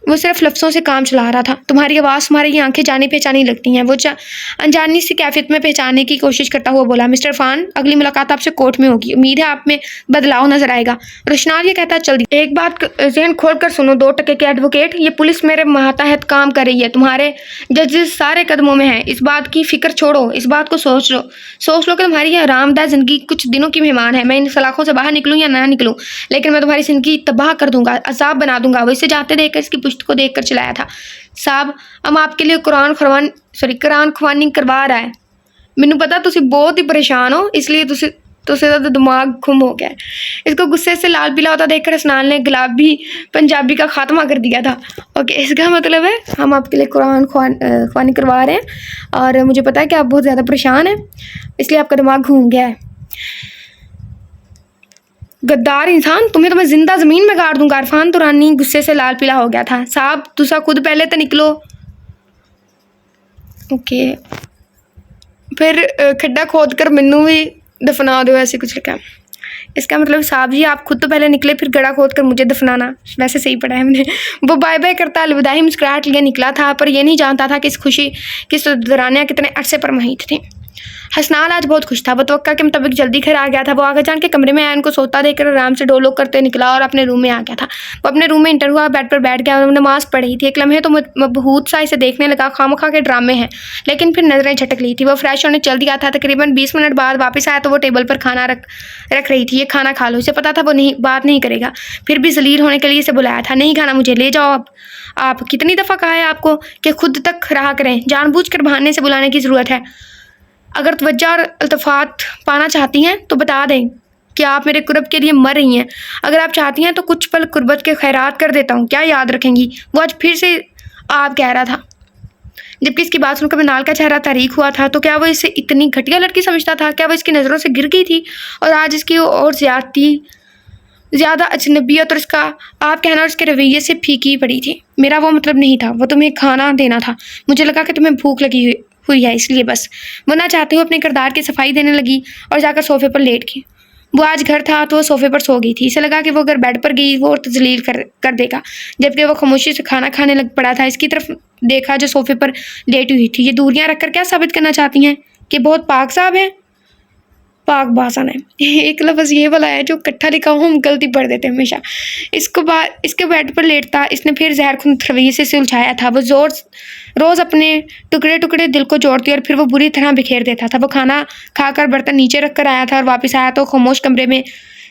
वो सिर्फ लफ्ज़ों से काम चला रहा था। तुम्हारी आवाज़, तुम्हारी ये आंखें जानी पहचानी लगती हैं। वो अनजानी सी कैफियत में पहचानने की कोशिश करता हुआ बोला, मिस्टर इरफान, अगली मुलाकात आपसे कोर्ट में होगी। उम्मीद है आप में बदलाव नजर आएगा। रोशनार ये कहता चल दी। एक बात जहन खोल कर सुनो, 2 टके के एडवोकेट, ये पुलिस मेरे मातहत काम कर रही है। तुम्हारे जजेस सारे कदमों में हैं। इस बात की फिक्र छोड़ो, इस बात को सोच लो कि तुम्हारी ये आरामदायक ज़िंदगी कुछ दिनों की मेहमान है। मैं इन सलाखों से बाहर निकलूँ या ना निकलूँ, लेकिन मैं तुम्हारी ज़िंदगी तबाह कर दूंगा, अजाब बना दूंगा। वो इसे जाते देखकर इसकी पुश्त को देखकर चलाया था। साहब, हम आपके लिए कुरान खवानी करवा रहा है। मैनू पता तुसी बहुत ही परेशान हो, इसलिए तुसी तो दिमाग गुम हो गया है। इसको गुस्से से लाल पीला होता देखकर हसनान ने गुलाबी पंजाबी का खात्मा कर दिया था। ओके, इसका मतलब है हम आपके लिए कुरान खवानी करवा रहे हैं और मुझे पता है कि आप बहुत ज़्यादा परेशान हैं, इसलिए आपका दिमाग घूम गया है। गद्दार इंसान, तुम्हें तो मैं जिंदा ज़मीन में गाड़ दूंगा। इरफान दुरानी गुस्से से लाल पीला हो गया था। साहब, तुसा खुद पहले तो निकलो। ओके, फिर खड्डा खोद कर मैनू भी दफना दो, ऐसे कुछ लिखा। इसका मतलब साहब जी, आप खुद तो पहले निकले, फिर गड़ा खोद कर मुझे दफनाना। वैसे सही पढ़ा है हमने। वो बाय बाय करता अलविदाई मुस्कुराहट लिए निकला था, पर यह नहीं जानता था कि इस खुशी की दौरानियाँ कितने अरसे पर महित थी। हसनान आज बहुत खुश था। वो तवक्का के मुताबिक जल्दी घर आ गया था। वो आगे जान के कमरे में आया, उनको सोता देखकर आराम से डोलो करते निकला और अपने रूम में आ गया था। वो अपने रूम में इंटर हुआ, बेड पर बैठ गया और नमाज पढ़ रही थी। एक लम्हे तो मबहूत सा इसे देखने लगा, खामखा के ड्रामे हैं, लेकिन फिर नजरें झटक ली थी। वो फ्रेश होने चल दिया था। तकरीबन 20 मिनट बाद वापस आया तो वो टेबल पर खाना रख रही थी। ये खाना खा लो। इसे पता था वो बात नहीं करेगा, फिर भी जलील होने के लिए इसे बुलाया था। नहीं खाना मुझे, ले जाओ। आप कितनी दफ़ा कहा है आपको कि खुद तक रहा करें, जानबूझकर बहाने से बुलाने की ज़रूरत है। अगर तवज्जो और इल्तफ़ात पाना चाहती हैं तो बता दें कि आप मेरे कुर्ब के लिए मर रही हैं। अगर आप चाहती हैं तो कुछ पल कुर्बत के खैरात कर देता हूँ, क्या याद रखेंगी? वो आज फिर से आप कह रहा था, जबकि इसकी बात सुनकर मिनाल का चेहरा तारीख हुआ था। तो क्या वो इसे इतनी घटिया लड़की समझता था? क्या वो इसकी नज़रों से गिर गई थी और आज इसकी और ज़्यादा अजनबियत और इसका आप कहना और इसके रवैये से फीकी पड़ी थी? मेरा वो मतलब नहीं था, वो तुम्हें खाना देना था। मुझे लगा कि तुम्हें भूख लगी हुई है, इसलिए बस। वो ना चाहते हुए अपने किरदार की सफाई देने लगी और जाकर सोफे पर लेट गई। वो आज घर था तो वो सोफे पर सो गई थी। इसे लगा कि वो अगर बेड पर गई वो और तजलील कर देगा, जबकि वो खामोशी से खाना खाने लग पड़ा था। इसकी तरफ देखा जो सोफे पर लेटी हुई थी। ये दूरियां रखकर क्या साबित करना चाहती हैं कि बहुत पाक साहब हैं? पाक बासन है। एक लफ्ज़ ये वाला है जो इकट्ठा लिखा हो हम गलती पढ़ देते हैं हमेशा। इसके बेड पर लेटता इसने फिर जहर खुन रवैये से सुलझाया था। वो रोज़ अपने टुकड़े टुकड़े दिल को जोड़ती और फिर वो बुरी तरह बिखेर देता था। वो खाना खाकर बर्तन नीचे रख कर आया था और वापस आया तो खामोश कमरे में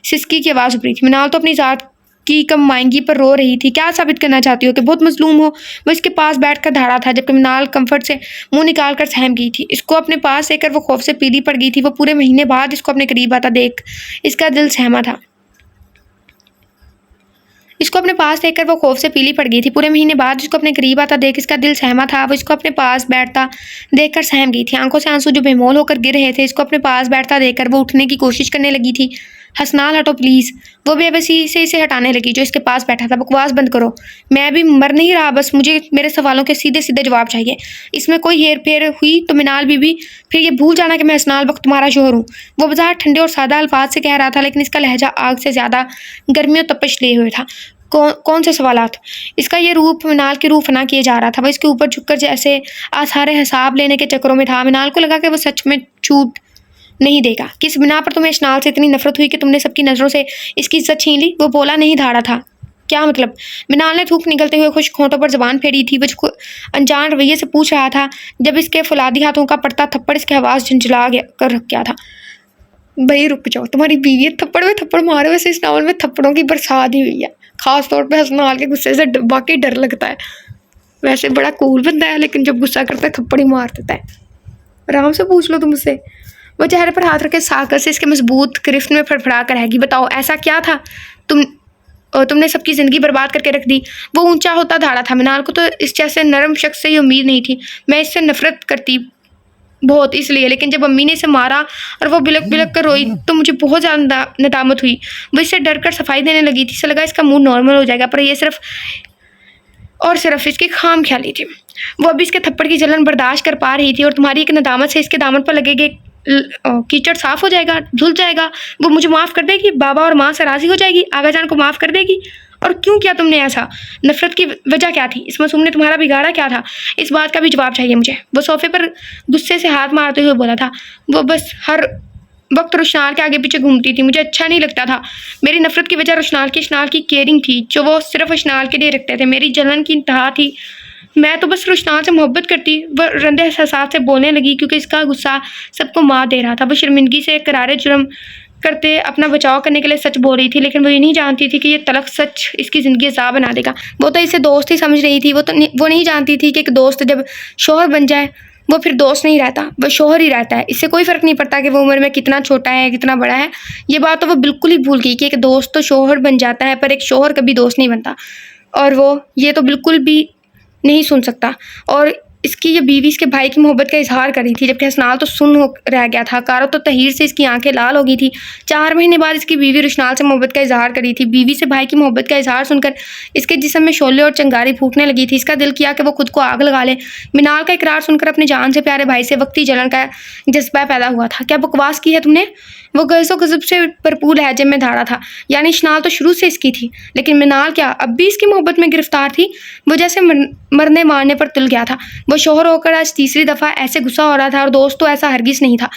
सिसकी की आवाज़ उभरी थी। मिनाल तो अपनी ज़ात की कमाएंगी पर रो रही थी। क्या साबित करना चाहती हो कि बहुत मजलूम हो? वो इसके पास बैठकर धाड़ा था, जबकि मिनाल कंफर्ट से मुंह निकाल कर सहम गई थी। इसको अपने पास लेकर वो खौफ से पीली पड़ गई थी। वो पूरे महीने बाद इसको अपने करीब आता देख इसका दिल सहमा था। इसको अपने पास देखकर वो खौफ से पीली पड़ गई थी। पूरे महीने बाद इसको अपने करीब आता देख इसका दिल सहमा था। वो इसको अपने पास बैठता देखकर सहम गई थी। आंखों से आंसू जो बेमौल होकर गिर रहे थे, इसको अपने पास बैठता देखकर वो उठने की कोशिश करने लगी थी। हसनाल हटो प्लीज़। वो बेबसी से इसे हटाने लगी जो इसके पास बैठा था। बकवास बंद करो, मैं अभी मर नहीं रहा, बस मुझे मेरे सवालों के सीधे सीधे जवाब चाहिए। इसमें कोई हेर फेर हुई तो मिनाल बीबी फिर ये भूल जाना कि मैं हसनाल वक्त तुम्हारा शोहर हूँ। वो बाजार ठंडे और सादा अल्फाज से कह रहा था, लेकिन इसका लहजा आग से ज़्यादा गर्मी और तपिश लिए हुए था। कौन से सवालात? इसका ये रूप मिनाल के रूप फना किए जा रहा था। वो इसके ऊपर झुककर जैसे आसारे हिसाब लेने के चक्करों में था। मिनाल को लगा कि वो सच में छूट नहीं देगा। किस बिना पर तुम्हें हसनाल से इतनी नफरत हुई कि तुमने सबकी नज़रों से इसकी इज्जत छीन ली? वो बोला नहीं धाड़ा था। क्या मतलब? मिनाल ने थूक निकलते हुए खुश होंठों पर जबान फेरी थी। वो अनजान रवैये से पूछ रहा था जब इसके फुलादी हाथों का पड़ता थप्पड़ इसके आवाज़ झंझला कर रख गया था। भाई रुक जाओ, तुम्हारी बीवी थप्पड़ में थप्पड़ मारे। वैसे इस नावल में थप्पड़ों की बरसात ही हुई है। खास तौर पे हसनाल के गुस्से से वाकई डर लगता है। वैसे बड़ा कूल बंदा है, लेकिन जब गुस्सा करता है थप्पड़ ही मार देता है। आराम से पूछ लो तुम उससे। वो चेहरे पर हाथ रखे साकर से इसके मजबूत गिरफ्त में फड़फड़ा कर रहेगी। बताओ ऐसा क्या था तुमने सबकी ज़िंदगी बर्बाद करके रख दी? वो ऊंचा होता धाड़ा था। मिनाल को तो इस जैसे नरम शख्स से ही उम्मीद नहीं थी। मैं इससे नफरत करती बहुत इसलिए, लेकिन जब अम्मी ने इसे मारा और वो बिलक बिलक कर रोई तो मुझे बहुत ज़्यादा नदामत हुई। वो इससे डर कर सफाई देने लगी थी। इसे लगा इसका मूड नॉर्मल हो जाएगा, पर यह सिर्फ इसकी खाम ख्याली थी। वो अभी इसके थप्पड़ की जलन बर्दाश्त कर पा रही थी और तुम्हारी एक नदामत से इसके दामन पर लगेगी कीचड़ साफ हो जाएगा, धुल जाएगा। वो मुझे माफ़ कर देगी, बाबा और माँ से राज़ी हो जाएगी, आगा जान को माफ़ कर देगी। और क्यों किया तुमने ऐसा? नफरत की वजह क्या थी? इस मासूम ने तुम्हारा बिगाड़ा क्या था? इस बात का भी जवाब चाहिए मुझे। वो सोफे पर गुस्से से हाथ मारते हुए बोला था। वो बस हर वक्त रुशनाल के आगे पीछे घूमती थी। मुझे अच्छा नहीं लगता था। मेरी नफरत की वजह रुशनाल की केयरिंग थी जो वो सिर्फ रुशनाल के लिए रखते थे। मेरी जलन की इंतहा थी। मैं तो बस रुशनाल से मोहब्बत करती। वह रंदे एहसास से बोलने लगी क्योंकि इसका गुस्सा सबको मार दे रहा था। वो शर्मिंदगी से करारे जुर्म करते अपना बचाव करने के लिए सच बोल रही थी, लेकिन वो ये नहीं जानती थी कि ये तलख सच इसकी ज़िंदगी अज़ाब बना देगा। वो तो इसे दोस्त ही समझ रही थी। वो नहीं जानती थी कि एक दोस्त जब शौहर बन जाए वो फिर दोस्त नहीं रहता, वो शौहर ही रहता है। इससे कोई फ़र्क नहीं पड़ता कि वो उम्र में कितना छोटा है कितना बड़ा है। ये बात तो वो बिल्कुल ही भूल गई कि एक दोस्त तो शौहर बन जाता है पर एक शौहर कभी दोस्त नहीं बनता। और वो ये तो बिल्कुल भी नहीं सुन सकता। और इसकी ये बीवी इसके भाई की मोहब्बत का इजहार कर रही थी, जबकि हसनाल तो सुन्न हो रह गया था। कारो तो तहीर से इसकी आंखें लाल हो गई थी। 4 महीने बाद इसकी बीवी रुशनाल से मोहब्बत का इजहार कर रही थी। बीवी से भाई की मोहब्बत का इजहार सुनकर इसके जिस्म में शोले और चिंगारी फूटने लगी थी। इसका दिल किया कि वो खुद को आग लगा ले। मिनाल का इकरार सुनकर अपने जान से प्यारे भाई से वक्ती जलन का जज्बा पैदा हुआ था। क्या बकवास की है तुमने? वो गज़ो गज़ब से भरपूर लहजे में धाड़ा था। यानी शनाल तो शुरू से इसकी थी, लेकिन मिनाल क्या अब भी इसकी मोहब्बत में गिरफ्तार थी? वो जैसे मरने मारने पर तुल गया था। वो शौहर होकर आज तीसरी दफ़ा ऐसे गुस्सा हो रहा था और दोस्त तो ऐसा हरगिज़ नहीं था।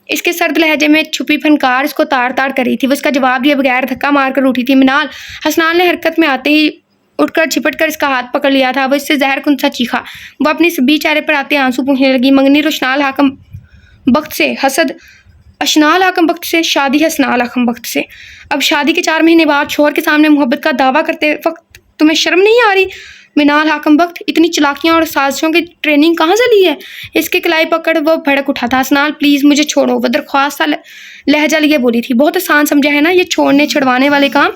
इसके सर्द लहजे में छुपी फनकार इसको ताड़ ताड़ कर रही थी। वो इसका जवाब दिए बगैर धक्का मार कर उठी थी। मिनाल! हसनाल ने हरकत में आते ही उठकर झिपट कर इसका हाथ पकड़ लिया था। वो इससे जहर कुंसा चीखा। वो अपनी सभी चेहरे पर आते आंसू पूछने लगी। मंगनी रुशनाल हाकम वक्त से, हसद अशनाल हाकम वक्त से, शादी हसनाल हाकम वक्त से। अब शादी के 4 महीने बाद शौहर के सामने मोहब्बत का दावा करते वक्त तुम्हें शर्म नहीं आ रही? मिनाल हाकम वक्त इतनी चालाकियाँ और साजिशों की ट्रेनिंग कहाँ से ली है? इसके कलाई पकड़ वो भड़क उठा था। हसनाल प्लीज़ मुझे छोड़ो, वो दरख्वास्त लहजा लिए बोली थी। बहुत आसान समझा है ना ये छोड़ने छुड़वाने वाले काम?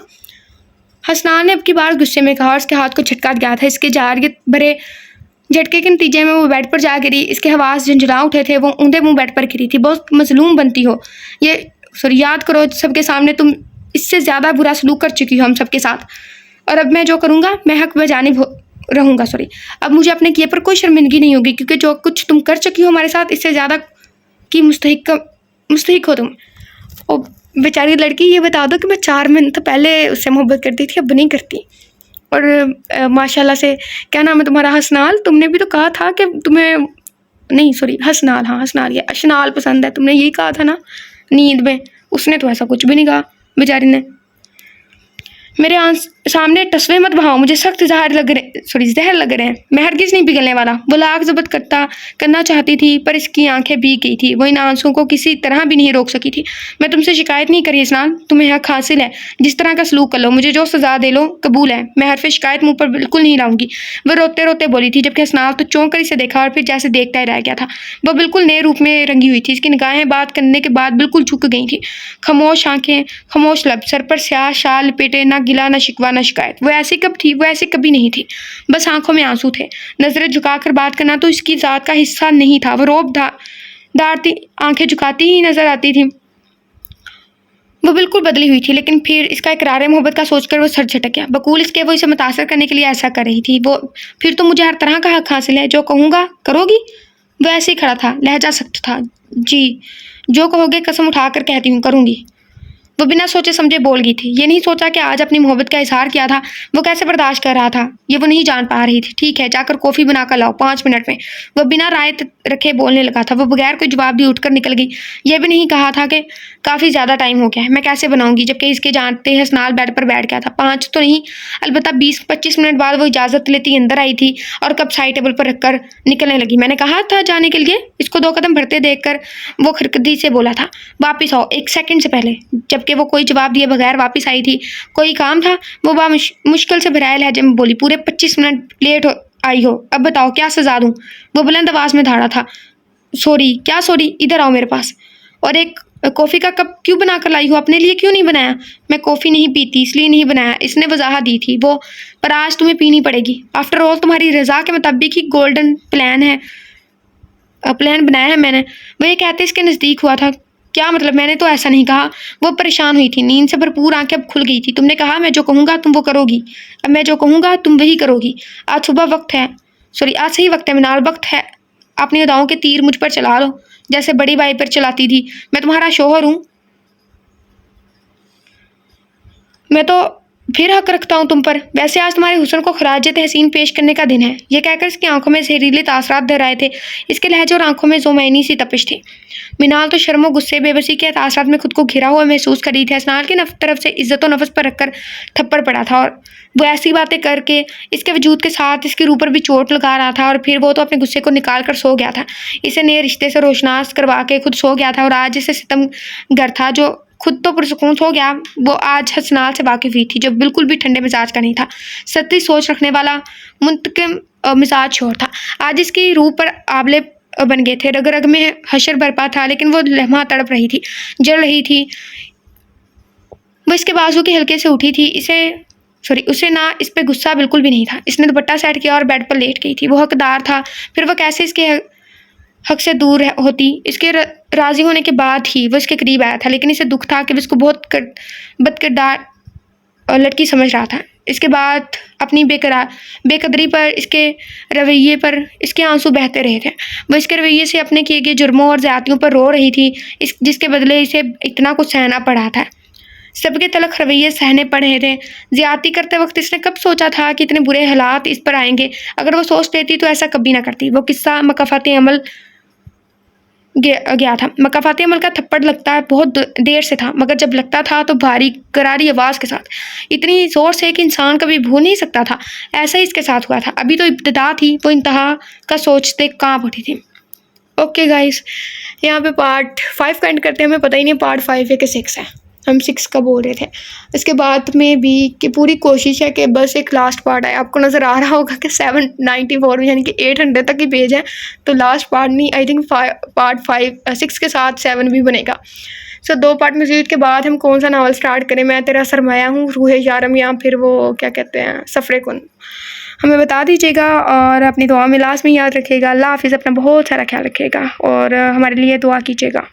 हसनाल ने अब की बार गुस्से में कहा और उसके हाथ को झटका गया था। इसके जारियत भरे झटके के नतीजे में वो बेड पर जा गिरी। इसके हवास झंझला उठे थे। वो ऊंधे मुंह बेड पर गिरी थी। बहुत मजलूम बनती हो। याद करो सबके सामने तुम इससे ज़्यादा बुरा सलूक कर चुकी हो हम सबके साथ। और अब मैं जो करूँगा मैं हक बजानिब रहूँगा। अब मुझे अपने किए पर कोई शर्मिंदगी नहीं होगी, क्योंकि जो कुछ तुम कर चुकी हो हमारे साथ इससे ज़्यादा की मुस्तहिक हो तुम। और बेचारी लड़की, ये बता दो कि मैं 4 महीने तो पहले उससे मोहब्बत करती थी, अब नहीं करती। और माशाल्लाह से क्या नाम है तुम्हारा? हसनाल। तुमने भी तो कहा था कि तुम्हें हसनाल, हाँ हसनाल, ये अशनाल पसंद है। तुमने यही कहा था ना नींद में। उसने तो ऐसा कुछ भी नहीं कहा बेचारी ने। मेरे सामने तस्वीर मत बहाओ, मुझे सख्त जहर लग रहे हैं। मैं हरगिज़ नहीं पिघलने वाला। वो लाख ज़ब्त करना चाहती थी पर इसकी आंखें भीग गई थी। वो इन आंसुओं को किसी तरह भी नहीं रोक सकी थी। मैं तुमसे शिकायत नहीं करी हसनाल, तुम्हें हक हासिल है। जिस तरह का सलूक कर लो, मुझे जो सज़ा दे लो कबूल है। मैं हरफ शिकायत मुँह पर बिल्कुल नहीं लाऊंगी। वह रोते रोते बोली थी, जबकि हसनाल तो चौंक कर इसे देखा और फिर जैसे देखता ही रह गया था। वह बिल्कुल नए रूप में रंगी हुई थी। इसकी निगाहें बात करने के बाद बिल्कुल झुक गई थी। खामोश आंखें, खामोश लब, सर पर स्याह शाल लपेटे, ना गिला ना शिकवा न शिकायत। वो ऐसी कब थी? वो ऐसी कभी नहीं थी। बस आंखों में आंसू थे। नज़रें झुकाकर बात करना तो इसकी ज़ात का हिस्सा नहीं था। वो रोब दारती आंखें झुकाती ही नजर आती थी। वो बिल्कुल बदली हुई थी, लेकिन फिर इसका इकरार मोहब्बत का सोचकर वो सर झटक गया। बकूल इसके वो इसे मुतासर करने के लिए ऐसा कर रही थी। वो फिर तो मुझे हर तरह का हक हासिल है। जो कहूँगा करोगी? वो ऐसे ही खड़ा था, लहजा सख्त था। जी, जो कहोगे कसम उठाकर कहती हूँ, करूँगी। वो बिना सोचे समझे बोल गई थी। ये नहीं सोचा कि आज अपनी मोहब्बत का इजहार किया था वो कैसे बर्दाश्त कर रहा था, ये वो नहीं जान पा रही थी। ठीक है, जाकर कॉफ़ी बनाकर लाओ, 5 मिनट में। वो बिना राय रखे बोलने लगा था। वो बगैर कोई जवाब दिए उठकर निकल गई। यह भी नहीं कहा था कि काफ़ी ज़्यादा टाइम हो गया है, मैं कैसे बनाऊंगी, जबकि इसके जानते हसनाल बेड पर बैठ गया था। 5 तो नहीं, अलबत्ता 20-25 मिनट बाद वो इजाज़त लेती अंदर आई थी और कप साइड टेबल पर रखकर निकलने लगी। मैंने कहा था जाने के लिए। इसको 2 कदम बढ़ते देखकर वो खिरकदी से बोला था, वापिस आओ 1 सेकंड से पहले। जबकि वो कोई जवाब दिए बगैर वापस आई थी। कोई काम था? वो मुश्किल से भराए लहजे में बोली, पूरे 25 मिनट लेट आई हो, अब बताओ क्या सजा दूं? वो बुलंद आवाज में धाड़ा था। सॉरी? क्या सॉरी? इधर आओ मेरे पास। और एक कॉफ़ी का कप क्यों बना कर लाई हो? अपने लिए क्यों नहीं बनाया? मैं कॉफ़ी नहीं पीती इसलिए नहीं बनाया, इसने वजाहत दी थी वो। पर आज तुम्हें पीनी पड़ेगी। आफ्टर ऑल तुम्हारी रजा के मुताबिक ही गोल्डन प्लान बनाया है मैंने। वो ये कहते इसके नज़दीक हुआ था। क्या मतलब? मैंने तो ऐसा नहीं कहा। वो परेशान हुई थी, नींद से भरपूर आंखें अब खुल गई थी। तुमने कहा मैं जो कहूँगा तुम वो करोगी। अब मैं जो कहूँगा तुम वही करोगी। आज सही वक्त है मिनाल, वक्त है अपनी अदाओं के तीर मुझ पर चला लो जैसे बड़ी बाई पर चलाती थी। मैं तुम्हारा शोहर हूँ, मैं तो फिर हक रखता हूँ तुम पर। वैसे आज तुम्हारे हुस्न को खराज तहसीन पेश करने का दिन है। यह कहकर इसकी आंखों में जहरीले तासरात धर आए थे। इसके लहजे और आंखों में ज़ोमैनी सी तपिश थी। मिनाल तो शर्मो गुस्से बेबसी के तासरात में खुद को घिरा हुआ महसूस कर रही थी। हसनाल की तरफ से इज्जत और नफस पर रखकर थप्पड़ पड़ा था और वो ऐसी बातें करके इसके वजूद के साथ इसके रूह पर भी चोट लगा रहा था। और फिर वो तो अपने गुस्से को निकाल कर सो गया था। इसे नए रिश्ते से रोशनास करवा के खुद सो गया था और आज इसे सितम घर था जो खुद तो पुरसुकून हो गया। वो आज हसनाल से वाकिफ हुई थी जो बिल्कुल भी ठंडे मिजाज का नहीं था। सत्ती सोच रखने वाला मुंतकिम मिजाज शोर था। आज इसकी रूह पर आबले बन गए थे। रग रग में हशर बरपा था, लेकिन वो लम्हा तड़प रही थी, जल रही थी। वो इसके बाजू के हल्के से उठी थी। उसे ना इस पे गुस्सा बिल्कुल भी नहीं था। इसने दुपट्टा सेट किया और बेड पर लेट गई थी। वो हकदार था, फिर वो कैसे इसके हक से दूर होती। इसके राज़ी होने के बाद ही वो इसके करीब आया था, लेकिन इसे दुख था कि वो इसको बहुत बदकिरदार लड़की समझ रहा था। इसके बाद अपनी बेकदरी पर, इसके रवैये पर इसके आंसू बहते रहे थे। वो इसके रवैये से अपने किए गए जुर्मों और ज़्यादतियों पर रो रही थी, जिसके बदले इसे इतना कुछ सहना पड़ा था। सबके तलख रवैये सहने पड़ रहे थे। ज़्यादती करते वक्त इसने कब सोचा था कि इतने बुरे हालात इस पर आएंगे? अगर वो सोच लेती तो ऐसा कभी ना करती। वो किस्सा मकाफाती अमल गया था। मकाफाती अमल का थप्पड़ लगता है बहुत देर से था, मगर जब लगता था तो भारी करारी आवाज़ के साथ, इतनी ज़ोर से कि इंसान कभी भूल नहीं सकता था। ऐसा ही इसके साथ हुआ था। अभी तो इब्तिदा थी, वो इंतहा का सोचते कांप उठी थी। ओके गाइस, यहाँ पे पार्ट 5 का एंड करते हैं। हमें पता ही नहीं पार्ट 5 है कि 6 है। हम 6 का बोल रहे थे। इसके बाद में भी कि पूरी कोशिश है कि बस एक लास्ट पार्ट आए। आपको नज़र आ रहा होगा कि 794 में यानी कि 800 तक ही पेज है, तो लास्ट पार्ट नहीं, आई थिंक पार्ट 6 के साथ 7 भी बनेगा। सो 2 पार्ट मजीद के बाद हम कौन सा नावल स्टार्ट करें? मैं तेरा सरमाया हूँ, रूह यारम, या फिर वो क्या कहते हैं, सफ़रे कुन, हमें बता दीजिएगा। और अपनी दुआ में लास्ट में याद रखिएगा। अल्लाह हाफिज़, अपना बहुत सारा ख्याल रखिएगा और हमारे लिए दुआ कीजिएगा।